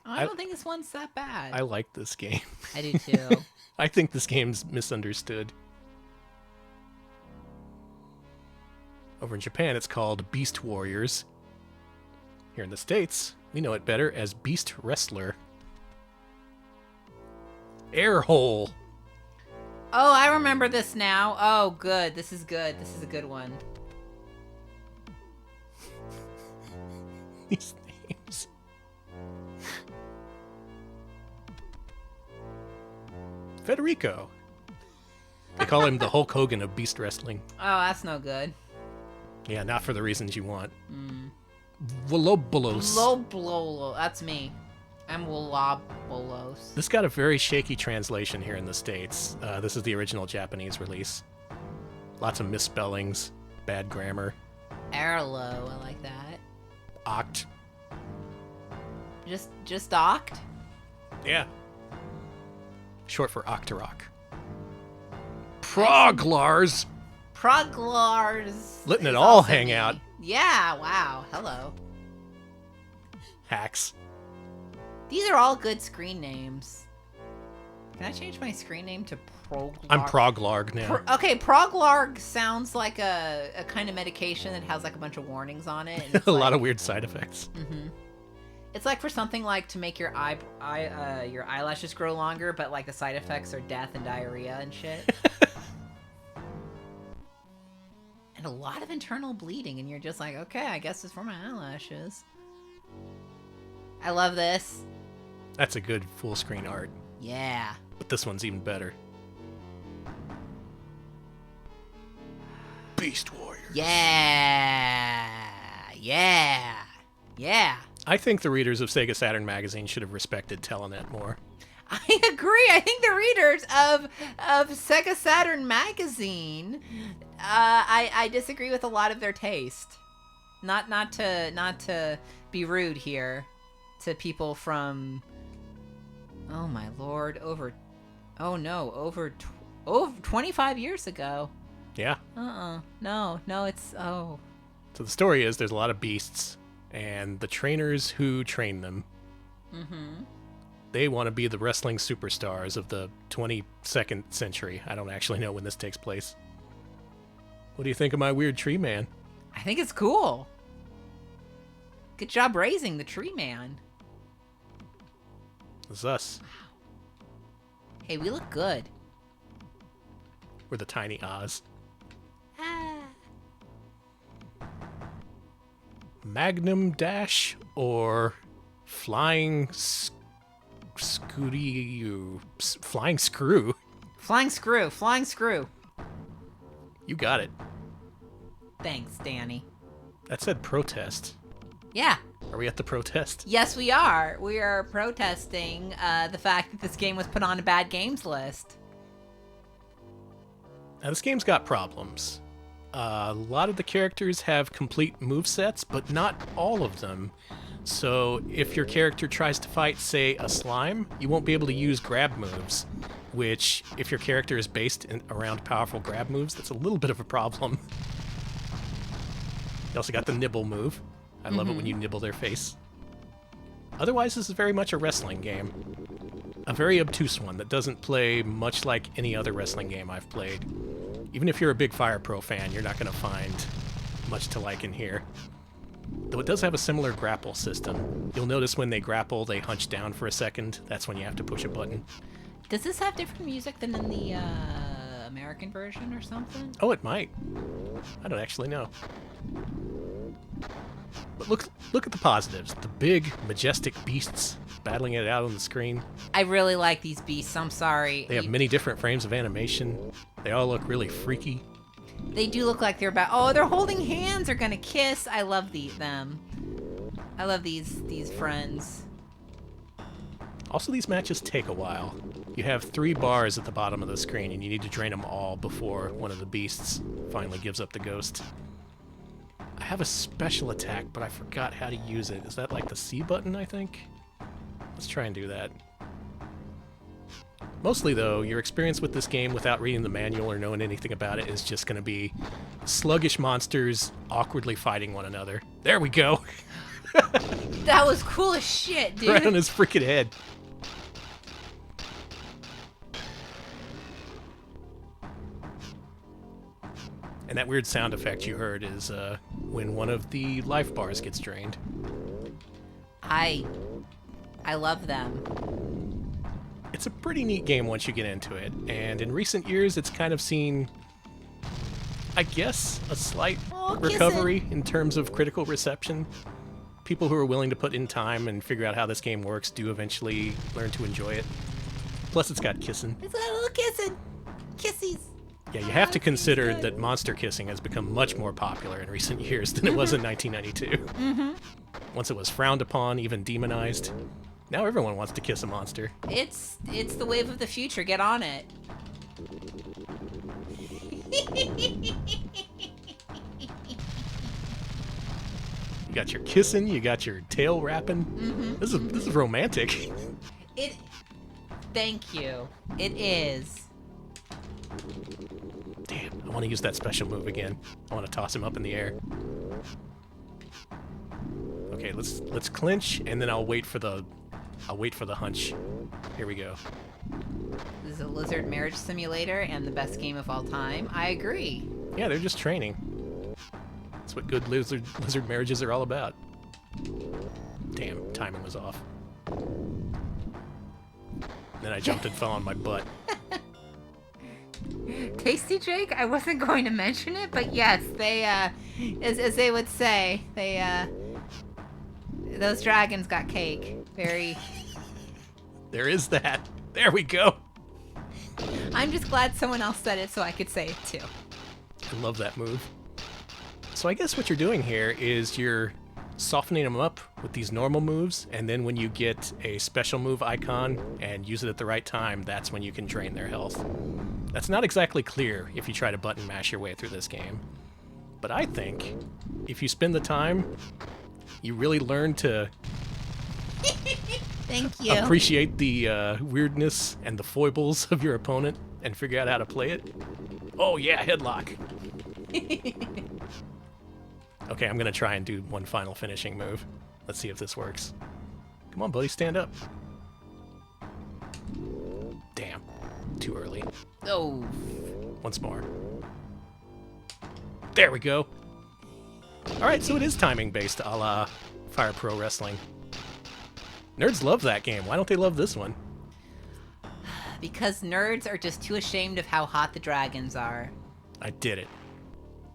I don't think this one's that bad.
I like this game.
I do too.
I think this game's misunderstood. Over in Japan, it's called Beast Warriors. Here in the States, we know it better as Beast Wrestler. Airhole.
Oh, I remember this now. Oh, good. This is good. This is a good one.
These names. Federico. They call him the Hulk Hogan of Beast Wrestling.
Oh, that's no good.
Yeah, not for the reasons you want. Volobolos.
Loblolo. That's me. I'm Wolobolos.
This got a very shaky translation here in the States. This is the original Japanese release. Lots of misspellings, bad grammar.
Arlo. I like that.
Oct.
Just Oct?
Yeah. Short for Octorok. Proglars.
Proglars.
Letting it
is
all
also
hang
me.
out.
Yeah, wow. Hello.
Hacks.
These are all good screen names. Can I change my screen name to Proglarg?
I'm Proglarg now.
Okay, Proglarg sounds like a kind of medication that has like a bunch of warnings on it. And it's
A
like,
lot of weird side effects.
It's like for something like to make your your eyelashes grow longer, but like the side effects are death and diarrhea and shit. And a lot of internal bleeding, and you're just like, okay, I guess it's for my eyelashes. I love this.
That's a good full screen art.
Yeah.
But this one's even better. Beast Warriors.
Yeah. Yeah. Yeah.
I think the readers of Sega Saturn Magazine should have respected Telenet more.
I agree. I think the readers of Sega Saturn Magazine, I disagree with a lot of their taste. Not to be rude here to people from, oh my lord, over 25 years ago.
Yeah.
No, it's, oh.
So the story is there's a lot of beasts, and the trainers who train them, they want to be the wrestling superstars of the 22nd century. I don't actually know when this takes place. What do you think of my weird tree man?
I think it's cool. Good job raising the tree man.
This is us.
Hey, we look good.
We're the tiny Oz. Magnum Dash or Flying Scooty... Flying Screw?
Flying screw.
You got it.
Thanks, Danny.
That said protest.
Yeah.
Are we at the protest?
Yes, we are. We are protesting the fact that this game was put on a bad games list.
Now, this game's got problems. A lot of the characters have complete movesets, but not all of them. So if your character tries to fight, say, a slime, you won't be able to use grab moves, which, if your character is based around powerful grab moves, that's a little bit of a problem. You also got the nibble move. I love it when you nibble their face. Otherwise, this is very much a wrestling game. A very obtuse one that doesn't play much like any other wrestling game I've played. Even if you're a big Fire Pro fan, you're not going to find much to like in here. Though it does have a similar grapple system. You'll notice when they grapple, they hunch down for a second. That's when you have to push a button.
Does this have different music than in the American version or something?
Oh, it might. I don't actually know. But look at the positives. The big, majestic beasts battling it out on the screen.
I really like these beasts. I'm sorry.
They have many different frames of animation. They all look really freaky.
They do look like they're about. Oh, they're holding hands. They're gonna kiss. I love them. I love these friends.
Also, these matches take a while. You have 3 bars at the bottom of the screen, and you need to drain them all before one of the beasts finally gives up the ghost. I have a special attack, but I forgot how to use it. Is that like the C button, I think? Let's try and do that. Mostly, though, your experience with this game without reading the manual or knowing anything about it is just going to be sluggish monsters awkwardly fighting one another. There we go!
That was cool as shit, dude.
Right on his freaking head. And that weird sound effect you heard is when one of the life bars gets drained.
I love them.
It's a pretty neat game once you get into it, and in recent years it's kind of seen, I guess, a slight recovery in terms of critical reception. People who are willing to put in time and figure out how this game works do eventually learn to enjoy it. Plus it's got kissing.
It's got a little kissing. Kissies.
Yeah, you have to consider that monster kissing has become much more popular in recent years than it was in 1992. Once it was frowned upon, even demonized. Now everyone wants to kiss a monster.
It's the wave of the future. Get on it.
You got your kissing, you got your tail wrapping. This is romantic.
Thank you. It is.
Damn, I want to use that special move again. I want to toss him up in the air. Okay, let's clinch, and then I'll wait for the hunch. Here we go.
This is a lizard marriage simulator and the best game of all time. I agree.
Yeah, they're just training. That's what good lizard marriages are all about. Damn, timing was off. Then I jumped and fell on my butt.
Tasty Jake? I wasn't going to mention it, but yes, they, as they would say, those dragons got cake. Very.
There is that. There we go.
I'm just glad someone else said it so I could say it too.
I love that move. So I guess what you're doing here is you're softening them up with these normal moves, and then when you get a special move icon and use it at the right time, that's when you can drain their health. That's not exactly clear if you try to button mash your way through this game. But I think if you spend the time, you really learn to
Thank you.
appreciate the weirdness and the foibles of your opponent and figure out how to play it. Oh yeah, headlock. Okay, I'm gonna try and do one final finishing move. Let's see if this works. Come on, buddy, stand up. Damn, too early.
Oh.
Once more. There we go. Alright, so it is timing based a la Fire Pro Wrestling. Nerds love that game. Why don't they love this one?
Because nerds are just too ashamed of how hot the dragons are.
I did it.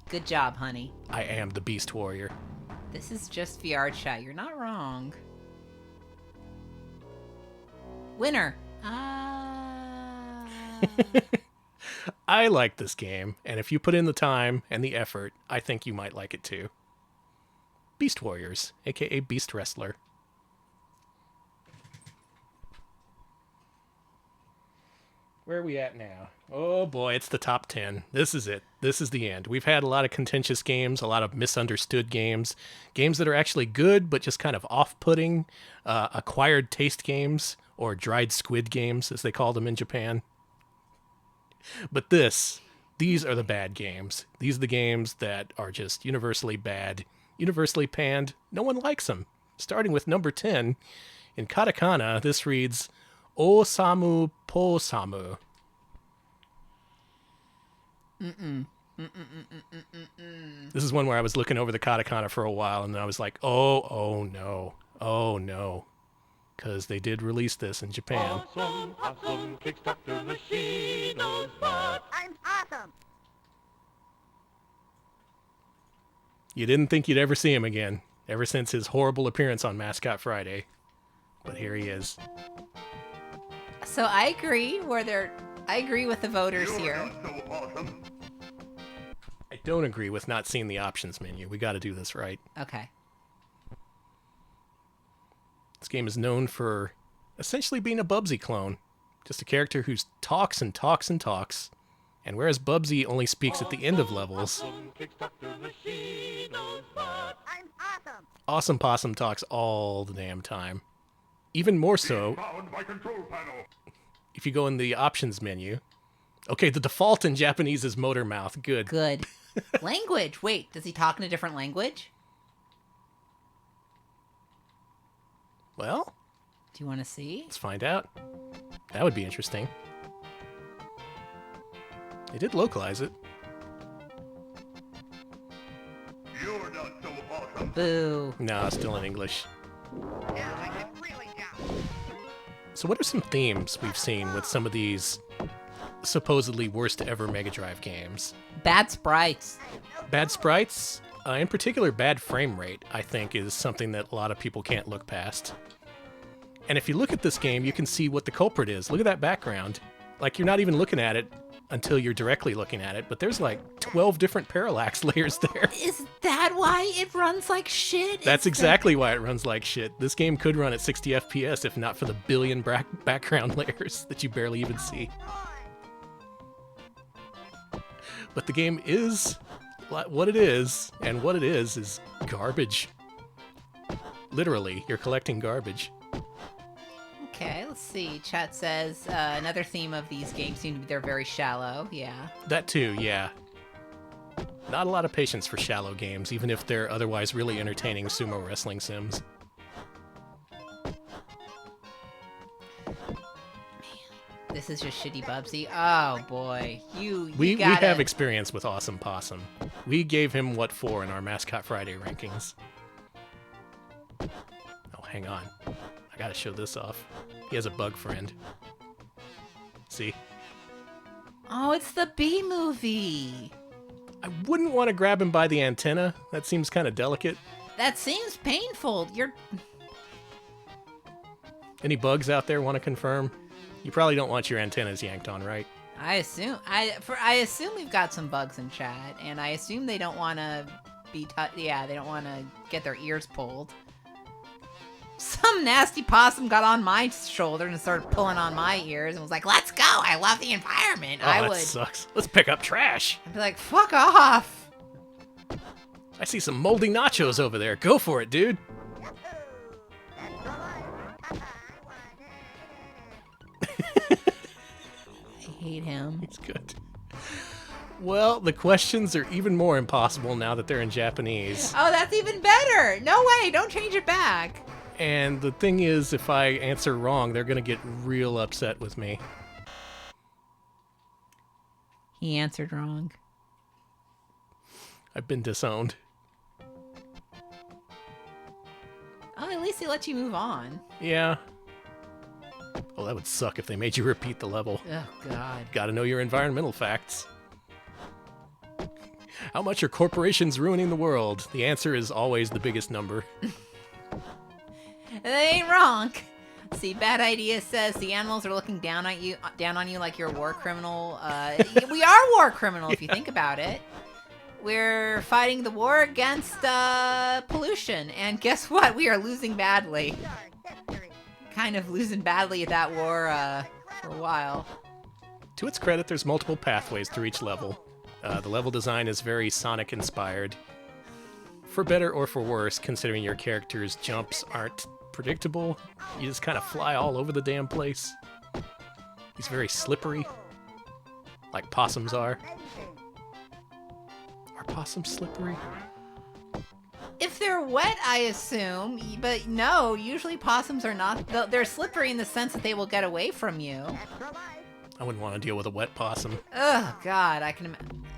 Good job, honey.
I am the Beast Warrior.
This is just VR chat. You're not wrong. Winner.
I like this game, and if you put in the time and the effort, I think you might like it too. Beast Warriors, aka Beast Wrestler. Where are we at now? Oh boy, it's the top 10. This is it. This is the end. We've had a lot of contentious games, a lot of misunderstood games, games that are actually good but just kind of off-putting, acquired taste games, or dried squid games, as they call them in Japan. But these are the bad games. These are the games that are just universally bad, universally panned. No one likes them. Starting with number 10, in katakana, this reads Osamu-possum. This is one where I was looking over the katakana for a while, and I was like, oh no. Because they did release this in Japan.
Awesome Kickstarter machine knows but
I'm awesome.
You didn't think you'd ever see him again, ever since his horrible appearance on Mascot Friday. But here he is.
So I agree I agree with the voters here.
I don't agree with not seeing the options menu. We got to do this right.
Okay.
This game is known for essentially being a Bubsy clone. Just a character who talks and talks and talks. And whereas Bubsy only speaks at the end of levels,
Kickstarter machine knows but
I'm awesome.
Awesome Possum talks all the damn time. Even more so
found my control panel.
if you go in the options menu. Okay, the default in Japanese is motor mouth. Good.
Good. Language. Wait, does he talk in a different language?
Well,
Do you want to see?
let's find out. That would be interesting. They did localize it.
You're not so awesome.
Boo.
No, still in English.
Now I can really go.
So what are some themes we've seen with some of these supposedly worst ever Mega Drive games?
Bad sprites.
Bad sprites, in particular bad frame rate, I think is something that a lot of people can't look past. And if you look at this game, you can see what the culprit is. Look at that background. Like, you're not even looking at it until you're directly looking at it, but there's like 12 different parallax layers there.
Is that why it runs like shit?
That's exactly why it runs like shit. This game could run at 60 FPS if not for the billion background layers that you barely even see. But the game is what it is, and what it is garbage. Literally, you're collecting garbage.
Okay, let's see. Chat says another theme of these games seem to be they're very shallow. Yeah.
That too, yeah. Not a lot of patience for shallow games, even if they're otherwise really entertaining sumo wrestling sims.
This is just shitty Bubsy. Oh boy, you
We
gotta...
have experience with Awesome Possum. We gave him what for in our Mascot Friday rankings. Oh, hang on. I gotta show this off. He has a bug friend. See?
Oh, it's the B movie.
I wouldn't want to grab him by the antenna. That seems kind of delicate.
That seems painful. You're...
Any bugs out there want to confirm? You probably don't want your antennas yanked on, right?
I assume we've got some bugs in chat, and I assume they don't want to be they don't want to get their ears pulled. Some nasty possum got on my shoulder and started pulling on my ears and was like, "Let's go! I love the environment."
Oh, that sucks. Let's pick up trash.
I'd be like, "Fuck off!"
I see some moldy nachos over there. Go for it, dude.
I hate him.
He's good. Well, the questions are even more impossible now that they're in Japanese.
Oh, that's even better. No way! Don't change it back.
And the thing is, if I answer wrong, they're going to get real upset with me.
He answered wrong.
I've been disowned.
Oh, at least he let you move on.
Yeah. Oh, that would suck if they made you repeat the level.
Oh, God.
Gotta know your environmental facts. How much are corporations ruining the world? The answer is always the biggest number.
They ain't wrong. See, Bad Idea says the animals are looking down on you like you're a war criminal. We are war criminal if you think about it. We're fighting the war against pollution, and guess what? We are losing badly. Kind of losing badly at that war for a while.
To its credit, there's multiple pathways through each level. The level design is very Sonic-inspired. For better or for worse, considering your character's jumps aren't predictable. You just kind of fly all over the damn place. He's very slippery, like possums are. Are possums slippery?
If they're wet, I assume, but no, usually possums are not. They're slippery in the sense that they will get away from you.
I wouldn't want to deal with a wet possum.
Oh, God,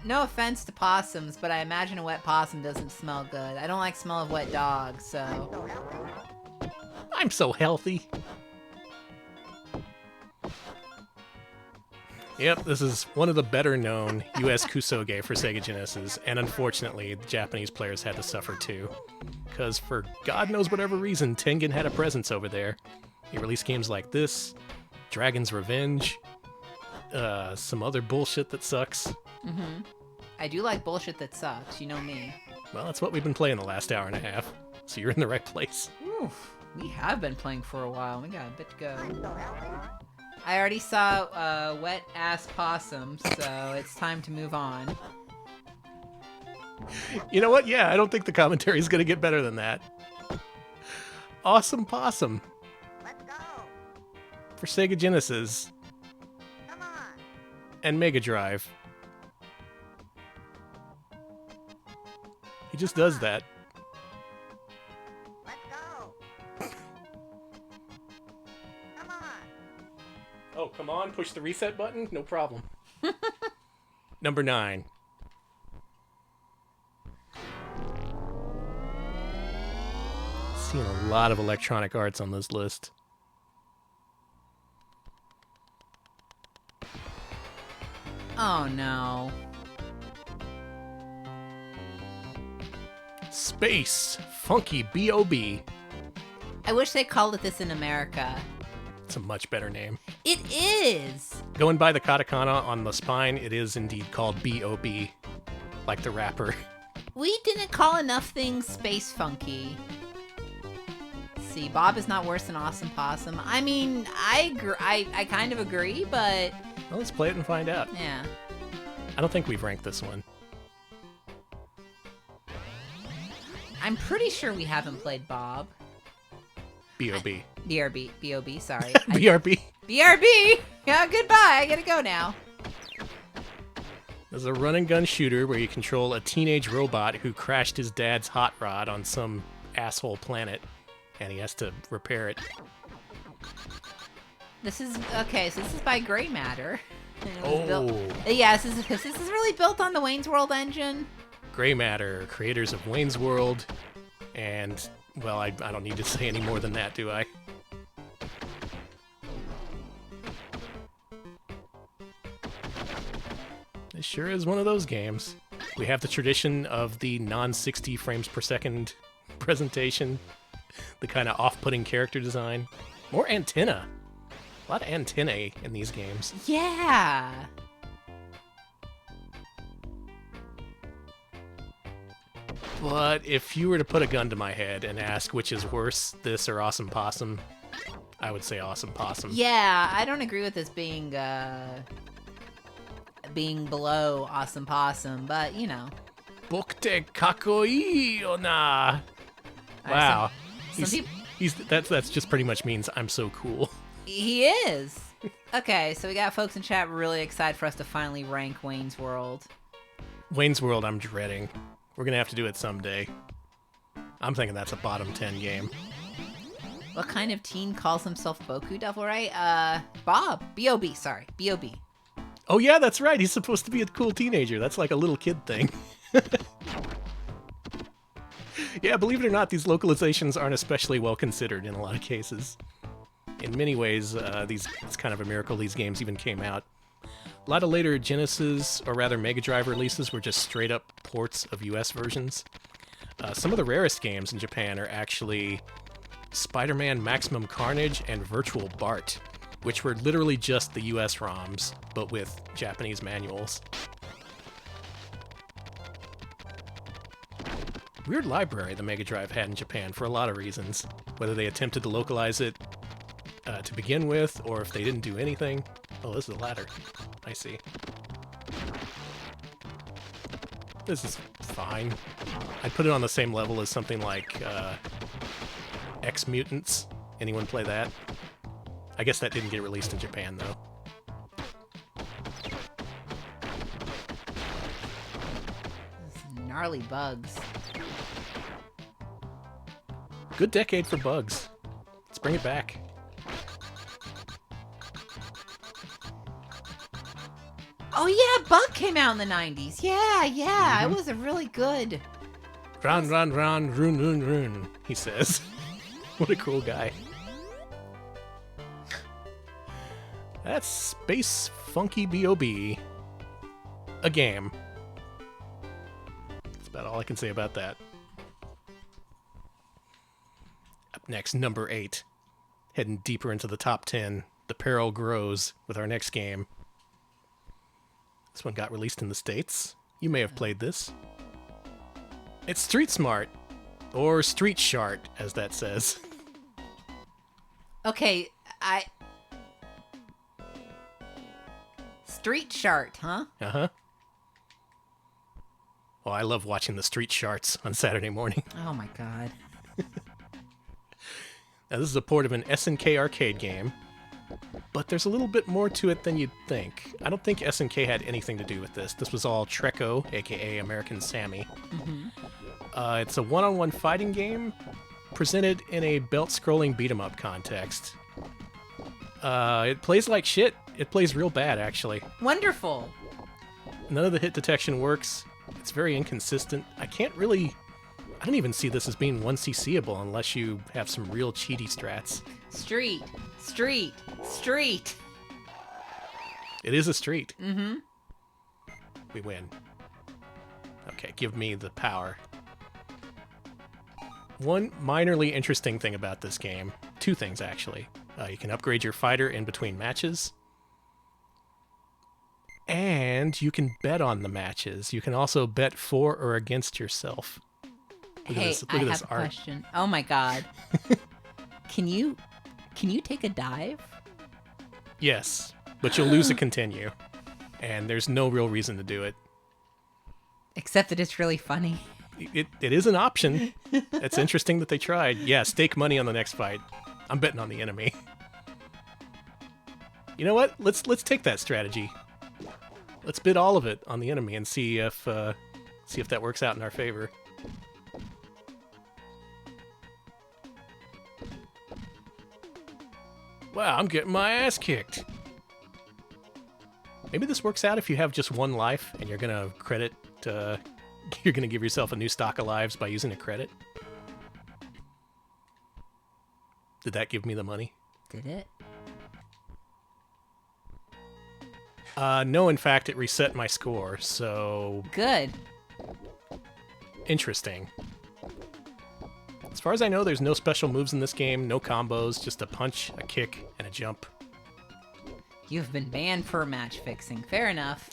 no offense to possums, but I imagine a wet possum doesn't smell good. I don't like smell of wet dogs, so...
I'm so healthy. Yep, this is one of the better-known US Kusoge for Sega Genesis, and unfortunately, the Japanese players had to suffer too. Because for God knows whatever reason, Tengen had a presence over there. He released games like this, Dragon's Revenge, some other bullshit that sucks.
Mm-hmm. I do like bullshit that sucks, you know me.
Well, that's what we've been playing the last hour and a half, so you're in the right place.
Oof, we have been playing for a while. We got a bit to go. I already saw wet-ass possums, so it's time to move on.
You know what? Yeah, I don't think the commentary is going to get better than that. Awesome Possum.
Let's go.
For Sega Genesis.
Come on.
And Mega Drive. He just does that.
Let's go. Come on.
Oh, come on, push the reset button? No problem. Number 9. Seeing a lot of Electronic Arts on this list.
Oh, no.
Space Funky B.o.b.
I wish they called it this in America.
It's a much better name.
It is!
Going by the katakana on the spine, it is indeed called B.o.b. Like the rapper.
We didn't call enough things Space Funky. See, Bob is not worse than Awesome Possum. I mean, I kind of agree, but...
Well, let's play it and find out.
Yeah.
I don't think we've ranked this one.
I'm pretty sure we haven't played Bob.
B.o.b.
BRB. B.o.b, sorry.
B.r.b.
BRB! Yeah, goodbye. I gotta go now.
There's a run-and-gun shooter where you control a teenage robot who crashed his dad's hot rod on some asshole planet, and he has to repair it.
This is... Okay, so this is by Gray Matter. And it was
Oh.
built- Yeah, this is really built on the Wayne's World engine.
Gray Matter, creators of Wayne's World, and, well, I don't need to say any more than that, do I? This sure is one of those games. We have the tradition of the non-60 frames per second presentation, the kind of off-putting character design. More antenna. A lot of antennae in these games.
Yeah.
But if you were to put a gun to my head and ask which is worse, this or Awesome Possum, I would say Awesome Possum.
Yeah, I don't agree with this being below Awesome Possum, but you know.
Bokte kakoi ona. Wow.
Some people...
That's just pretty much means I'm so cool.
He is. Okay, so we got folks in chat really excited for us to finally rank Wayne's World.
Wayne's World I'm dreading. We're gonna have to do it someday. I'm thinking that's a bottom 10 game.
What kind of teen calls himself Boku Devil, right? Bob. B.o.b, sorry. B.o.b.
Oh yeah, that's right. He's supposed to be a cool teenager. That's like a little kid thing. Yeah, believe it or not, these localizations aren't especially well considered in a lot of cases. In many ways, it's kind of a miracle these games even came out. A lot of later Genesis, or rather Mega Drive releases, were just straight-up ports of US versions. Some of the rarest games in Japan are actually Spider-Man Maximum Carnage and Virtual Bart, which were literally just the US ROMs, but with Japanese manuals. Weird library the Mega Drive had in Japan for a lot of reasons. Whether they attempted to localize it to begin with, or if they didn't do anything. Oh, this is a ladder. I see. This is fine. I'd put it on the same level as something like X-Mutants. Anyone play that? I guess that didn't get released in Japan, though.
Those gnarly bugs.
Good decade for bugs. Let's bring it back.
Oh yeah, Bug came out in the 90s. Yeah. It was a really good.
Run, run, run, run, run, run, he says. What a cool guy. That's Space Funky B.o.b. A game. That's about all I can say about that. Up next, number 8. Heading deeper into the top 10. The peril grows with our next game. This one got released in the States. You may have played this. It's Street Smart, or Street Shart, as that says.
Okay, Street Shart, huh?
Uh-huh. Well, I love watching the Street Sharts on Saturday morning.
Oh my god.
Now, this is a port of an SNK arcade game, but there's a little bit more to it than you'd think. I don't think SNK had anything to do with this. This was all Treco, aka American Sammy. It's a one-on-one fighting game presented in a belt-scrolling beat-em-up context. It plays like shit. It plays real bad, actually.
Wonderful.
None of the hit detection works. It's very inconsistent. I don't even see this as being 1cc'able unless you have some real cheaty strats.
Street.
It is a street.
Mm-hmm.
We win. Okay, give me the power. One minorly interesting thing about this game, 2 things actually. You can upgrade your fighter in between matches, and you can bet on the matches. You can also bet for or against yourself. Look
Hey,
at
I
this
have a
art.
question. Oh my god. Can you take a dive?
Yes, but you'll lose a continue, and there's no real reason to do it.
Except that it's really funny.
It is an option. It's interesting that they tried. Yeah, stake money on the next fight. I'm betting on the enemy. You know what? Let's take that strategy. Let's bid all of it on the enemy and see if that works out in our favor. Wow, I'm getting my ass kicked. Maybe this works out if you have just one life and you're gonna credit. You're gonna give yourself a new stock of lives by using a credit. Did that give me the money?
Did it?
No, in fact, it reset my score, so
Good.
interesting. As far as I know, there's no special moves in this game, no combos, just a punch, a kick, and a jump.
You've been banned for match fixing. Fair enough.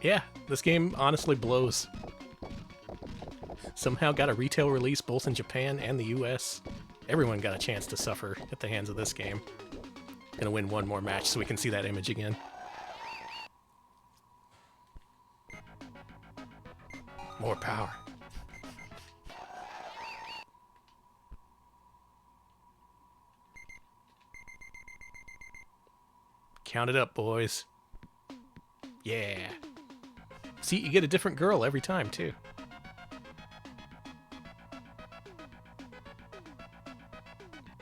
Yeah, this game honestly blows. Somehow got a retail release both in Japan and the US. Everyone got a chance to suffer at the hands of this game. Gonna win one more match so we can see that image again. More power. Count it up, boys. Yeah. See, you get a different girl every time, too.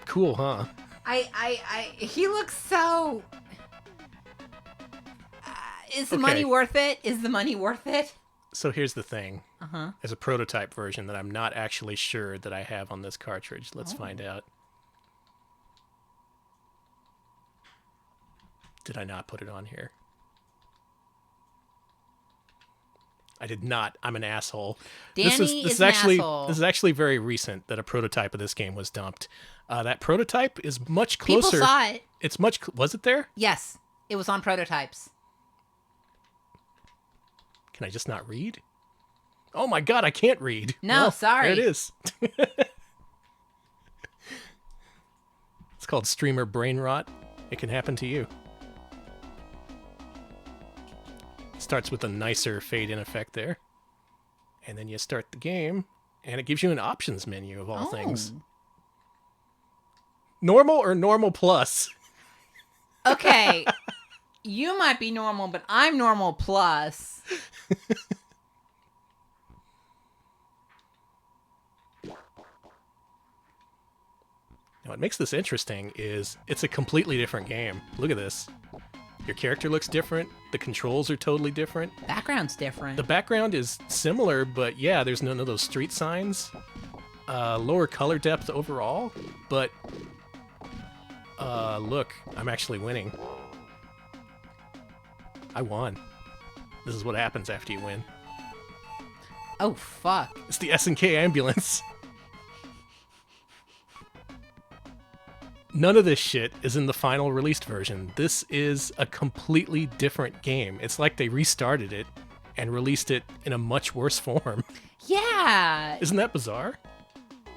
Cool, huh?
He looks so... is the
Okay.
money worth it? Is the money worth it?
So here's the thing.
Uh-huh.
There's a prototype version that I'm not actually sure that I have on this cartridge. Let's find out. Did I not put it on here? I did not. I'm an asshole.
Danny is an asshole.
This is actually very recent that a prototype of this game was dumped. That prototype is much closer.
People saw it.
It's much. Was it there?
Yes. It was on prototypes.
Can I just not read? Oh my god, I can't read.
No,
Well,
sorry.
There it is. called streamer brain rot. It can happen to you. Starts with a nicer fade-in effect there. And then you start the game, and it gives you an options menu of all things. Normal or normal plus?
Okay. You might be normal, but I'm normal plus.
Now, what makes this interesting is it's a completely different game. Look at this. Your character looks different. The controls are totally different.
Background's different.
The background is similar, but yeah, there's none of those street signs. Lower color depth overall, but look, I'm actually winning. I won. This is what happens after you win.
Oh, fuck.
It's the S&K ambulance. None of this shit is in the final released version. This is a completely different game. It's like they restarted it and released it in a much worse form.
Yeah.
Isn't that bizarre?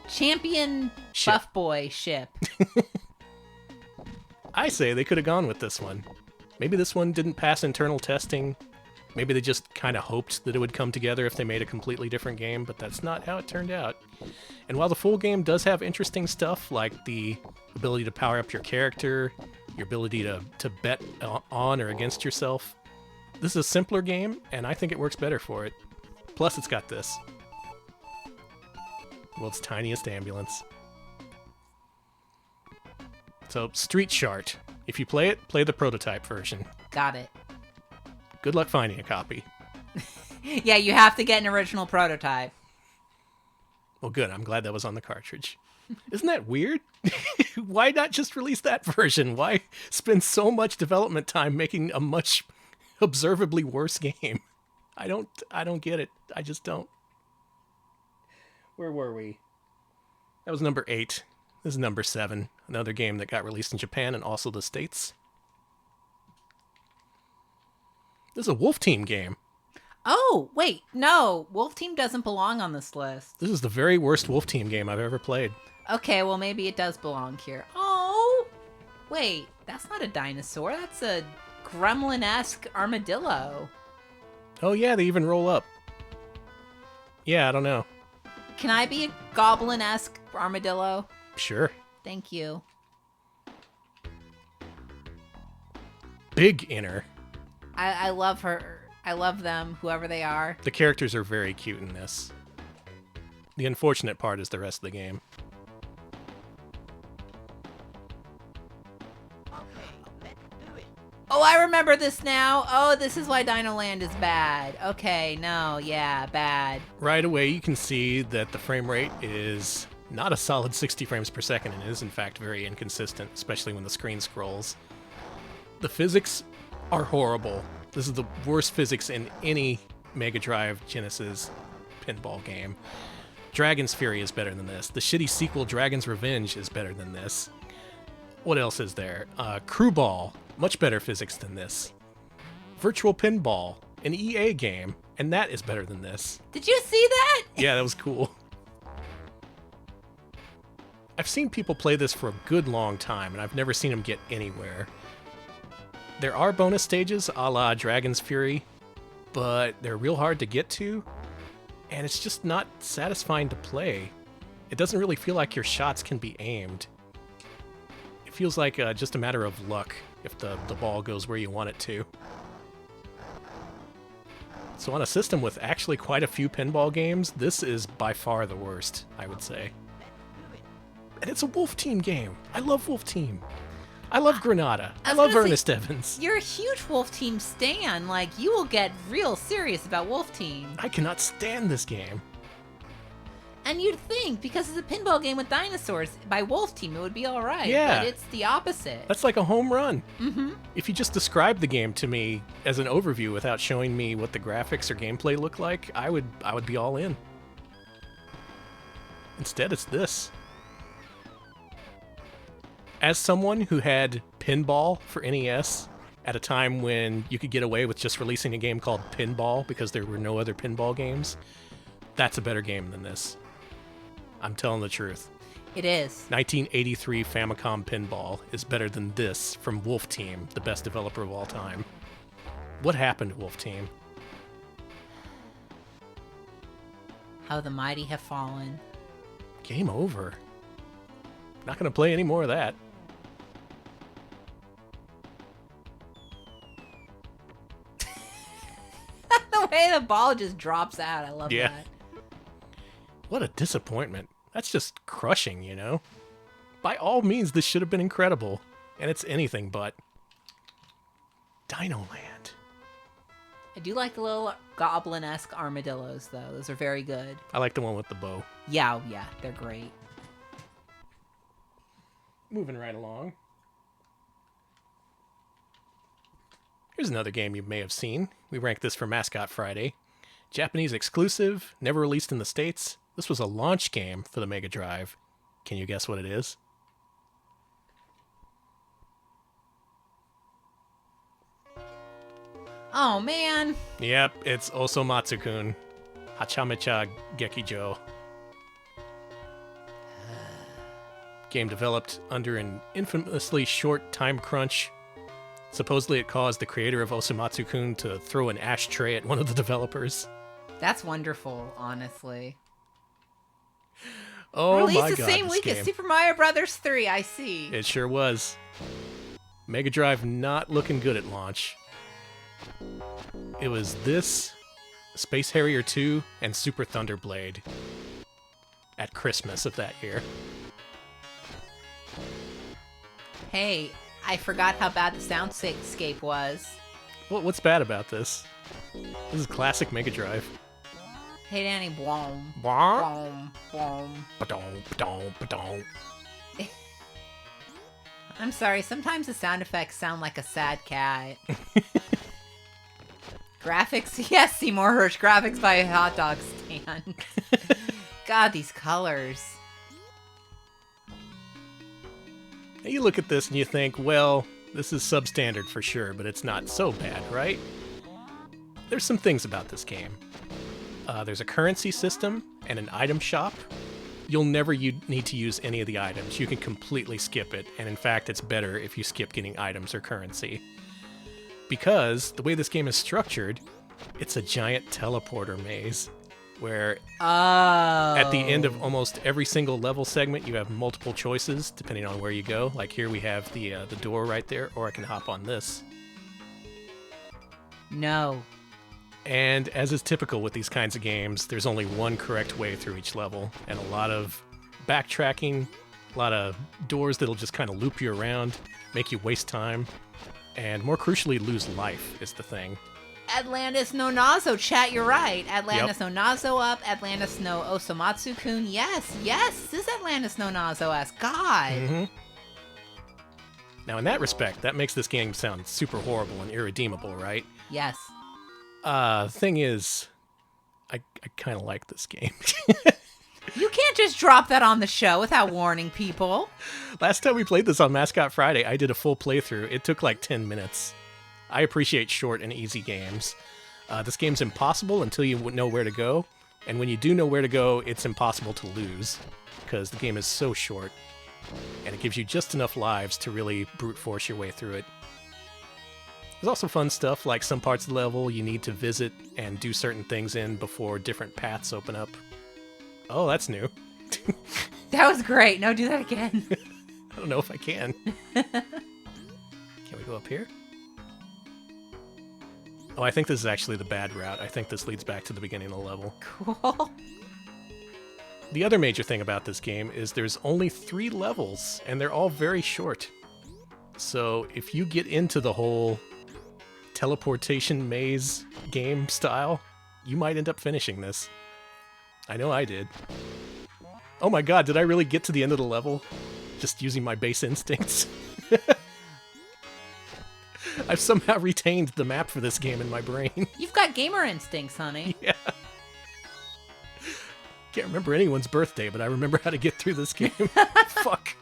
Champion
Ship.
buff boy ship.
I say they could have gone with this one. Maybe this one didn't pass internal testing. Maybe they just kind of hoped that it would come together if they made a completely different game, but that's not how it turned out. And while the full game does have interesting stuff, like the ability to power up your character, your ability to bet on or against yourself, this is a simpler game, and I think it works better for it. Plus, it's got this. World's tiniest ambulance. So, Street Chart. If you play it, play the prototype version.
Got it.
Good luck finding a copy.
Yeah, you have to get an original prototype.
Well, good. I'm glad that was on the cartridge. Isn't that weird? Why not just release that version? Why spend so much development time making a much observably worse game? I don't get it. I just don't. Where were we? That was number 8. This is number 7. Another game that got released in Japan and also the States. This is a Wolf Team game.
Oh, wait. No. Wolf Team doesn't belong on this list.
This is the very worst Wolf Team game I've ever played.
Okay, well, maybe it does belong here. Oh! Wait, that's not a dinosaur. That's a gremlin-esque armadillo.
Oh yeah, they even roll up. Yeah, I don't know.
Can I be a goblin-esque armadillo?
Sure.
Thank you.
Big Inner.
I love her. I love them, whoever they are.
The characters are very cute in this. The unfortunate part is the rest of the game.
Oh, I remember this now. Oh, this is why Dinoland is bad. Okay, no, yeah, bad.
Right away, you can see that the frame rate is not a solid 60 frames per second and is, in fact, very inconsistent, especially when the screen scrolls. The physics are horrible. This is the worst physics in any Mega Drive Genesis pinball game. Dragon's Fury is better than this. The shitty sequel Dragon's Revenge is better than this. What else is there? Crew Ball, much better physics than this. Virtual Pinball, an EA game, and that is better than this.
Did you see that?
Yeah, that was cool. I've seen people play this for a good long time, and I've never seen them get anywhere. There are bonus stages a la Dragon's Fury, but they're real hard to get to, and it's just not satisfying to play. It doesn't really feel like your shots can be aimed. It feels like just a matter of luck if the ball goes where you want it to. So on a system with actually quite a few pinball games, this is by far the worst, I would say. And it's a Wolf Team game. I love Wolf Team. I love Granada. I love Ernest Evans.
You're a huge Wolf Team stan. Like, you will get real serious about Wolf Team.
I cannot stand this game.
And you'd think, because it's a pinball game with dinosaurs, by Wolf Team it would be alright.
Yeah.
But it's the opposite.
That's like a home run.
Mm-hmm.
If you just described the game to me as an overview without showing me what the graphics or gameplay look like, I would be all in. Instead, it's this. As someone who had Pinball for NES at a time when you could get away with just releasing a game called Pinball because there were no other pinball games, that's a better game than this. I'm telling the truth.
It is.
1983 Famicom Pinball is better than this from Wolf Team, the best developer of all time. What happened to Wolf Team?
How the mighty have fallen.
Game over. Not going to play any more of that.
The way the ball just drops out. I love
Yeah.
that.
What a disappointment. That's just crushing, you know? By all means, this should have been incredible. And it's anything but. Dinoland.
I do like the little goblin-esque armadillos, though. Those are very good.
I like the one with the bow.
Yeah, they're great.
Moving right along. Here's another game you may have seen. We ranked this for Mascot Friday. Japanese exclusive, never released in the States. This was a launch game for the Mega Drive. Can you guess what it is?
Oh, man.
Yep, it's Osomatsu-kun. Hachamecha Gekijo. Game developed under an infamously short time crunch. Supposedly it caused the creator of Osomatsu-kun to throw an ashtray at one of the developers.
That's wonderful, honestly.
Oh
Released
my
the
god,
same
this
week
game.
as Super Mario Brothers 3, I see.
It sure was. Mega Drive not looking good at launch. It was this, Space Harrier 2, and Super Thunderblade at Christmas of that year.
Hey, I forgot how bad the soundscape was.
What's bad about this? This is classic Mega Drive.
Hey, Danny, boom,
Wah?
boom, boom.
Ba-dong, ba-dong, ba-dong.
I'm sorry, sometimes the sound effects sound like a sad cat. Graphics, yes, Seymour Hirsch, graphics by a hot dog stand. God, these colors.
Now you look at this and you think, well, this is substandard for sure, but it's not so bad, right? There's some things about this game. There's a currency system and an item shop. You'll never need to use any of the items. You can completely skip it, and in fact, it's better if you skip getting items or currency. Because the way this game is structured, it's a giant teleporter maze, where at the end of almost every single level segment, you have multiple choices depending on where you go. Like here we have the door right there, or I can hop on this.
No.
And as is typical with these kinds of games, there's only one correct way through each level, and a lot of backtracking, a lot of doors that'll just kind of loop you around, make you waste time, and more crucially, lose life is the thing.
Atlantis no Nazo, chat, you're right. Atlantis no Nazo up, Atlantis no Osomatsu-kun. Yes, this is Atlantis no Nazo-esque. God.
Mm-hmm. Now, in that respect, that makes this game sound super horrible and irredeemable, right?
Yes.
Thing is, I kind of like this game.
You can't just drop that on the show without warning people.
Last time we played this on Mascot Friday, I did a full playthrough. It took like 10 minutes. I appreciate short and easy games. This game's impossible until you know where to go, and when you do know where to go, it's impossible to lose, because the game is so short, and it gives you just enough lives to really brute force your way through it. There's also fun stuff, like some parts of the level you need to visit and do certain things in before different paths open up. Oh, that's new.
That was great. No, do that again.
I don't know if I can. Can we go up here? Oh, I think this is actually the bad route. I think this leads back to the beginning of the level.
Cool.
The other major thing about this game is there's only 3 levels, and they're all very short. So if you get into the whole teleportation maze game style, you might end up finishing this. I know I did. Oh my god, did I really get to the end of the level? Just using my base instincts? I've somehow retained the map for this game in my brain.
You've got gamer instincts, honey.
Yeah. Can't remember anyone's birthday, but I remember how to get through this game. Fuck.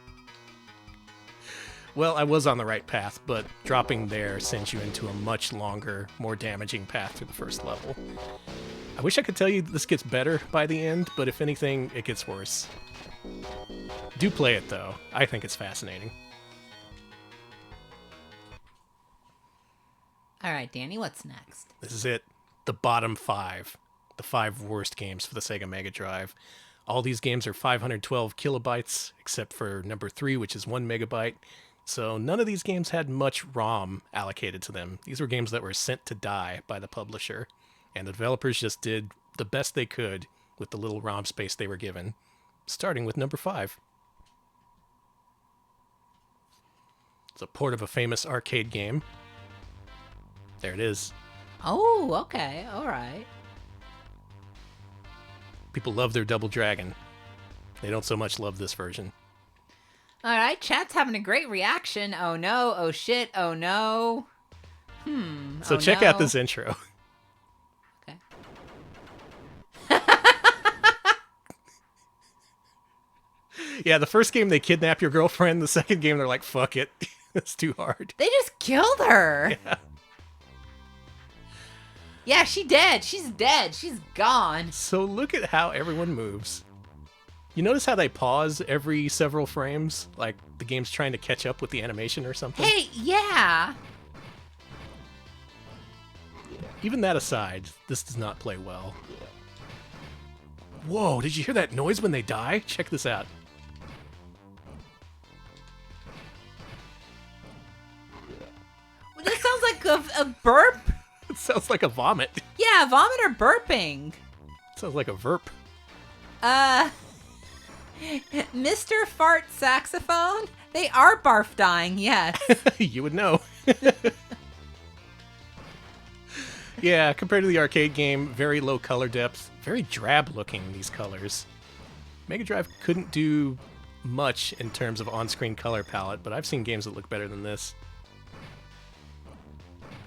Well, I was on the right path, but dropping there sends you into a much longer, more damaging path through the first level. I wish I could tell you this gets better by the end, but if anything, it gets worse. Do play it, though. I think it's fascinating.
All right, Danny, what's next?
This is it. The bottom 5. The 5 worst games for the Sega Mega Drive. All these games are 512 kilobytes, except for number 3, which is 1 megabyte. So none of these games had much ROM allocated to them. These were games that were sent to die by the publisher, and the developers just did the best they could with the little ROM space they were given, starting with number 5. It's a port of a famous arcade game. There it is.
Oh, okay. All right.
People love their Double Dragon. They don't so much love this version.
All right, chat's having a great reaction. Oh no, oh shit, oh no.
So check out this intro.
Okay.
Yeah, the first game they kidnap your girlfriend. The second game they're like, fuck it. It's too hard.
They just killed her.
Yeah.
Yeah, she dead. She's dead. She's gone.
So look at how everyone moves. You notice how they pause every several frames? Like the game's trying to catch up with the animation or something?
Hey, yeah.
Even that aside, this does not play well. Whoa, did you hear that noise when they die? Check this out.
This sounds like a burp.
It sounds like a vomit.
Yeah, vomit or burping.
It sounds like a verp.
Mr. Fart Saxophone? They are barf dying, yes.
You would know. Yeah, compared to the arcade game, very low color depth, very drab looking, these colors. Mega Drive couldn't do much in terms of on-screen color palette, but I've seen games that look better than this.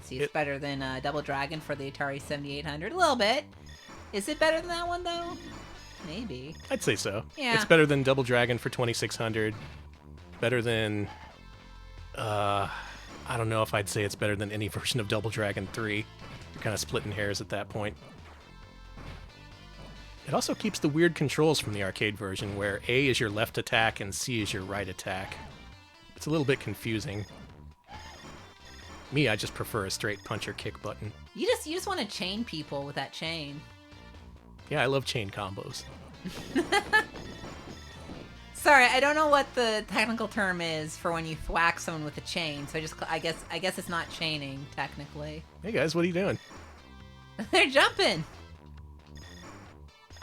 See, it's better than Double Dragon for the Atari 7800. A little bit. Is it better than that one, though? Maybe.
I'd say so.
Yeah.
It's better than Double Dragon for 2600. Better than... I don't know if I'd say it's better than any version of Double Dragon 3. You're kind of splitting hairs at that point. It also keeps the weird controls from the arcade version, where A is your left attack and C is your right attack. It's a little bit confusing. Me, I just prefer a straight punch or kick button.
You just want to chain people with that chain.
Yeah, I love chain combos.
Sorry, I don't know what the technical term is for when you thwack someone with a chain. So I guess it's not chaining technically.
Hey guys, what are you doing?
They're jumping.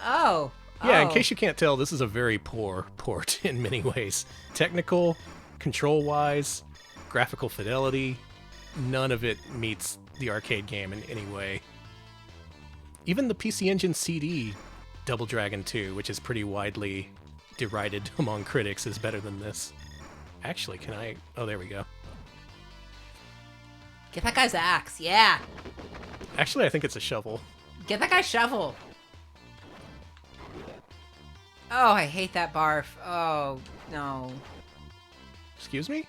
Oh.
Yeah, in
oh.
case you can't tell, this is a very poor port in many ways. Technical, control-wise, graphical fidelity, none of it meets the arcade game in any way. Even the PC Engine CD Double Dragon 2, which is pretty widely derided among critics, is better than this. Actually, can I... Oh, there we go.
Get that guy's axe, yeah.
Actually, I think it's a shovel.
Get that guy's shovel. Oh, I hate that barf. Oh, no.
Excuse me?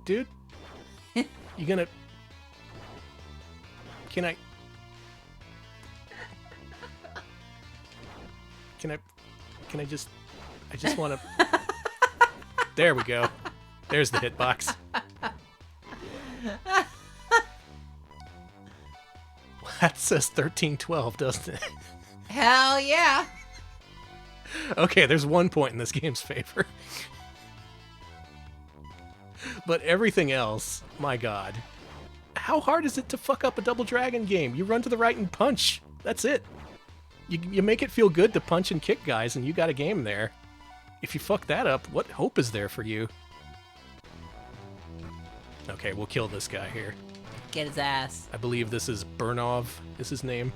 Dude? You gonna... Can I... Can I just... I just want to... There we go. There's the hitbox. That says 1312, doesn't it?
Hell yeah.
Okay, there's 1 point in this game's favor. But everything else, my god. How hard is it to fuck up a Double Dragon game? You run to the right and punch. That's it. You make it feel good to punch and kick guys, and you got a game there. If you fuck that up, what hope is there for you? Okay, we'll kill this guy here.
Get his ass.
I believe this is Burnov, is his name.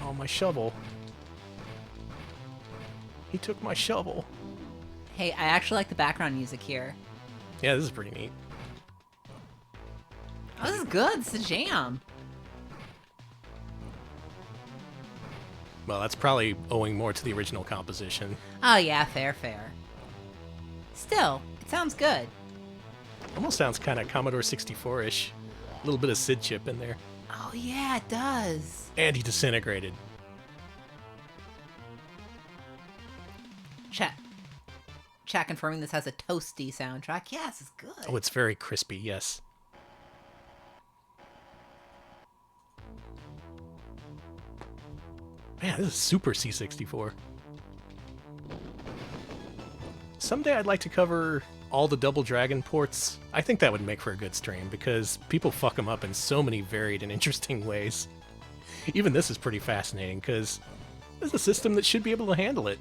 Oh, my shovel. He took my shovel.
Hey, I actually like the background music here.
Yeah, this is pretty neat.
Oh, this is good. It's a jam.
Well, that's probably owing more to the original composition.
Oh, yeah, fair. Still, it sounds good.
Almost sounds kind of Commodore 64-ish. A little bit of SID chip in there.
Oh, yeah, it does.
And he disintegrated.
chat confirming this has a toasty soundtrack. Yeah, this is good.
Oh, it's very crispy, yes. Man, this is super C64. Someday I'd like to cover all the Double Dragon ports. I think that would make for a good stream, because people fuck them up in so many varied and interesting ways. Even this is pretty fascinating, because this is a system that should be able to handle it.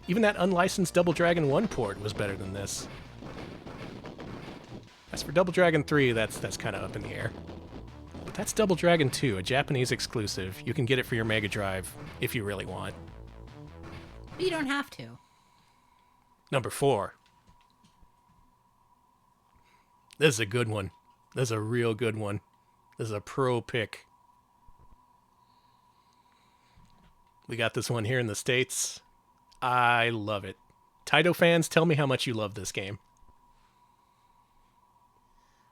Even that unlicensed Double Dragon 1 port was better than this. As for Double Dragon 3, that's kind of up in the air. But that's Double Dragon 2, a Japanese exclusive. You can get it for your Mega Drive if you really want.
But you don't have to.
Number 4. This is a good one. This is a real good one. This is a pro pick. We got this one here in the States. I love it. Taito fans, tell me how much you love this game.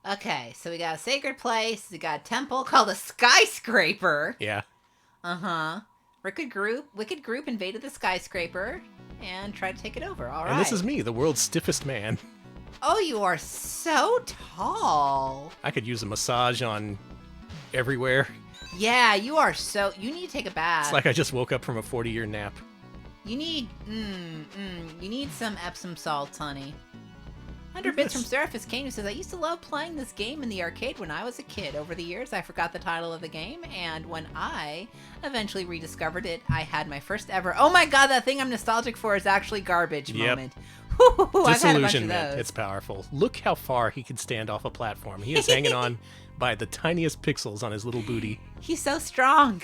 Okay, so we got a sacred place. We got a temple called a skyscraper.
Yeah.
Uh-huh. Wicked group invaded the skyscraper and tried to take it over. All right.
And this is me, the world's stiffest man.
Oh, you are so tall.
I could use a massage on everywhere.
Yeah, you are so... You need to take a bath.
It's like I just woke up from a 40-year nap.
You need... you need some Epsom salts, honey. 100 Bits from Surface Kane, who says, I used to love playing this game in the arcade when I was a kid. Over the years, I forgot the title of the game, and when I eventually rediscovered it, I had my first ever... Oh my god, that thing I'm nostalgic for is actually garbage moment. Whew, I've had a bunch of
Disillusionment.
those.
It's powerful. Look how far he can stand off a platform. He is hanging on by the tiniest pixels on his little booty.
He's so strong.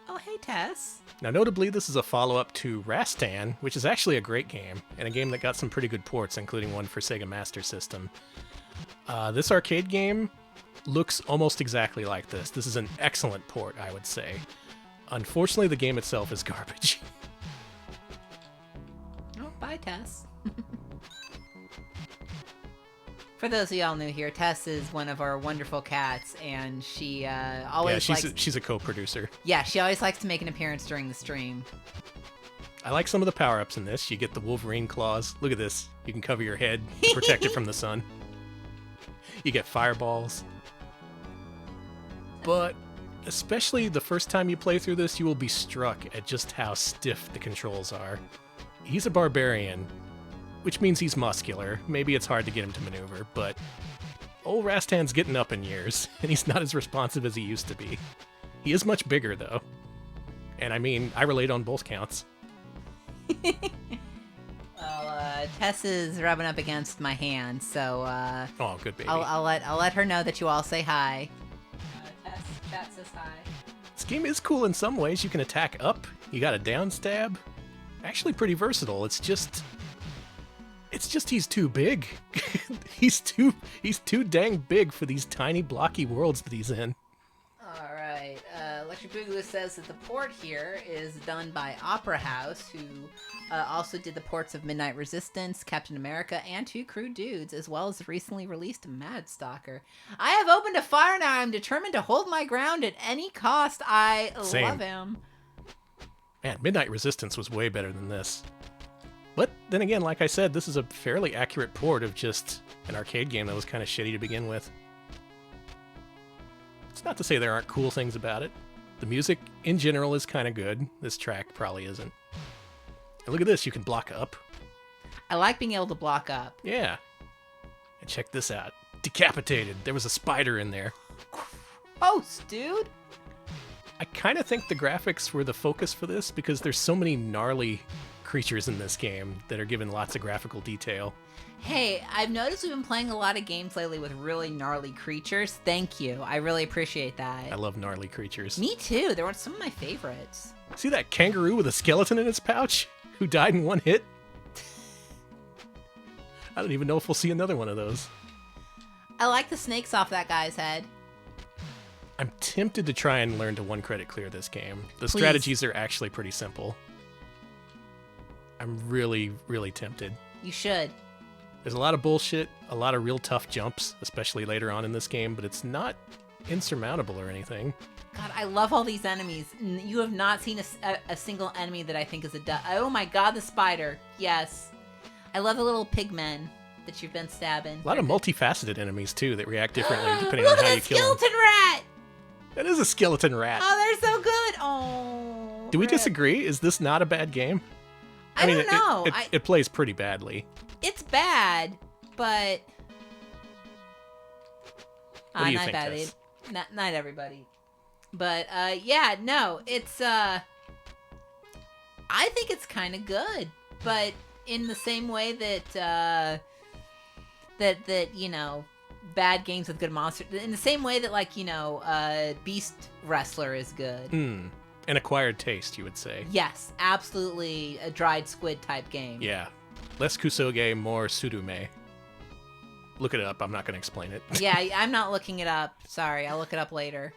Oh, hey, Tess.
Now, notably, this is a follow-up to Rastan, which is actually a great game, and a game that got some pretty good ports, including one for Sega Master System. This arcade game looks almost exactly like this. This is an excellent port, I would say. Unfortunately, the game itself is garbage.
Oh, bye, Tess. For those of y'all new here, Tess is one of our wonderful cats, and she always
she's a co-producer.
Yeah, she always likes to make an appearance during the stream.
I like some of the power-ups in this. You get the Wolverine claws. Look at this. You can cover your head to protect it from the sun. You get fireballs. But especially the first time you play through this, you will be struck at just how stiff the controls are. He's a barbarian, which means he's muscular. Maybe it's hard to get him to maneuver, but old Rastan's getting up in years, and he's not as responsive as he used to be. He is much bigger, though. And I mean, I relate on both counts.
Well, Tess is rubbing up against my hand, so
Oh, good baby.
I'll let her know that you all say hi. Tess, chat says hi.
This game is cool in some ways. You can attack up. You got a down stab. Actually pretty versatile. It's just he's too big. he's too dang big for these tiny blocky worlds that he's in.
All right. Electric Boogaloo says that the port here is done by Opera House, who also did the ports of Midnight Resistance, Captain America, and Two Crude Dudes, as well as the recently released Mad Stalker. I have opened a fire now. I'm determined to hold my ground at any cost. I
Same.
love him.
Man, Midnight Resistance was way better than this. But then again, like I said, this is a fairly accurate port of just an arcade game that was kind of shitty to begin with. It's not to say there aren't cool things about it. The music, in general, is kind of good. This track probably isn't. And look at this, you can block up.
I like being able to block up.
Yeah. And check this out. Decapitated. There was a spider in there.
Oh, dude.
I kind of think the graphics were the focus for this because there's so many gnarly creatures in this game that are given lots of graphical detail.
Hey, I've noticed we've been playing a lot of games lately with really gnarly creatures. Thank you. I really appreciate that.
I love gnarly creatures.
Me too. They were some of my favorites.
See that kangaroo with a skeleton in its pouch who died in one hit? I don't even know if we'll see another one of those.
I like the snakes off that guy's head.
I'm tempted to try and learn to one credit clear this game. The
Please.
strategies are actually pretty simple. I'm really, really tempted.
You should.
There's a lot of bullshit, a lot of real tough jumps, especially later on in this game, but it's not insurmountable or anything.
God, I love all these enemies. You have not seen a single enemy that I think is oh my god, the spider. Yes. I love the little pigmen that you've been stabbing.
A lot of multifaceted enemies, too, that react differently depending on
Look
how
at
you
that
kill them.
skeleton rat!
That is a skeleton rat.
Oh, they're so good. Oh.
Do we
rip.
disagree? Is this not a bad game?
I don't know.
It plays pretty badly.
It's bad, but...
What do you
not
think,
bad.
Tess?
Not everybody. But, yeah, no, it's, I think it's kind of good. But in the same way that, that, you know, bad games with good monsters, in the same way that, like, you know, Beast Wrestler is good.
An acquired taste, you would say.
Yes, absolutely a dried squid type game.
Yeah. Less Kusoge, more Sudume. Look it up. I'm not going to explain it.
Yeah, I'm not looking it up. Sorry, I'll look it up later.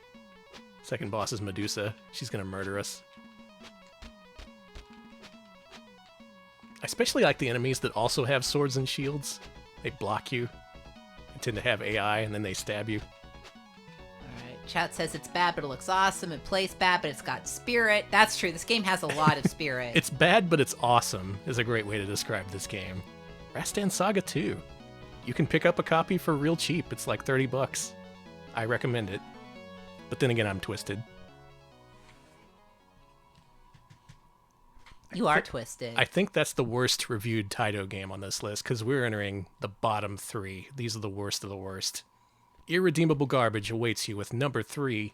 Second boss is Medusa. She's going to murder us. I especially like the enemies that also have swords and shields. They block you. They tend to have AI, and then they stab you.
Alright, chat says it's bad, but it looks awesome. It plays bad, but it's got spirit. That's true. This game has a lot of spirit.
It's bad, but it's awesome is a great way to describe this game. Rastan Saga 2. You can pick up a copy for real cheap. It's like $30. I recommend it. But then again, I'm twisted.
You are twisted.
I think that's the worst reviewed Taito game on this list, because we're entering the bottom 3. These are the worst of the worst. Irredeemable garbage awaits you with number 3,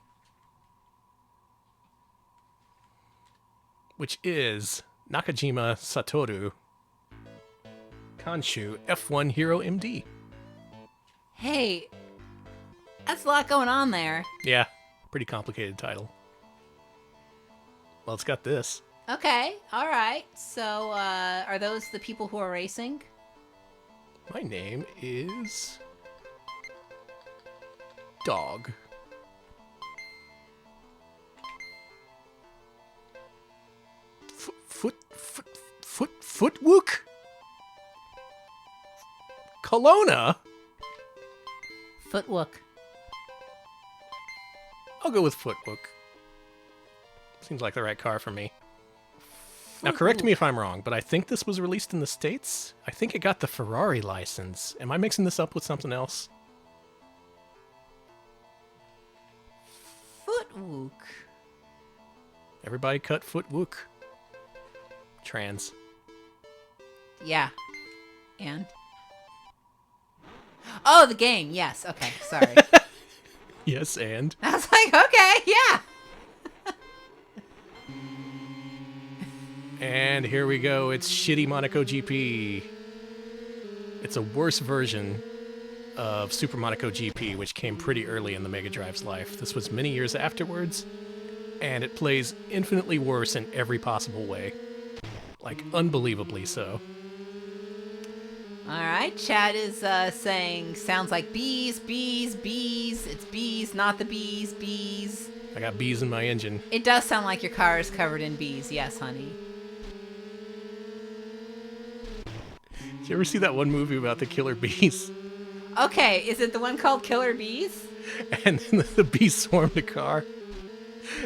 which is Nakajima Satoru Kanshu F1 Hero MD.
Hey, that's a lot going on there.
Yeah, pretty complicated title. Well, it's got this.
Okay, alright. So, are those the people who are racing?
My name is... Dog. Footwook? Kelowna?
Footwook.
I'll go with Footwook. Seems like the right car for me. Now, correct me if I'm wrong, but I think this was released in the States. I think it got the Ferrari license. Am I mixing this up with something else?
Footwook.
Everybody cut Footwook. Trans.
Yeah. And? Oh, the game. Yes. Okay. Sorry.
Yes, and?
I was like, okay, yeah.
And here we go. It's shitty Monaco GP. It's a worse version of Super Monaco GP, which came pretty early in the Mega Drive's life. This was many years afterwards, and it plays infinitely worse in every possible way. Like, unbelievably so.
Alright, chat is saying, sounds like bees, bees, bees. It's bees, not the bees, bees.
I got bees in my engine.
It does sound like your car is covered in bees. Yes, honey.
Did you ever see that one movie about the killer bees?
Okay, is it the one called Killer Bees?
And then the bees swarmed a car.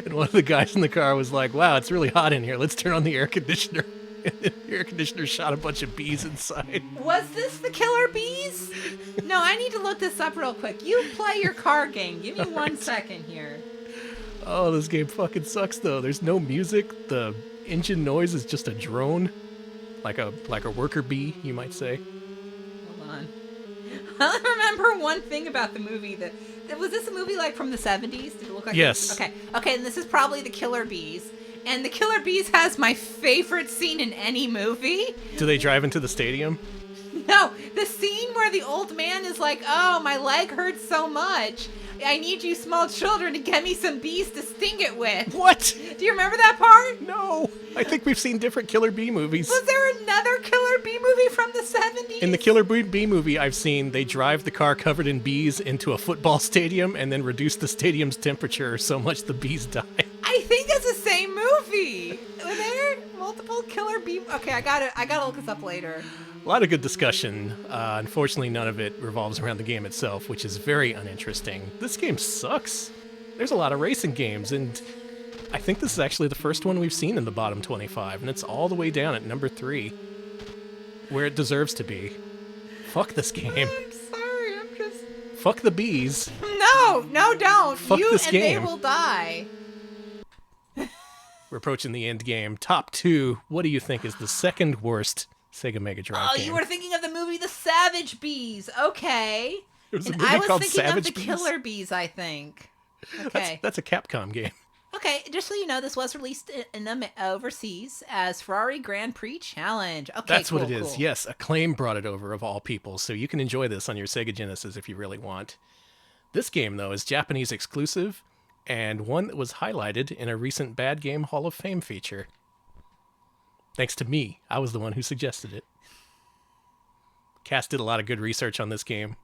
And one of the guys in the car was like, wow, it's really hot in here. Let's turn on the air conditioner. And the air conditioner shot a bunch of bees inside.
Was this the Killer Bees? No, I need to look this up real quick. You play your car game. Give me 1 second here.
Oh, this game fucking sucks, though. There's no music. The engine noise is just a drone. Like a worker bee, you might say.
Hold on. I remember one thing about the movie. Was this a movie like from the 70s? Did it look like
Yes.
Okay, and this is probably the Killer Bees. And the Killer Bees has my favorite scene in any movie.
Do they drive into the stadium?
No, the scene where the old man is like, oh, my leg hurts so much. I need you small children to get me some bees to sting it with.
What?
Do you remember that part?
No. I think we've seen different Killer Bee movies.
Was there another Killer Bee movie from the 70s?
In the Killer Bee movie I've seen, they drive the car covered in bees into a football stadium and then reduce the stadium's temperature so much the bees die.
I think it's the same movie. Were there multiple multiple Killer B. Okay, I gotta look this up later.
A lot of good discussion. Unfortunately, none of it revolves around the game itself, which is very uninteresting. This game sucks. There's a lot of racing games, and I think this is actually the first one we've seen in the bottom 25, and it's all the way down at number 3, where it deserves to be. Fuck this game.
I'm sorry, I'm just...
Fuck the bees.
No, don't.
Fuck
you
this
and
game.
they will die.
We're approaching the end game. Top 2, what do you think is the second worst Sega Mega Drive
Oh,
game?
you were thinking of the movie The Savage Bees. Okay.
There was a
And
movie
I was
called
thinking
Savage
of the
Bees?
Killer Bees, I think. Okay.
That's a Capcom game.
Okay, just so you know, this was released in overseas as Ferrari Grand Prix Challenge. Okay,
That's
cool,
what it is.
cool.
Yes, Acclaim brought it over of all people, so you can enjoy this on your Sega Genesis if you really want. This game, though, is Japanese exclusive, and one that was highlighted in a recent Bad Game Hall of Fame feature. Thanks to me. I was the one who suggested it. Cass did a lot of good research on this game,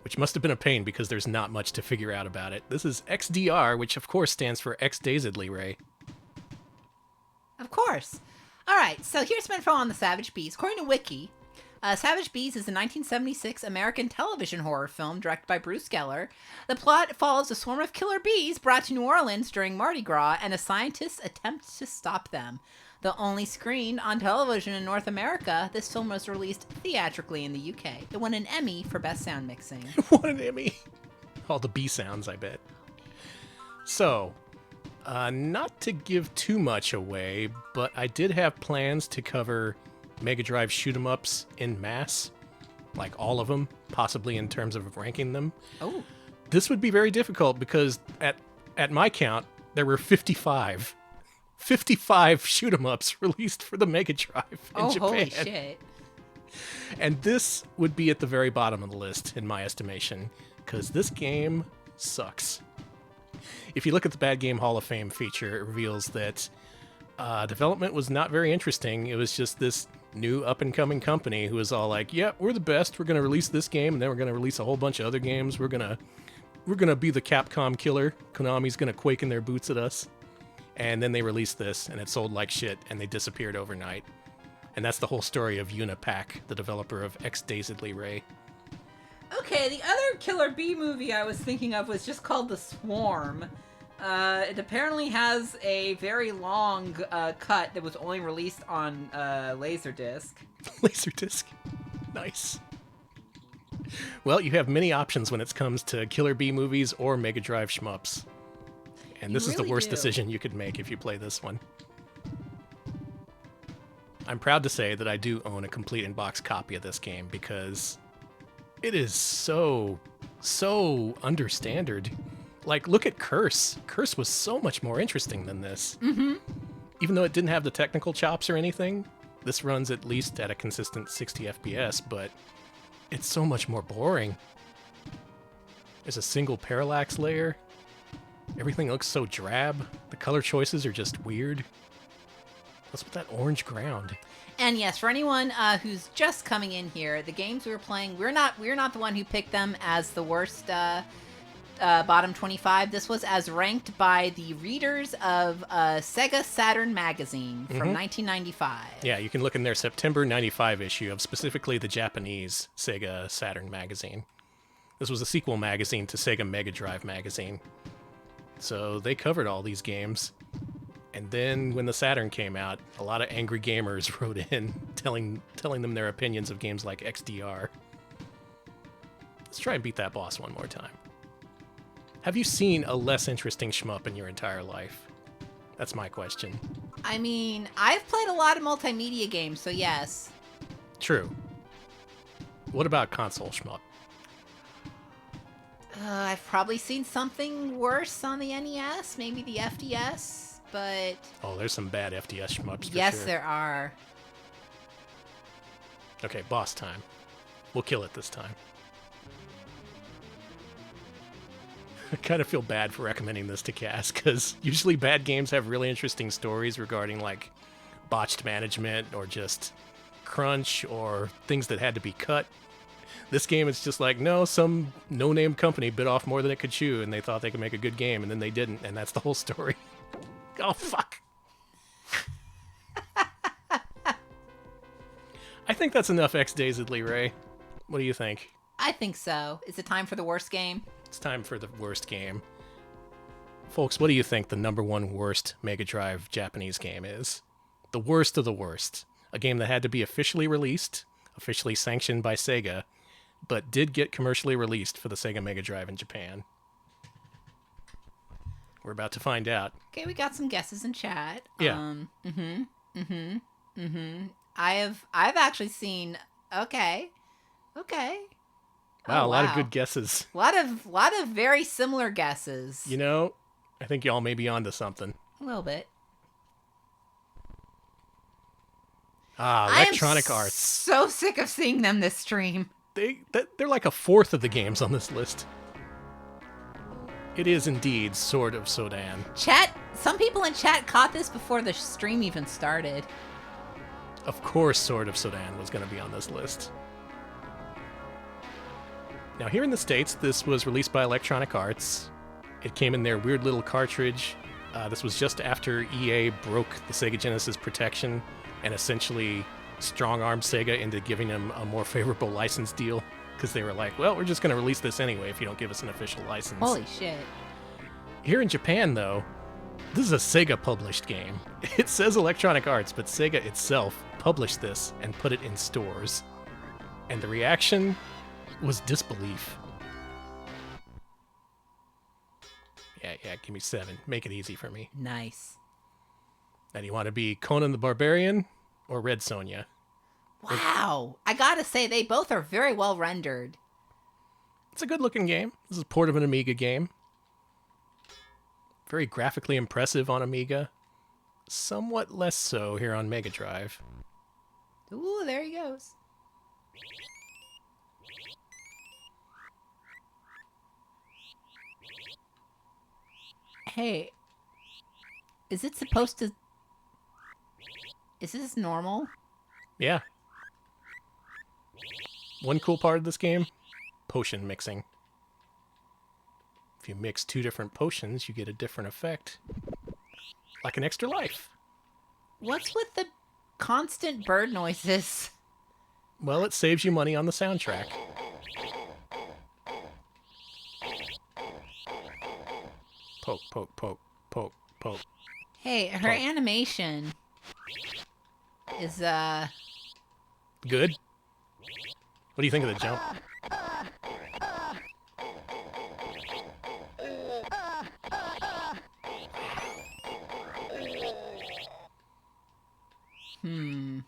which must have been a pain because there's not much to figure out about it. This is XDR, which of course stands for X-Dazedly Ray.
Of course. All right, so here's some info on the Savage Bees. According to Wiki, Savage Bees is a 1976 American television horror film directed by Bruce Geller. The plot follows a swarm of killer bees brought to New Orleans during Mardi Gras, and a scientist attempts to stop them. The only screened on television in North America, this film was released theatrically in the UK. It won an Emmy for Best Sound Mixing.
What an Emmy. All the bee sounds, I bet. So, not to give too much away, but I did have plans to cover Mega Drive shoot-em-ups in mass. Like all of them, possibly in terms of ranking them.
Oh.
This would be very difficult because at my count, there were 55. 55 shoot-em-ups released for the Mega Drive in Japan.
Holy shit.
And this would be at the very bottom of the list, in my estimation, because this game sucks. If you look at the Bad Game Hall of Fame feature, it reveals that development was not very interesting. It was just this new up-and-coming company who was all like, yeah, we're the best. We're going to release this game, and then we're going to release a whole bunch of other games. We're gonna be the Capcom killer. Konami's going to quake in their boots at us. And then they released this, and it sold like shit, and they disappeared overnight. And that's the whole story of Unipac, the developer of X-Dazedly Ray.
Okay, the other Killer Bee movie I was thinking of was just called The Swarm. It apparently has a very long cut that was only released on Laserdisc.
Laserdisc. Nice. Well, you have many options when it comes to Killer Bee movies or Mega Drive shmups. And this is the
really
worst
do.
decision you could make if you play this one. I'm proud to say that I do own a complete in-box copy of this game because it is so understandard. Like, look at Curse. Curse was so much more interesting than this.
Mm-hmm.
Even though it didn't have the technical chops or anything, this runs at least at a consistent 60 FPS, but it's so much more boring. There's a single parallax layer. Everything looks so drab. The color choices are just weird. What's with that orange ground?
And yes, for anyone who's just coming in here, the games we were playing, we're not the one who picked them as the worst bottom 25. This was as ranked by the readers of Sega Saturn Magazine from 1995.
Yeah, you can look in their September 95 issue of specifically the Japanese Sega Saturn Magazine. This was a sequel magazine to Sega Mega Drive Magazine. So they covered all these games. And then when the Saturn came out, a lot of angry gamers wrote in telling them their opinions of games like XDR. Let's try and beat that boss one more time. Have you seen a less interesting shmup in your entire life? That's my question.
I mean, I've played a lot of multimedia games, so yes.
True. What about console shmup?
I've probably seen something worse on the NES, maybe the FDS, but...
Oh, there's some bad FDS shmups for
yes,
sure.
there are.
Okay, boss time. We'll kill it this time. I kind of feel bad for recommending this to Cass, because usually bad games have really interesting stories regarding, like, botched management, or just crunch, or things that had to be cut. This game is just like, no, some no-name company bit off more than it could chew, and they thought they could make a good game, and then they didn't, and that's the whole story. Oh, fuck. I think that's enough X-Dazedly, Ray. What do you think?
I think so. Is it time for the worst game?
It's time for the worst game. Folks, what do you think the number one worst Mega Drive Japanese game is? The worst of the worst. A game that had to be officially released, officially sanctioned by Sega, but did get commercially released for the Sega Mega Drive in Japan. We're about to find out.
Okay, we got some guesses in chat.
Yeah.
I've actually seen. Okay.
Wow,
Oh,
a lot of good guesses.
lot of very similar guesses.
You know, I think y'all may be onto something.
A little bit.
Electronic Arts.
So sick of seeing them this stream.
They're like a fourth of the games on this list. It is indeed Sword of Sodom.
Chat. Some people in chat caught this before the stream even started.
Of course, Sword of Sodom was going to be on this list. Now, here in the States, this was released by Electronic Arts. It came in their weird little cartridge. This was just after EA broke the Sega Genesis protection and essentially strong-armed Sega into giving them a more favorable license deal, because they were like, well, we're just going to release this anyway if you don't give us an official license.
Holy shit.
Here in Japan, though, this is a Sega-published game. It says Electronic Arts, but Sega itself published this and put it in stores. And the reaction was disbelief. Yeah, give me 7. Make it easy for me.
Nice.
Now, do you want to be Conan the Barbarian or Red Sonja?
Wow. I gotta say, they both are very well rendered.
It's a good-looking game. This is a port of an Amiga game. Very graphically impressive on Amiga. Somewhat less so here on Mega Drive.
Ooh, there he goes. Hey, is it supposed to... Is this normal?
Yeah. One cool part of this game, potion mixing. If you mix 2 different potions, you get a different effect. Like an extra life.
What's with the constant bird noises?
Well, it saves you money on the soundtrack. Poke, poke, poke, poke, poke.
Hey, her animation is,
Good? What do you think of the jump? Give me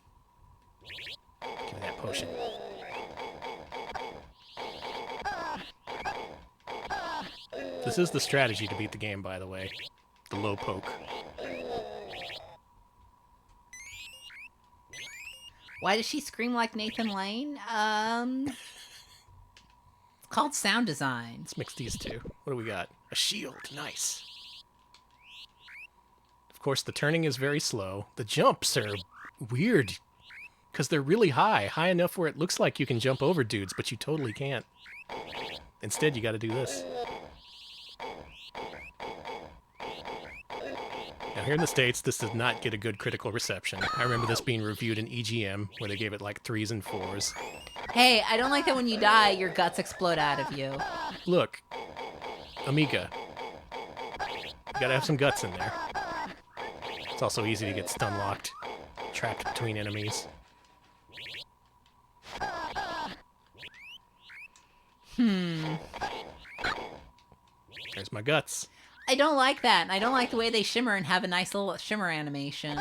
that potion. This is the strategy to beat the game, by the way. The low poke.
Why does she scream like Nathan Lane? It's called sound design.
Let's mix these two. What do we got? A shield. Nice. Of course, the turning is very slow. The jumps are weird because they're really high. High enough where it looks like you can jump over dudes, but you totally can't. Instead, you got to do this. Now, here in the States, this did not get a good critical reception. I remember this being reviewed in EGM, where they gave it like 3s and 4s.
Hey, I don't like that when you die, your guts explode out of you.
Look, Amiga. You gotta have some guts in there. It's also easy to get stun locked, trapped between enemies. There's my guts.
I don't like that. I don't like the way they shimmer and have a nice little shimmer animation.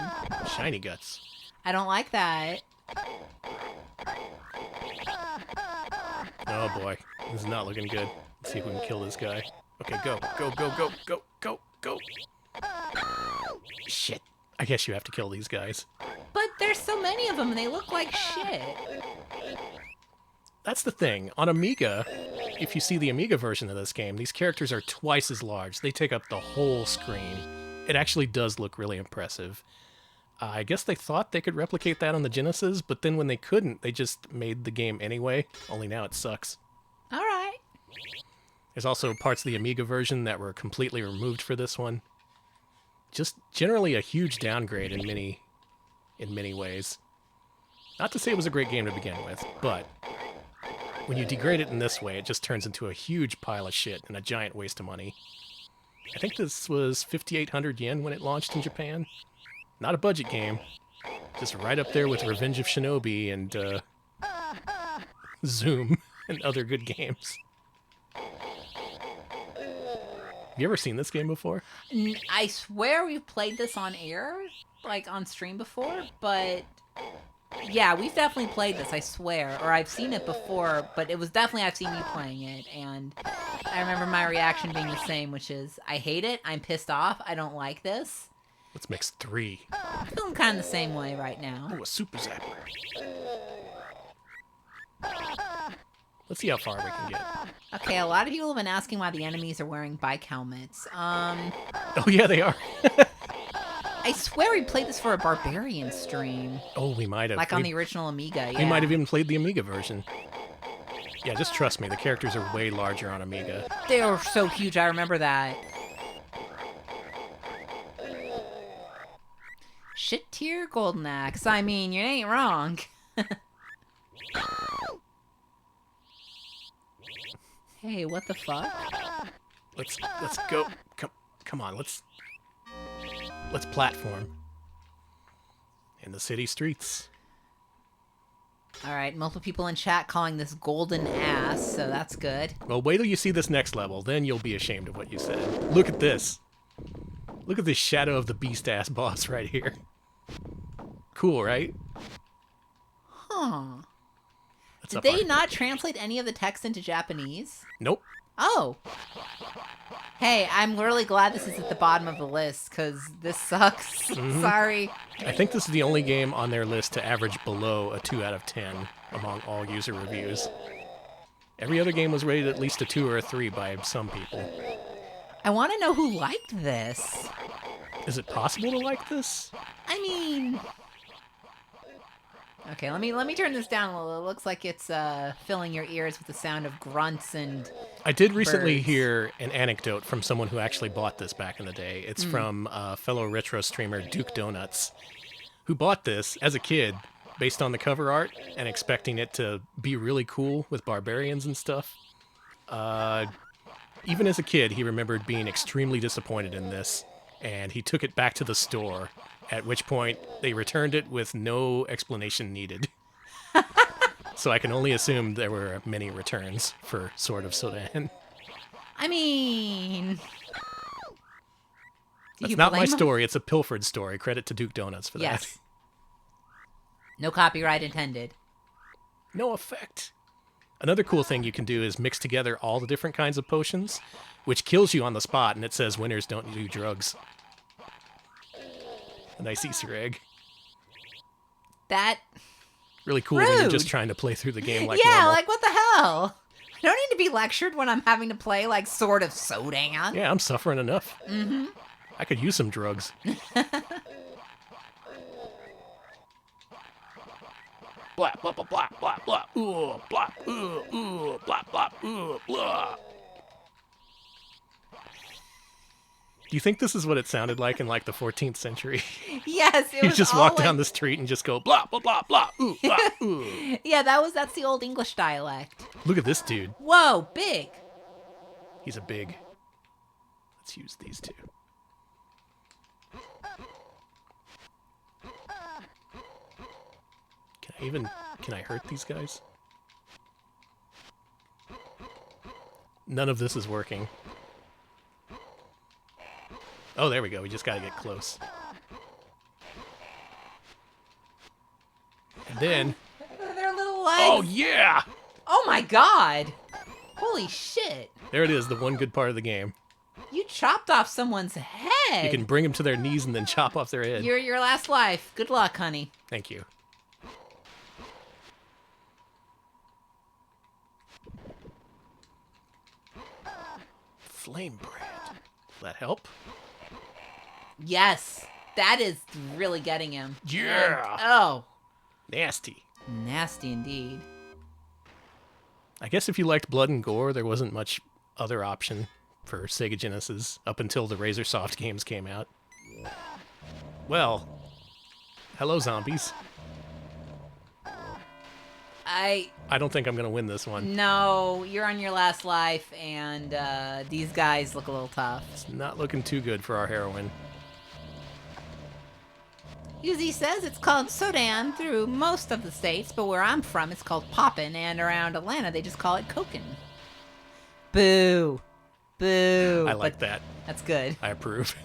Shiny guts.
I don't like that.
Oh boy, this is not looking good. Let's see if we can kill this guy. Okay, go, go, go, go, go, go, go. Shit. I guess you have to kill these guys.
But there's so many of them and they look like shit.
That's the thing. On Amiga, if you see the Amiga version of this game, these characters are twice as large. They take up the whole screen. It actually does look really impressive. I guess they thought they could replicate that on the Genesis, but then when they couldn't, they just made the game anyway, only now it sucks.
All right.
There's also parts of the Amiga version that were completely removed for this one. Just generally a huge downgrade in many ways. Not to say it was a great game to begin with, but when you degrade it in this way, it just turns into a huge pile of shit and a giant waste of money. I think this was 5,800 yen when it launched in Japan. Not a budget game. Just right up there with Revenge of Shinobi and Zoom and other good games. You ever seen this game before?
I swear we've played this on air, like on stream before, but yeah, we've definitely played this, I swear. Or I've seen it before, but it was definitely I've seen you playing it, and I remember my reaction being the same, which is, I hate it, I'm pissed off, I don't like this.
Let's mix 3.
I'm feeling kind of the same way right now.
Oh, a super zapper. Let's see how far we can get.
Okay, a lot of people have been asking why the enemies are wearing bike helmets.
Oh yeah, they are.
I swear we played this for a Barbarian stream.
Oh, we might have.
Like on the original Amiga, yeah.
We might have even played the Amiga version. Yeah, just trust me, the characters are way larger on Amiga.
They were so huge, I remember that. Shit tier Golden Axe. I mean, you ain't wrong. Hey, what the fuck?
Let's go. Come on, let's platform. In the city streets.
Alright, multiple people in chat calling this golden ass, so that's good.
Well, wait till you see this next level, then you'll be ashamed of what you said. Look at this. Look at this Shadow of the Beast ass boss right here. Cool, right?
Huh.
That's
Did
up
they
our-
not translate any of the text into Japanese?
Nope.
Oh. Hey, I'm really glad this is at the bottom of the list, because this sucks. Sorry.
I think this is the only game on their list to average below a 2 out of 10 among all user reviews. Every other game was rated at least a 2 or a 3 by some people.
I want to know who liked this.
Is it possible to like this?
I mean... Okay, let me turn this down a little. It looks like it's filling your ears with the sound of grunts and...
I did recently
birds.
hear an anecdote from someone who actually bought this back in the day. It's from fellow retro streamer Duke Donuts, who bought this as a kid based on the cover art and expecting it to be really cool with barbarians and stuff. Even as a kid, he remembered being extremely disappointed in this, and he took it back to the store, at which point they returned it with no explanation needed. So I can only assume there were many returns for Sword of Sodan.
I mean... Do
That's
you
not my
blame him?
story, it's a pilfered story. Credit to Duke Donuts for that.
Yes. No copyright intended.
No effect. Another cool thing you can do is mix together all the different kinds of potions, which kills you on the spot, and it says winners don't do drugs. A nice Easter egg.
That...
Really cool when you're
Rude.
just trying to play through the game like
yeah,
normal.
like what the hell? I don't need to be lectured when I'm having to play like Sword of Sodan.
Yeah, I'm suffering enough. Mm-hmm. I could use some drugs. Blah, blah, blah, blah, blah, blah, ooh, blah, ooh, blah, blah, ooh, blah. Do you think this is what it sounded like in like the 14th century?
Yes, it
You
was
just
all
walk
like...
down the street and just go blah, blah, blah, blah, ooh, blah, ooh.
Yeah, that's the old English dialect.
Look at this dude.
Whoa, big.
He's a big. Let's use these two. Can I hurt these guys? None of this is working. Oh, there we go. We just gotta get close. And then...
Their little legs.
Oh, yeah!
Oh my god. Holy shit.
There it is, the one good part of the game.
You chopped off someone's head.
You can bring them to their knees and then chop off their head.
You're your last life. Good luck, honey.
Thank you. Flame brand. Will that help?
Yes. That is really getting him.
Yeah.
Oh.
Nasty.
Nasty indeed.
I guess if you liked blood and gore, there wasn't much other option for Sega Genesis up until the Razorsoft games came out. Well, hello zombies.
I
don't think I'm going to win this one.
No, you're on your last life, and these guys look a little tough.
It's not looking too good for our heroine.
Uzi says it's called Sodom through most of the states, but where I'm from, it's called Poppin', and around Atlanta, they just call it Cokin'. Boo. Boo.
I like that.
That's good.
I approve.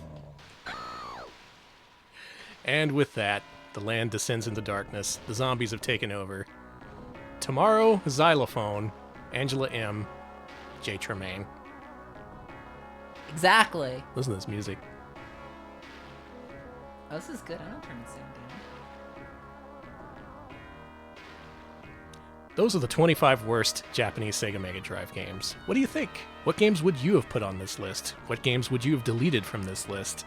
And with that, the land descends into darkness. The zombies have taken over. Tomorrow, Xylophone, Angela M., Jay Tremaine.
Exactly.
Listen to this music.
Oh, this is good. I don't turn the sound down.
Those are the 25 worst Japanese Sega Mega Drive games. What do you think? What games would you have put on this list? What games would you have deleted from this list?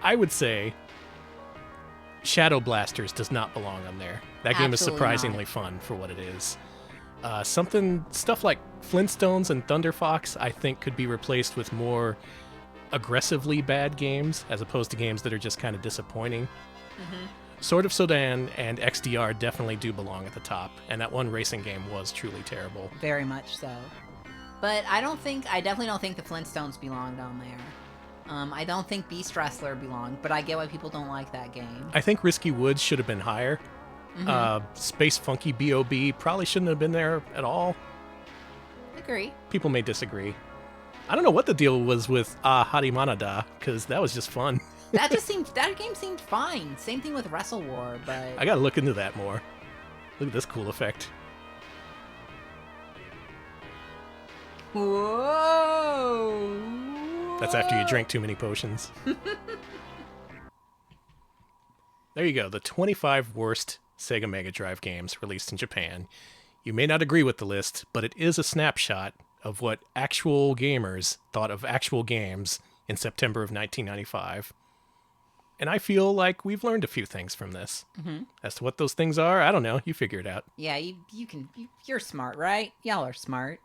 I would say Shadow Blasters does not belong on there. That game is
Absolutely
surprisingly
not.
fun for what it is. Stuff like Flintstones and Thunderfox, I think, could be replaced with more aggressively bad games, as opposed to games that are just kind of disappointing.
Mm-hmm.
Sword of Sodan and XDR definitely do belong at the top, and that one racing game was truly terrible.
Very much so. But I definitely don't think the Flintstones belonged on there. I don't think Beast Wrestler belonged, but I get why people don't like that game.
I think Risky Woods should have been higher. Space Funky B.o.b. probably shouldn't have been there at all.
Agree.
People may disagree. I don't know what the deal was with Manada, because that was just fun.
That game seemed fine. Same thing with Wrestle War, but
I gotta look into that more. Look at this cool effect.
whoa.
That's after you drink too many potions. There you go, the 25 worst Sega Mega Drive games released in Japan. You may not agree with the list, but it is a snapshot of what actual gamers thought of actual games in September of 1995. And I feel like we've learned a few things from this.
Mm-hmm.
As to what those things are, I don't know. You figure it out.
Yeah, you're smart, right? Y'all are smart.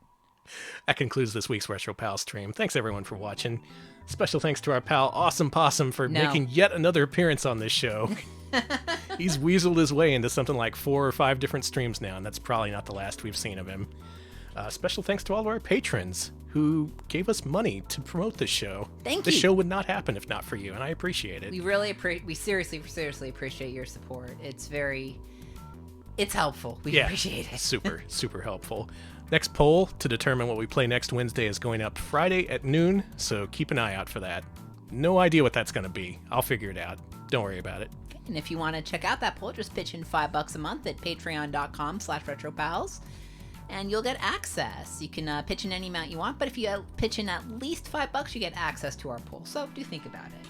That concludes this week's Retro Pal stream. Thanks everyone for watching. Special thanks to our pal Awesome Possum for making yet another appearance on this show. He's weaseled his way into something like 4 or 5 different streams now, and that's probably not the last we've seen of him. Special thanks to all of our patrons who gave us money to promote this show.
Thank you.
This show would not happen if not for you, and I appreciate it.
We seriously appreciate your support. It's helpful. We appreciate it.
Super, super helpful. Next poll to determine what we play next Wednesday is going up Friday at noon, so keep an eye out for that. No idea what that's going to be. I'll figure it out. Don't worry about it.
And if you want to check out that poll, just pitch in $5 a month at patreon.com/retropals. And you'll get access. You can pitch in any amount you want, but if you pitch in at least $5, you get access to our poll. So do think about it.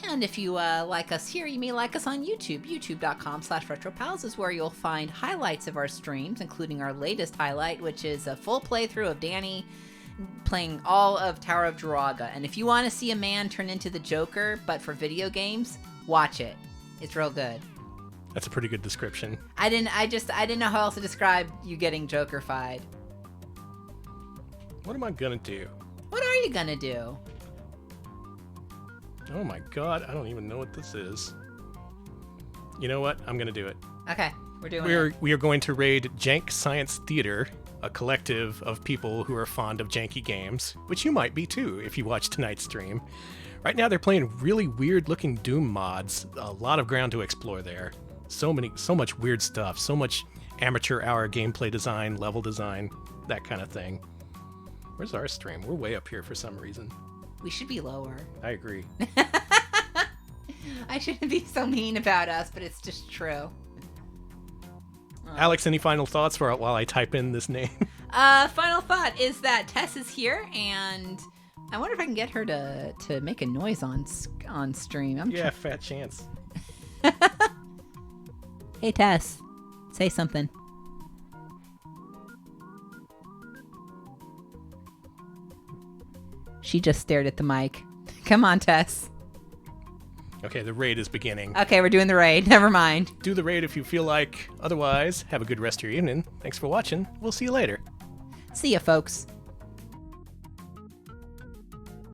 And if you like us here, you may like us on YouTube. YouTube.com/retropals is where you'll find highlights of our streams, including our latest highlight, which is a full playthrough of Danny playing all of Tower of Draga. And if you want to see a man turn into the Joker, but for video games, watch it. It's real good.
That's a pretty good description.
I didn't know how else to describe you getting Joker-fied.
What am I gonna do?
What are you gonna do?
Oh my god, I don't even know what this is. You know what? I'm gonna do it.
Okay, we're doing it.
We are going to raid Jank Science Theater, a collective of people who are fond of janky games, which you might be too if you watch tonight's stream. Right now they're playing really weird looking Doom mods. A lot of ground to explore there. So much weird stuff, so much amateur hour gameplay design, level design, that kind of thing. Where's our stream? We're way up here for some reason.
We should be lower.
I agree.
I shouldn't be so mean about us, but it's just true.
Alex, any final thoughts while I type in this name?
Final thought is that Tess is here, and I wonder if I can get her to make a noise on stream.
Fat chance.
Hey, Tess, say something. She just stared at the mic. Come on, Tess.
Okay, the raid is beginning.
Okay, we're doing the raid. Never mind.
Do the raid if you feel like. Otherwise, have a good rest of your evening. Thanks for watching. We'll see you later.
See ya, folks.